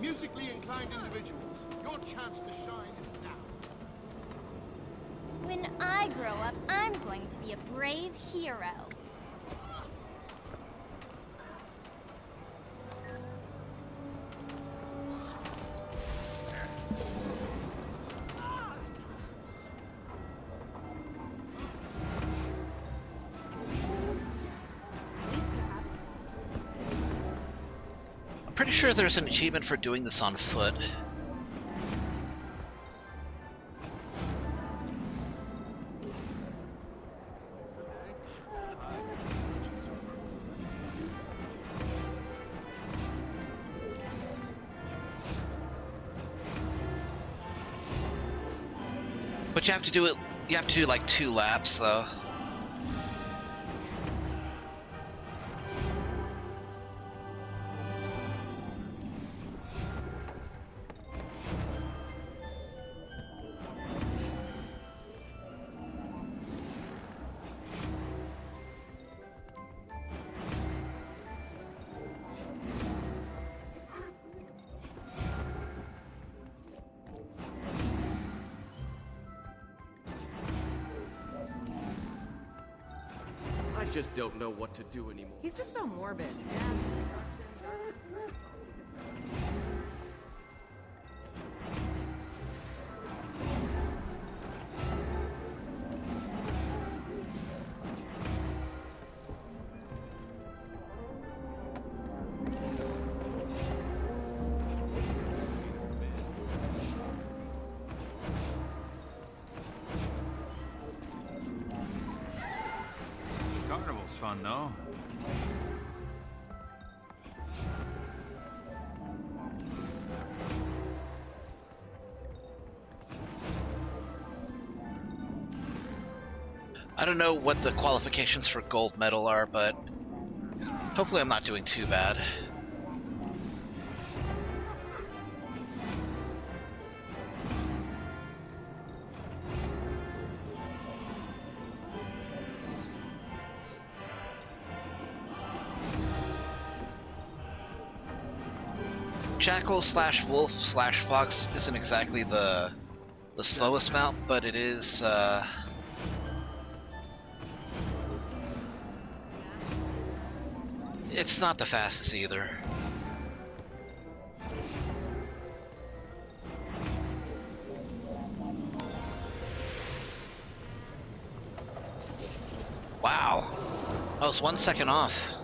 Musically inclined individuals, your chance to shine is now. When I grow up, I'm going to be a brave hero. I'm pretty sure there's an achievement for doing this on foot. But you have to do it. You have to do like 2 laps, though. I just don't know what to do anymore. He's just so morbid. Carnival's fun, though. I don't know what the qualifications for gold medal are, but hopefully I'm not doing too bad. Jackal slash wolf slash fox isn't exactly the slowest mount, but it is it's not the fastest either. Wow. I was 1 second off.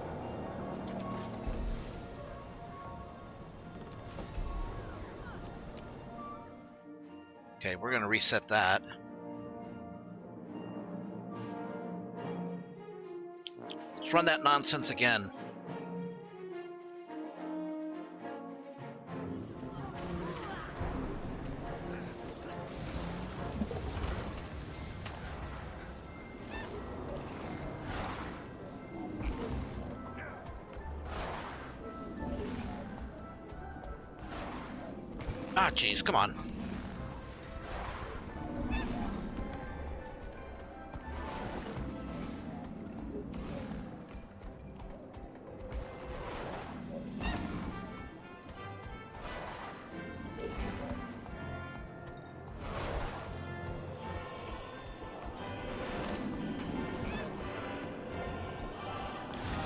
Okay, we're gonna reset that. Let's run that nonsense again. Ah, jeez, come on.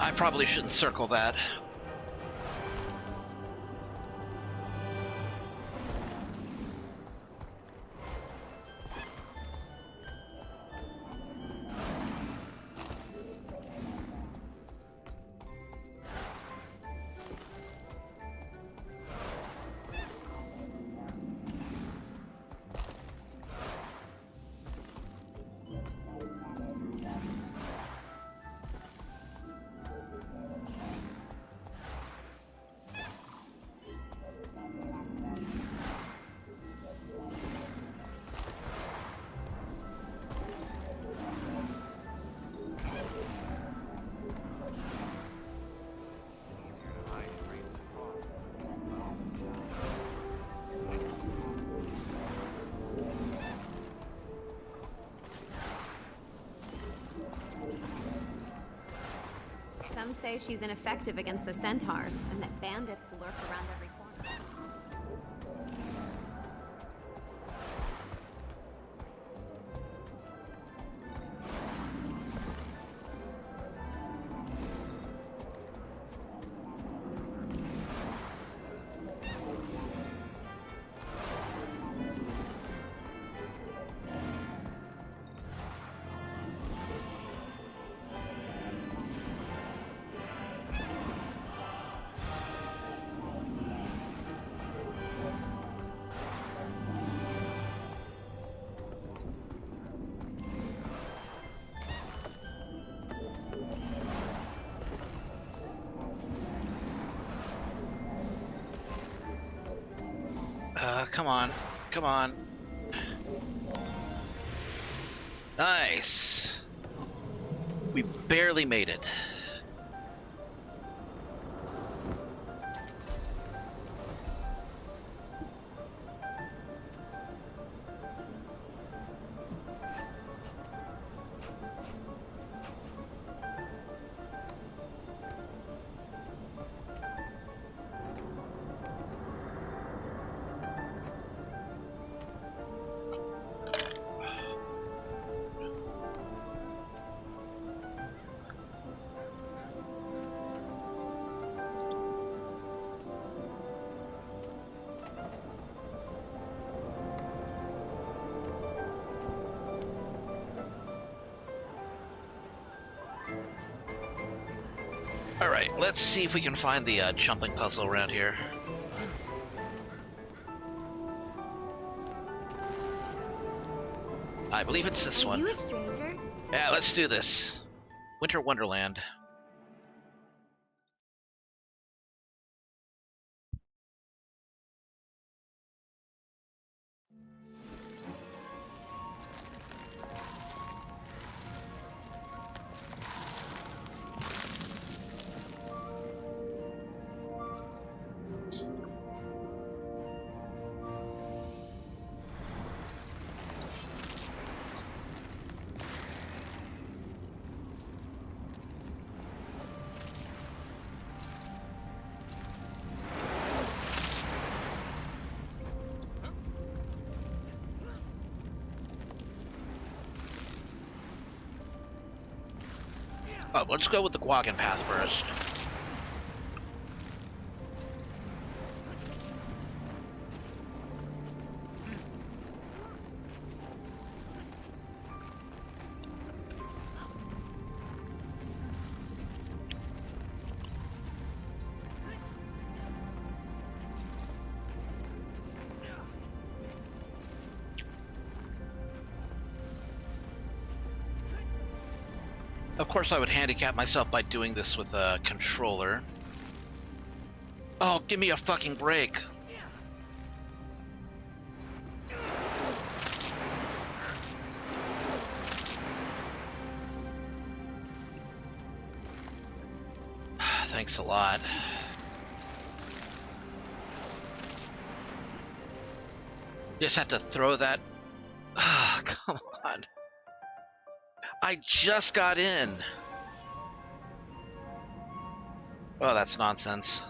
I probably shouldn't circle that. Some say she's ineffective against the centaurs, and that bandits lurk around every corner. Come on. Come on. Nice. We barely made it. Alright, let's see if we can find the jumping puzzle around here. I believe it's this Are one. you a stranger? Yeah, let's do this. Winter Wonderland. Oh, let's go with the Guagan path first. Of course, I would handicap myself by doing this with a controller. Oh, give me a fucking break. Thanks a lot. Just have to throw that. Oh, come on. I just got in. Oh, that's nonsense.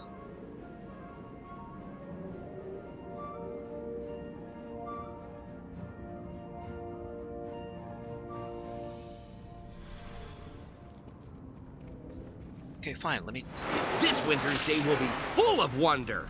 Okay, fine, let me... This Wintersday will be full of wonder!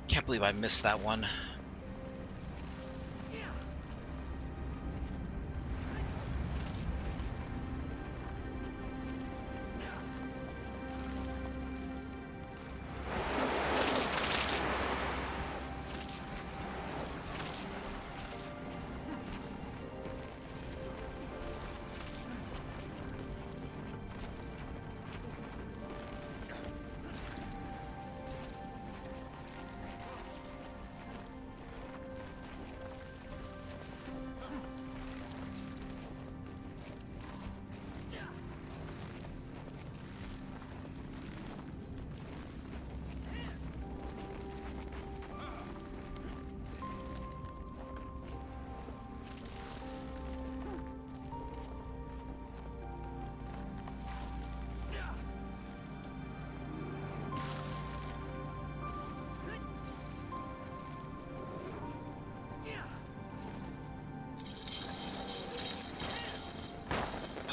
Can't believe I missed that one.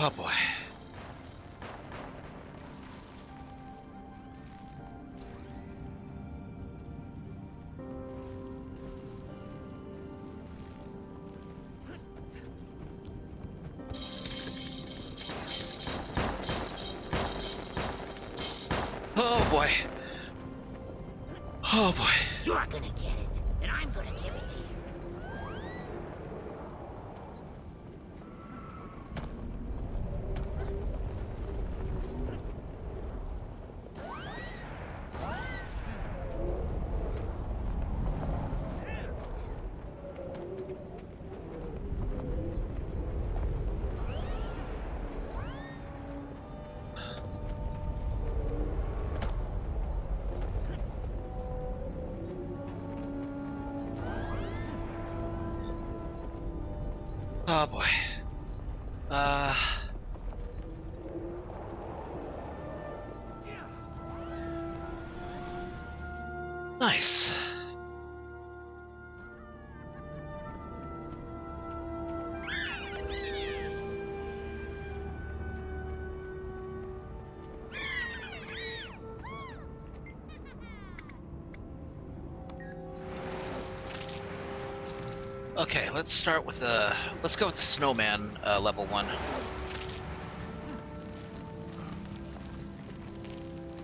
Oh boy. Oh boy. Oh boy. You're gonna get it, and I'm gonna give it to you. Oh boy. Nice. Okay, let's start with the... Let's go with the snowman level 1.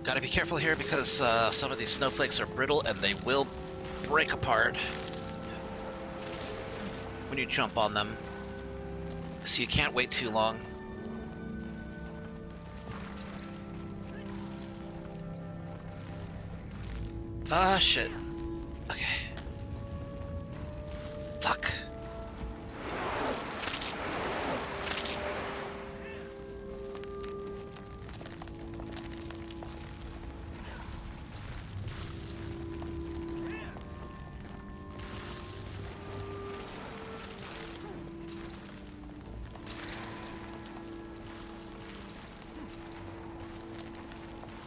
Gotta be careful here because some of these snowflakes are brittle and they will break apart when you jump on them. So you can't wait too long. Ah, shit. Okay. Fuck.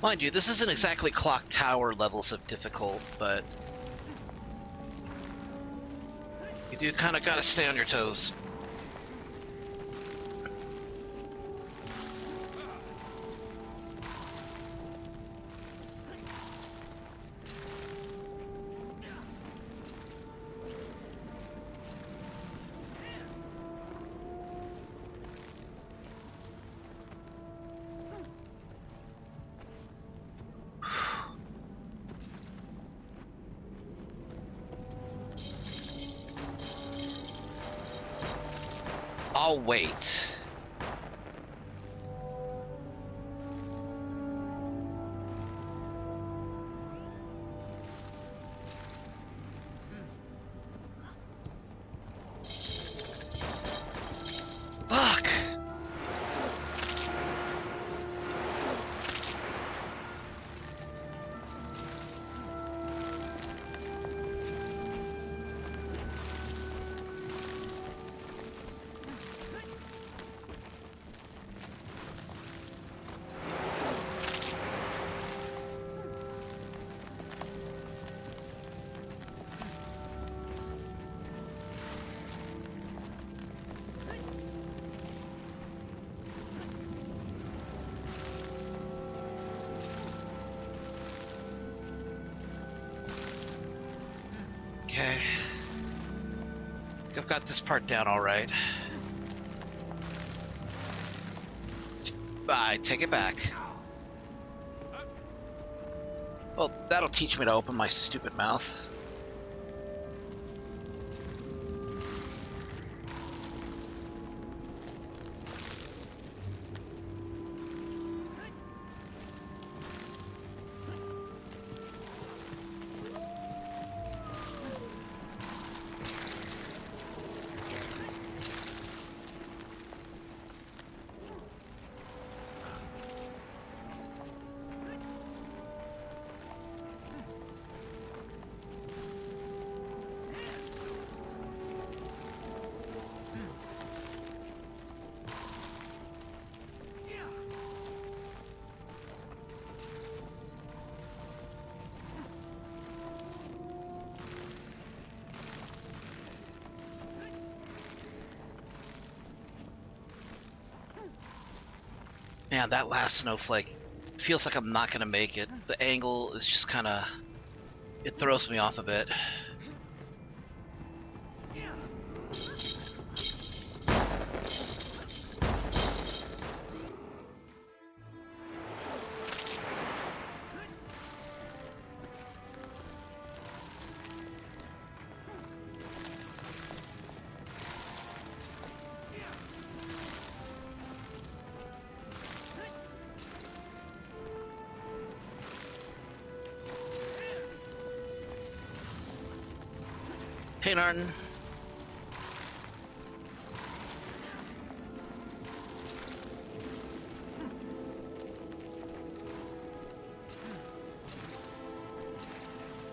Mind you, this isn't exactly clock tower levels of difficult, but you do kind of gotta stay on your toes. I'll wait. Fuck! Okay. I've got this part down all right. I take it back. Well, that'll teach me to open my stupid mouth. Man, that last snowflake feels like I'm not gonna make it. The angle is just kind of... it throws me off a bit. Hey, Narton.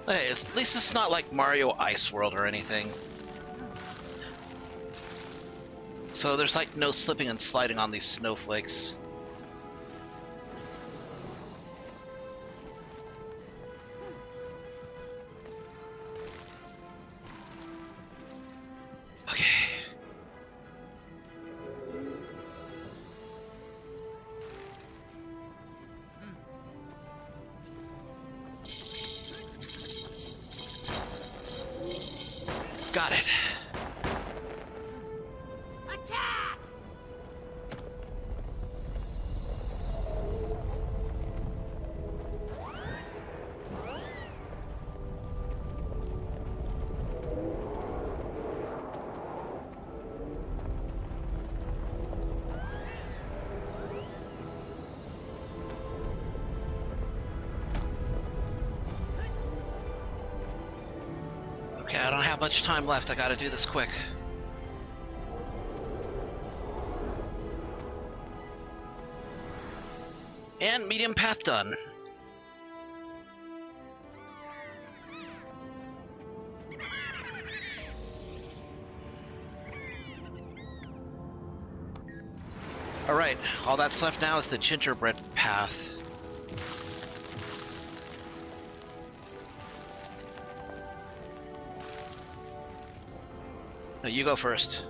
Hey, at least it's not like Mario Ice World or anything. So there's like no slipping and sliding on these snowflakes. Got it. Attack! Okay, I don't have much time left. I gotta do this quick. And medium path done. Alright, all that's left now is the gingerbread path. No, you go first.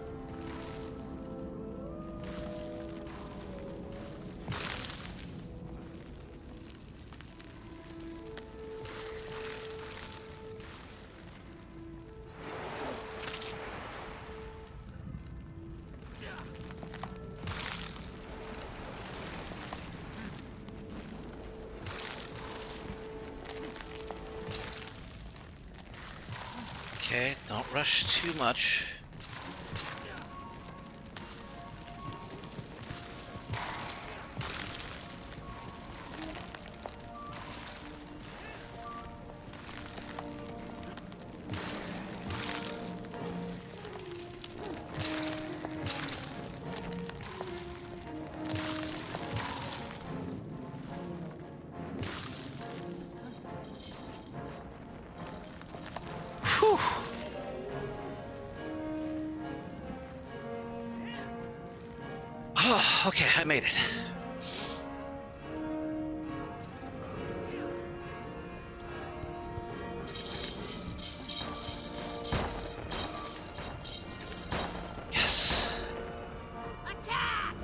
Okay, don't rush too much. Whew. Oh, okay, I made it. Yes. Attack!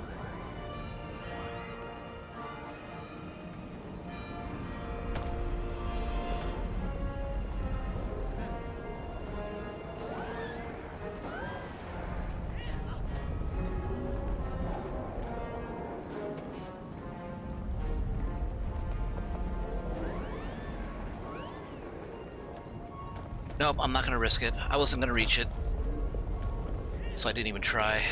Nope, I'm not gonna risk it. I wasn't gonna reach it, so I didn't even try.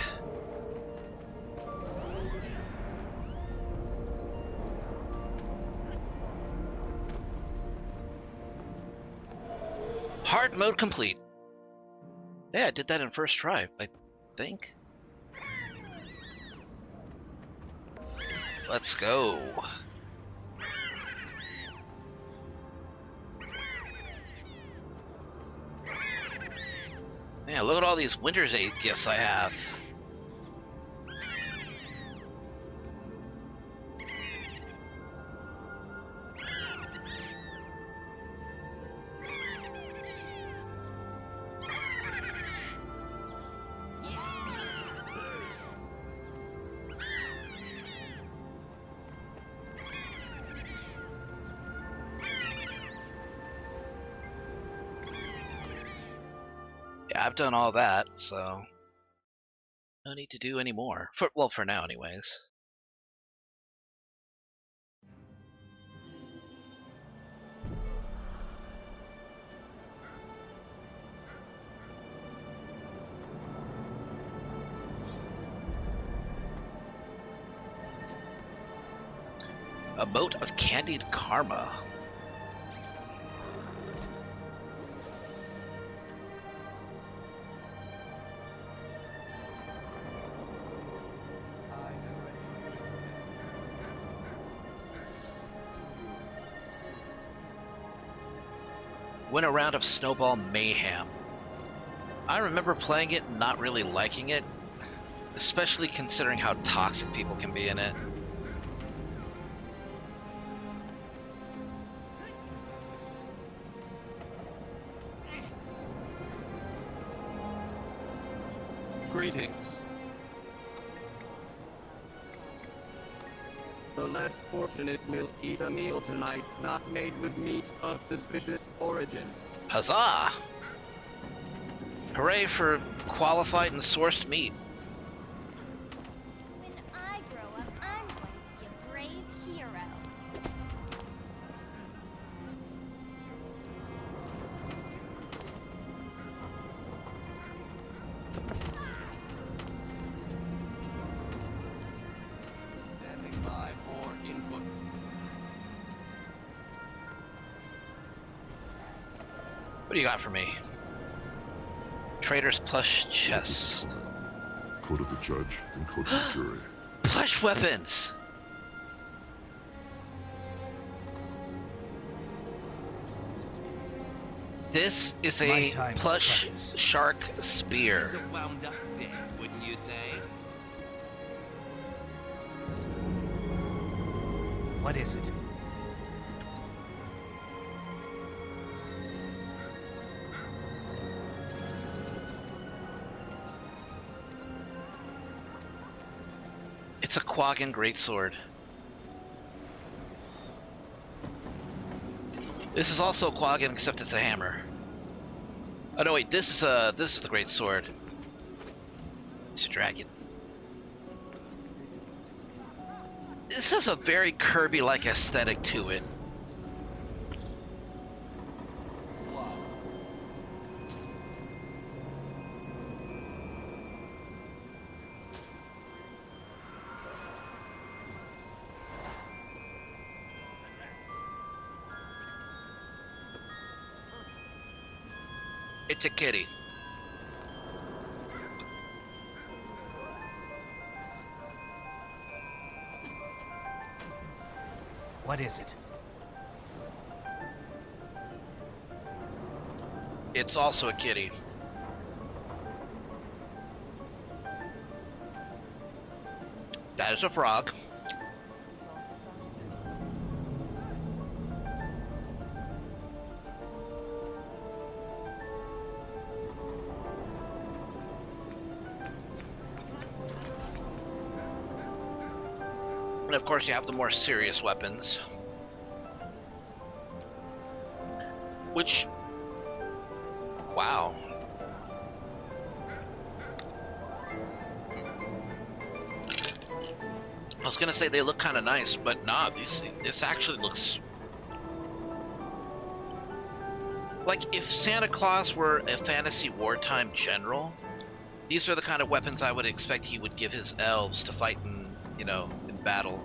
Hard mode complete. Yeah, I did that in first try, I think. Let's go. Yeah, look at all these Wintersday gifts I have. Yeah, I've done all that, so no need to do any more. Well, for now, anyways. A moat of candied karma. Win a round of Snowball Mayhem. I remember playing it and not really liking it, especially considering how toxic people can be in it. Greetings. The less fortunate will eat a meal tonight not made with meat of suspicious origin. Huzzah! Hooray for qualified and sourced meat. When I grow up, I'm going to be a brave hero. Standing by for input. What do you got for me? Trader's plush chest. Coat of the judge and coat of the jury. Plush weapons! This is a plush shark spear. It's a wound up day, wouldn't you say? What is it? It's a Quaggan greatsword. This is also a Quaggan, except it's a hammer. Oh no, wait, this is the greatsword. It's a dragon. This has a very Kirby-like aesthetic to it. It's a kitty. What is it? It's also a kitty. That is a frog. And of course you have the more serious weapons. Which... wow. I was gonna say they look kind of nice, but nah, this actually looks... like if Santa Claus were a fantasy wartime general, these are the kind of weapons I would expect he would give his elves to fight in, you know, in battle.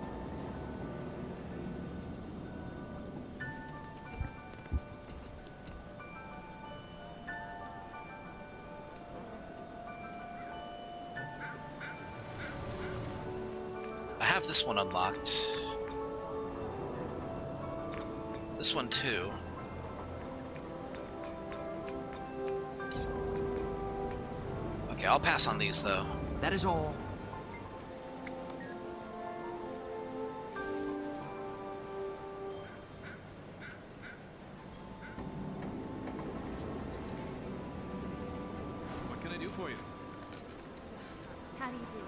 I have this one unlocked. This one too. Okay, I'll pass on these though. That is all. What can I do for you? How do you do?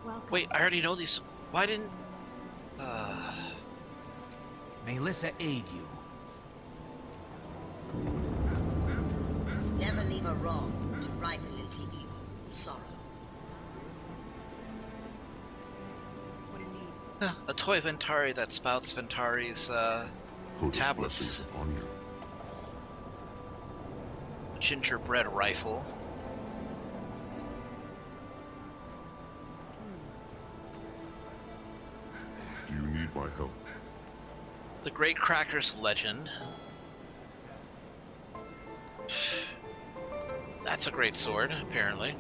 Welcome. Wait, I already know these. Why didn't... May Lissa aid you. Never leave a wrong to ripen into evil and sorrow. What do you need? a toy Ventari that spouts Ventari's Coat his tablets. blessings upon you. A gingerbread rifle. Do you need my help? The Great Crackers Legend. That's a great sword, apparently.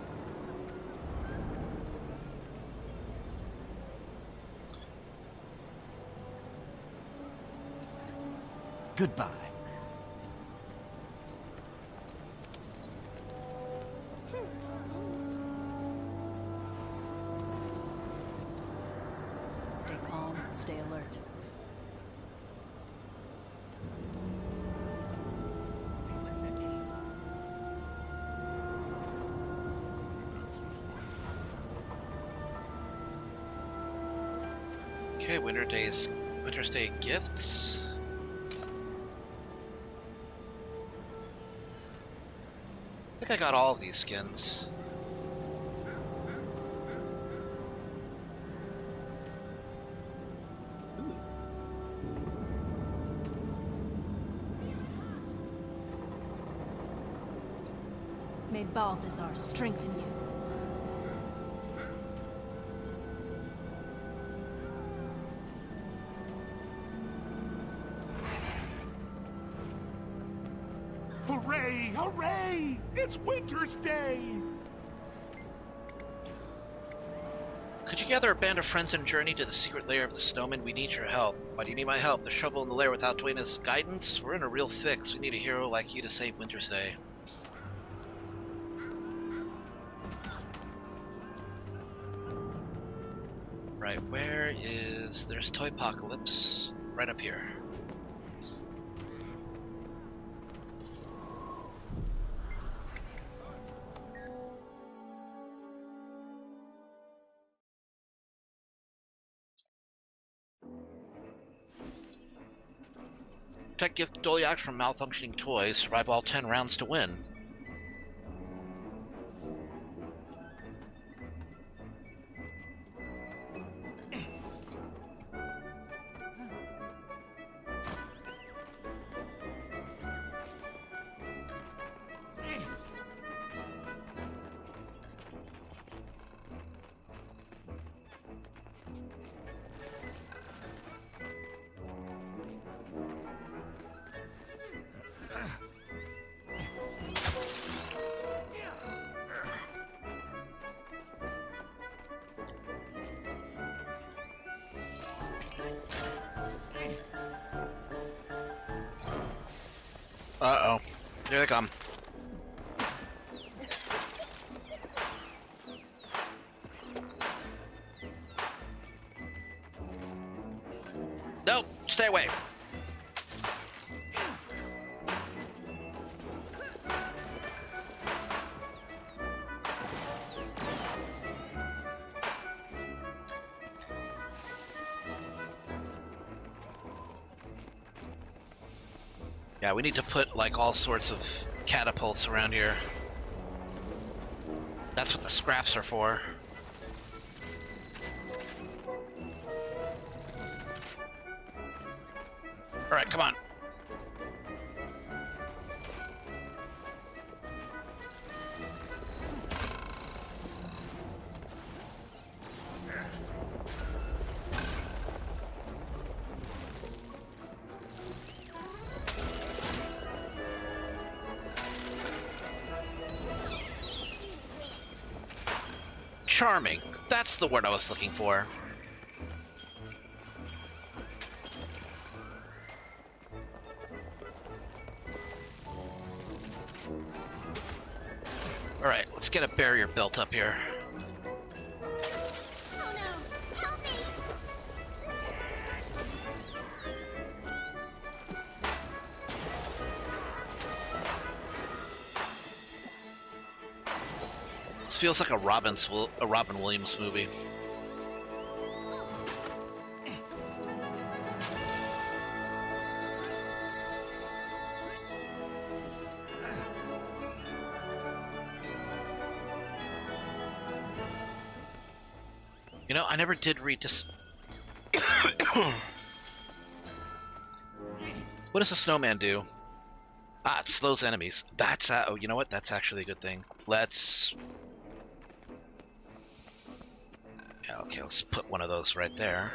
Goodbye. Stay calm, stay alert. May Lissa aid you. Okay, Wintersday gifts. I think I got all of these skins. May Balthazar strengthen you. Hooray! It's Wintersday! Could you gather a band of friends and journey to the secret lair of the snowman? We need your help. Why do you need my help? The shovel in the lair without Dwayna's guidance? We're in a real fix. We need a hero like you to save Wintersday. Right, where is... There's Toypocalypse. Right up here. Protect gift Dolyak from malfunctioning toys. Survive all 10 rounds to win. Uh-oh. Here they come. Nope! Stay away! Yeah, we need to put, like, all sorts of catapults around here. That's what the scraps are for. Alright, come on. Charming. That's the word I was looking for. Alright, let's get a barrier built up here. This feels like a Robin Williams movie. You know, I never did read this. What does a snowman do? Ah, it slows enemies. That's oh, you know what? That's actually a good thing. Let's. Yeah, okay, let's put one of those right there.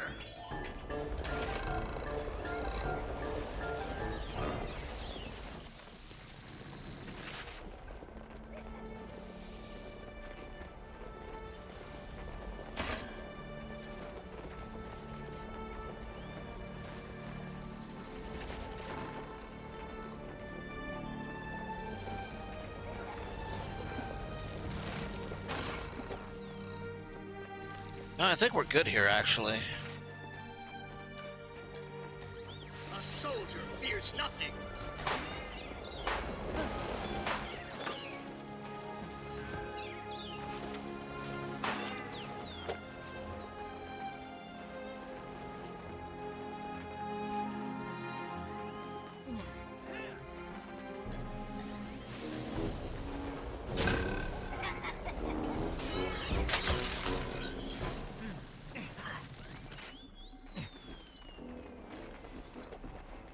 No, I think we're good here, actually. A soldier fears nothing.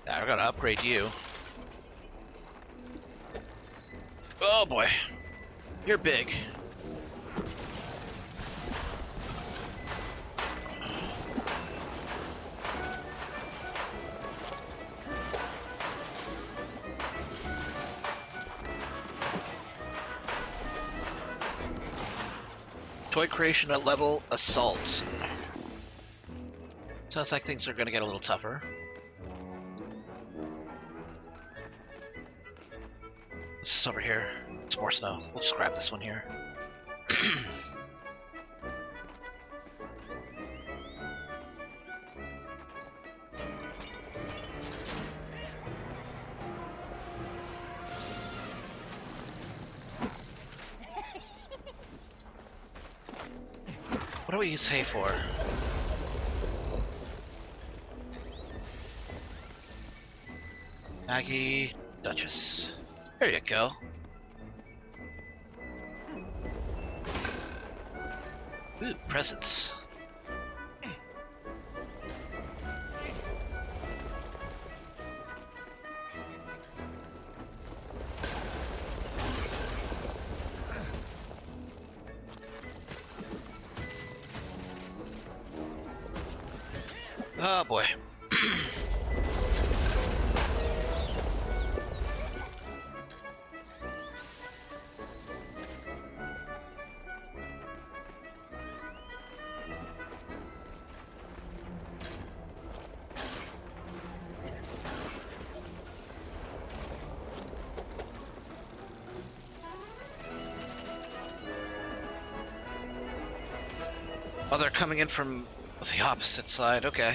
I gotta upgrade you. Oh boy. You're big. Toy creation at level assault. Sounds like things are going to get a little tougher. This is over here. It's more snow. We'll just grab this one here. What do we use hay for? Maggie, Duchess. There you go. Ooh, presents. Oh boy. Oh, they're coming in from the opposite side, okay.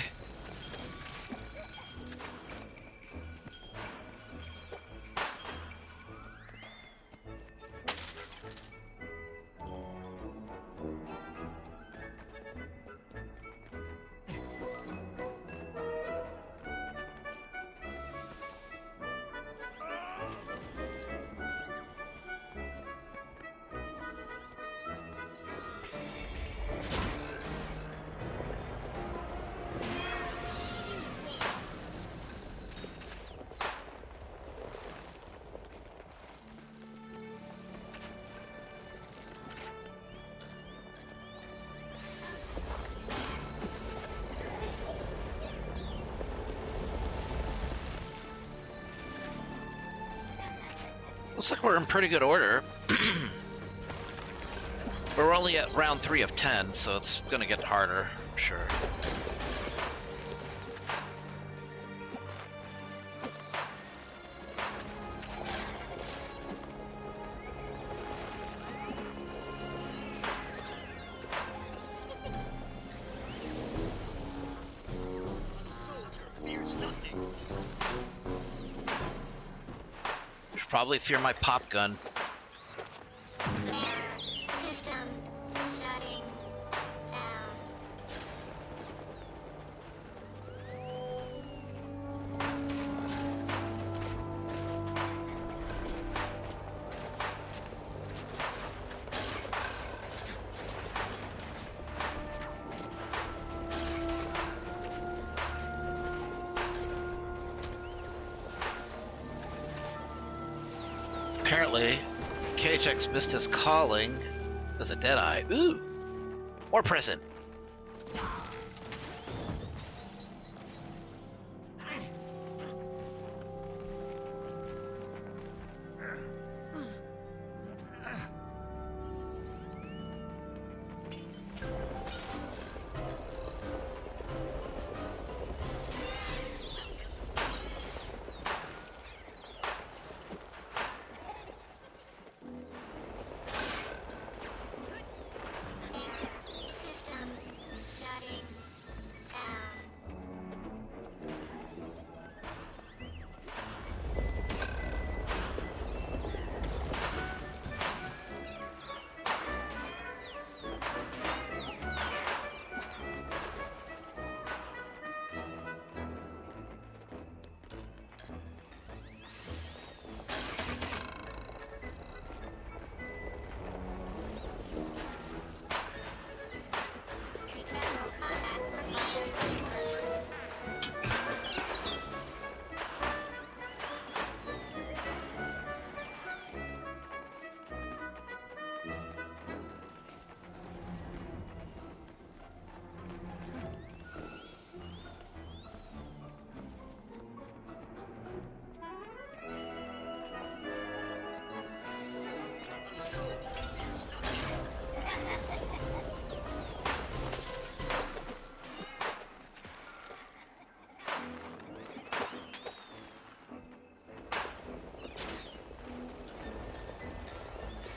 Looks like we're in pretty good order. We're only at round 3 of 10, so it's gonna get harder, for sure. Should probably fear my pop gun. Apparently, KHX missed his calling as a Deadeye. Ooh! More present!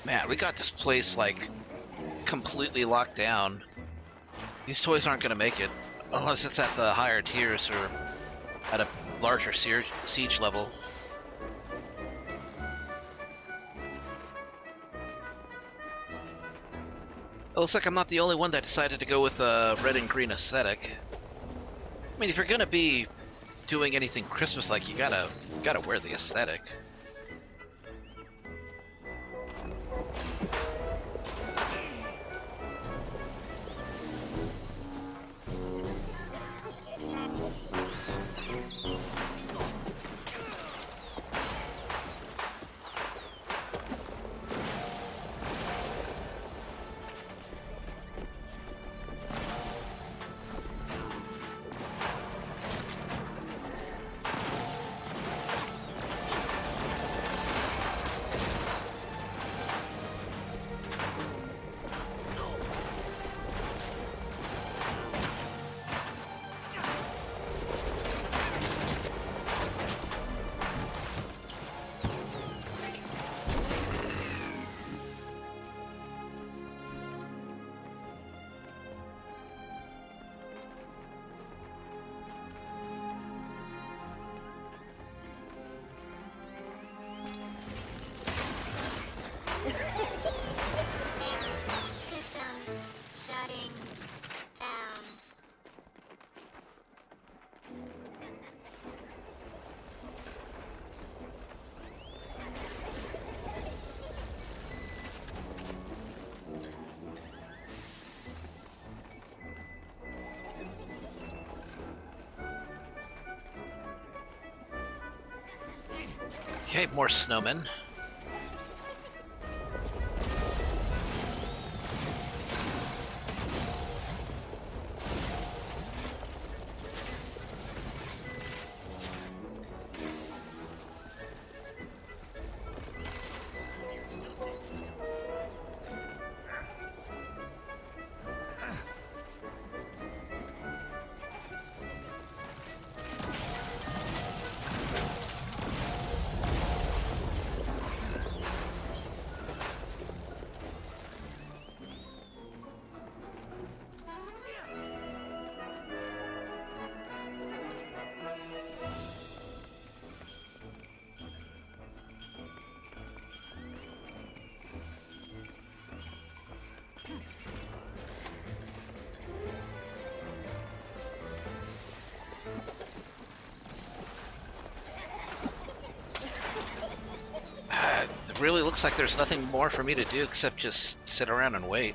Man, we got this place, like, completely locked down. These toys aren't gonna make it, unless it's at the higher tiers or at a larger siege level. It looks like I'm not the only one that decided to go with a red and green aesthetic. I mean, if you're gonna be doing anything Christmas-like, you gotta wear the aesthetic. Okay, more snowmen. It really looks like there's nothing more for me to do except just sit around and wait.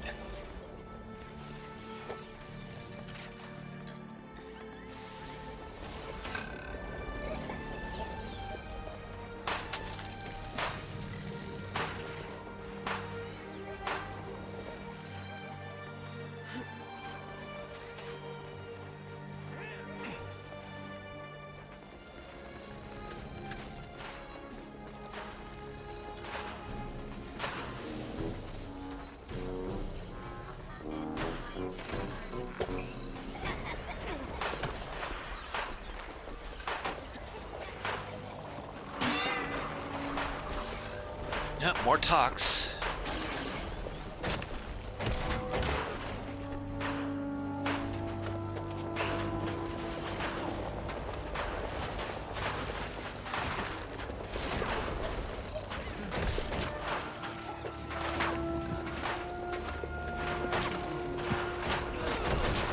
Yep, more talks.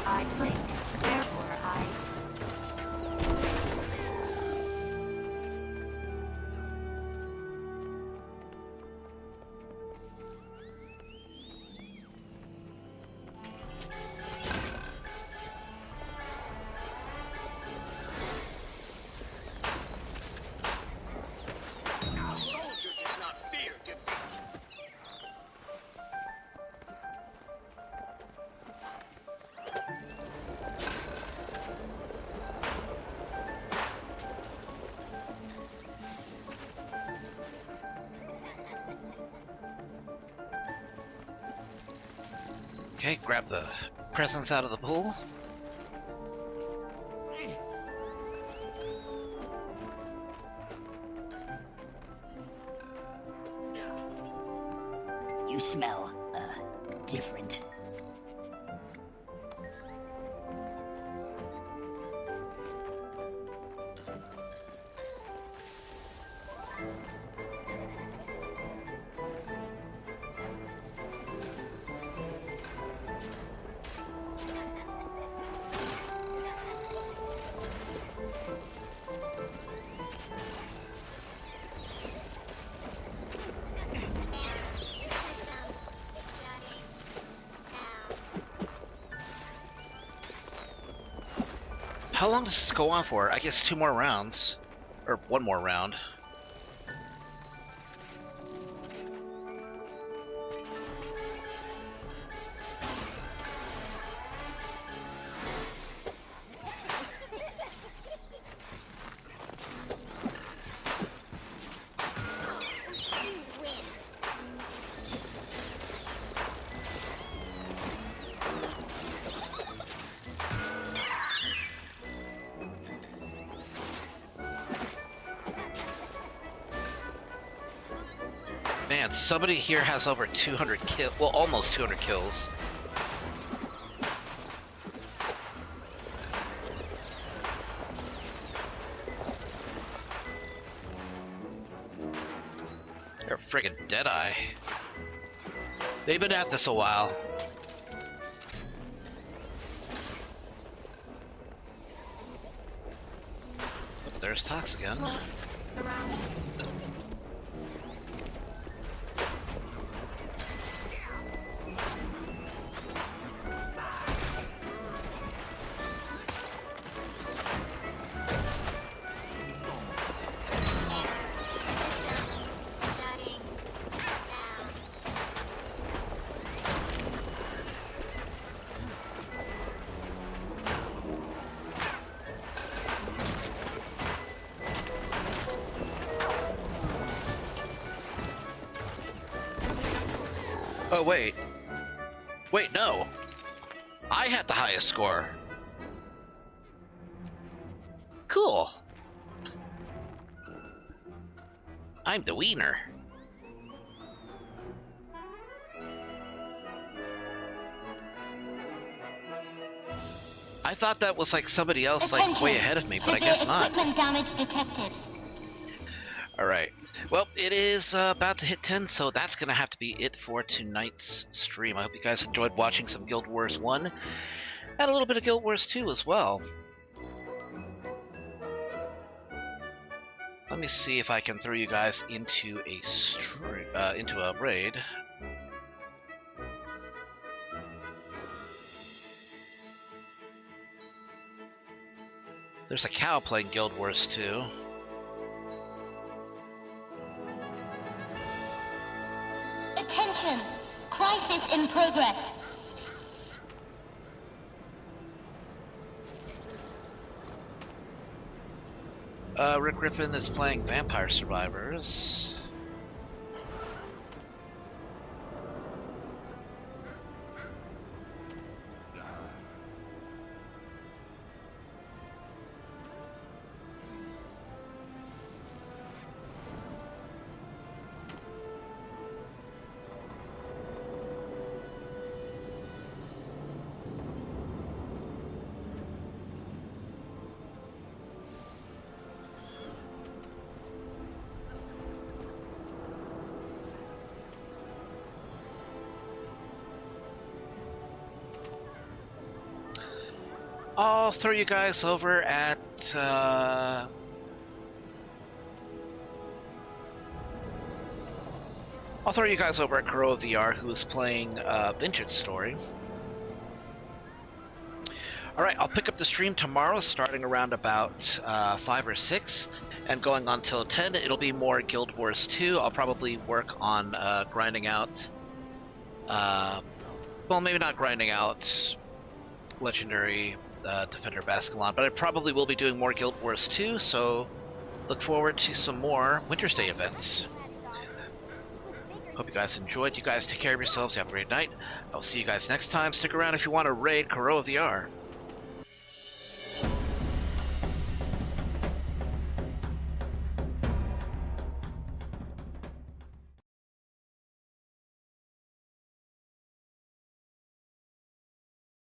I think, therefore I... A soldier does not fear defeat. Okay, grab the presents out of the pool. you smell, different. How long does this go on for? I guess 2 more rounds. Or 1 more round. Man, somebody here has over 200 kills. Well, almost 200 kills. They're friggin' Deadeye. They've been at this a while. Oh, there's Tox again. Oh, wait. Wait, no. I had the highest score. Cool. I'm the wiener. I thought that was like somebody else like way ahead of me, but I guess not. Equipment damage detected. Alright. Well, it is about to hit 10, so that's going to have to be it for tonight's stream. I hope you guys enjoyed watching some Guild Wars 1 and a little bit of Guild Wars 2 as well. Let me see if I can throw you guys into a raid. There's a cow playing Guild Wars 2. Attention! Crisis in progress. Rick Griffin is playing Vampire Survivors. I'll throw you guys over at Crow of VR, who is playing Vintage Story. Alright, I'll pick up the stream tomorrow, starting around about 5 or 6, and going on till 10. It'll be more Guild Wars 2. I'll probably work on grinding out... well, maybe not grinding out Legendary Defender of Ascalon, but I probably will be doing more Guild Wars 2, so look forward to some more Wintersday events. Hope you guys enjoyed. You guys take care of yourselves. You have a great night. I'll see you guys next time. Stick around if you want to raid Crow of the R.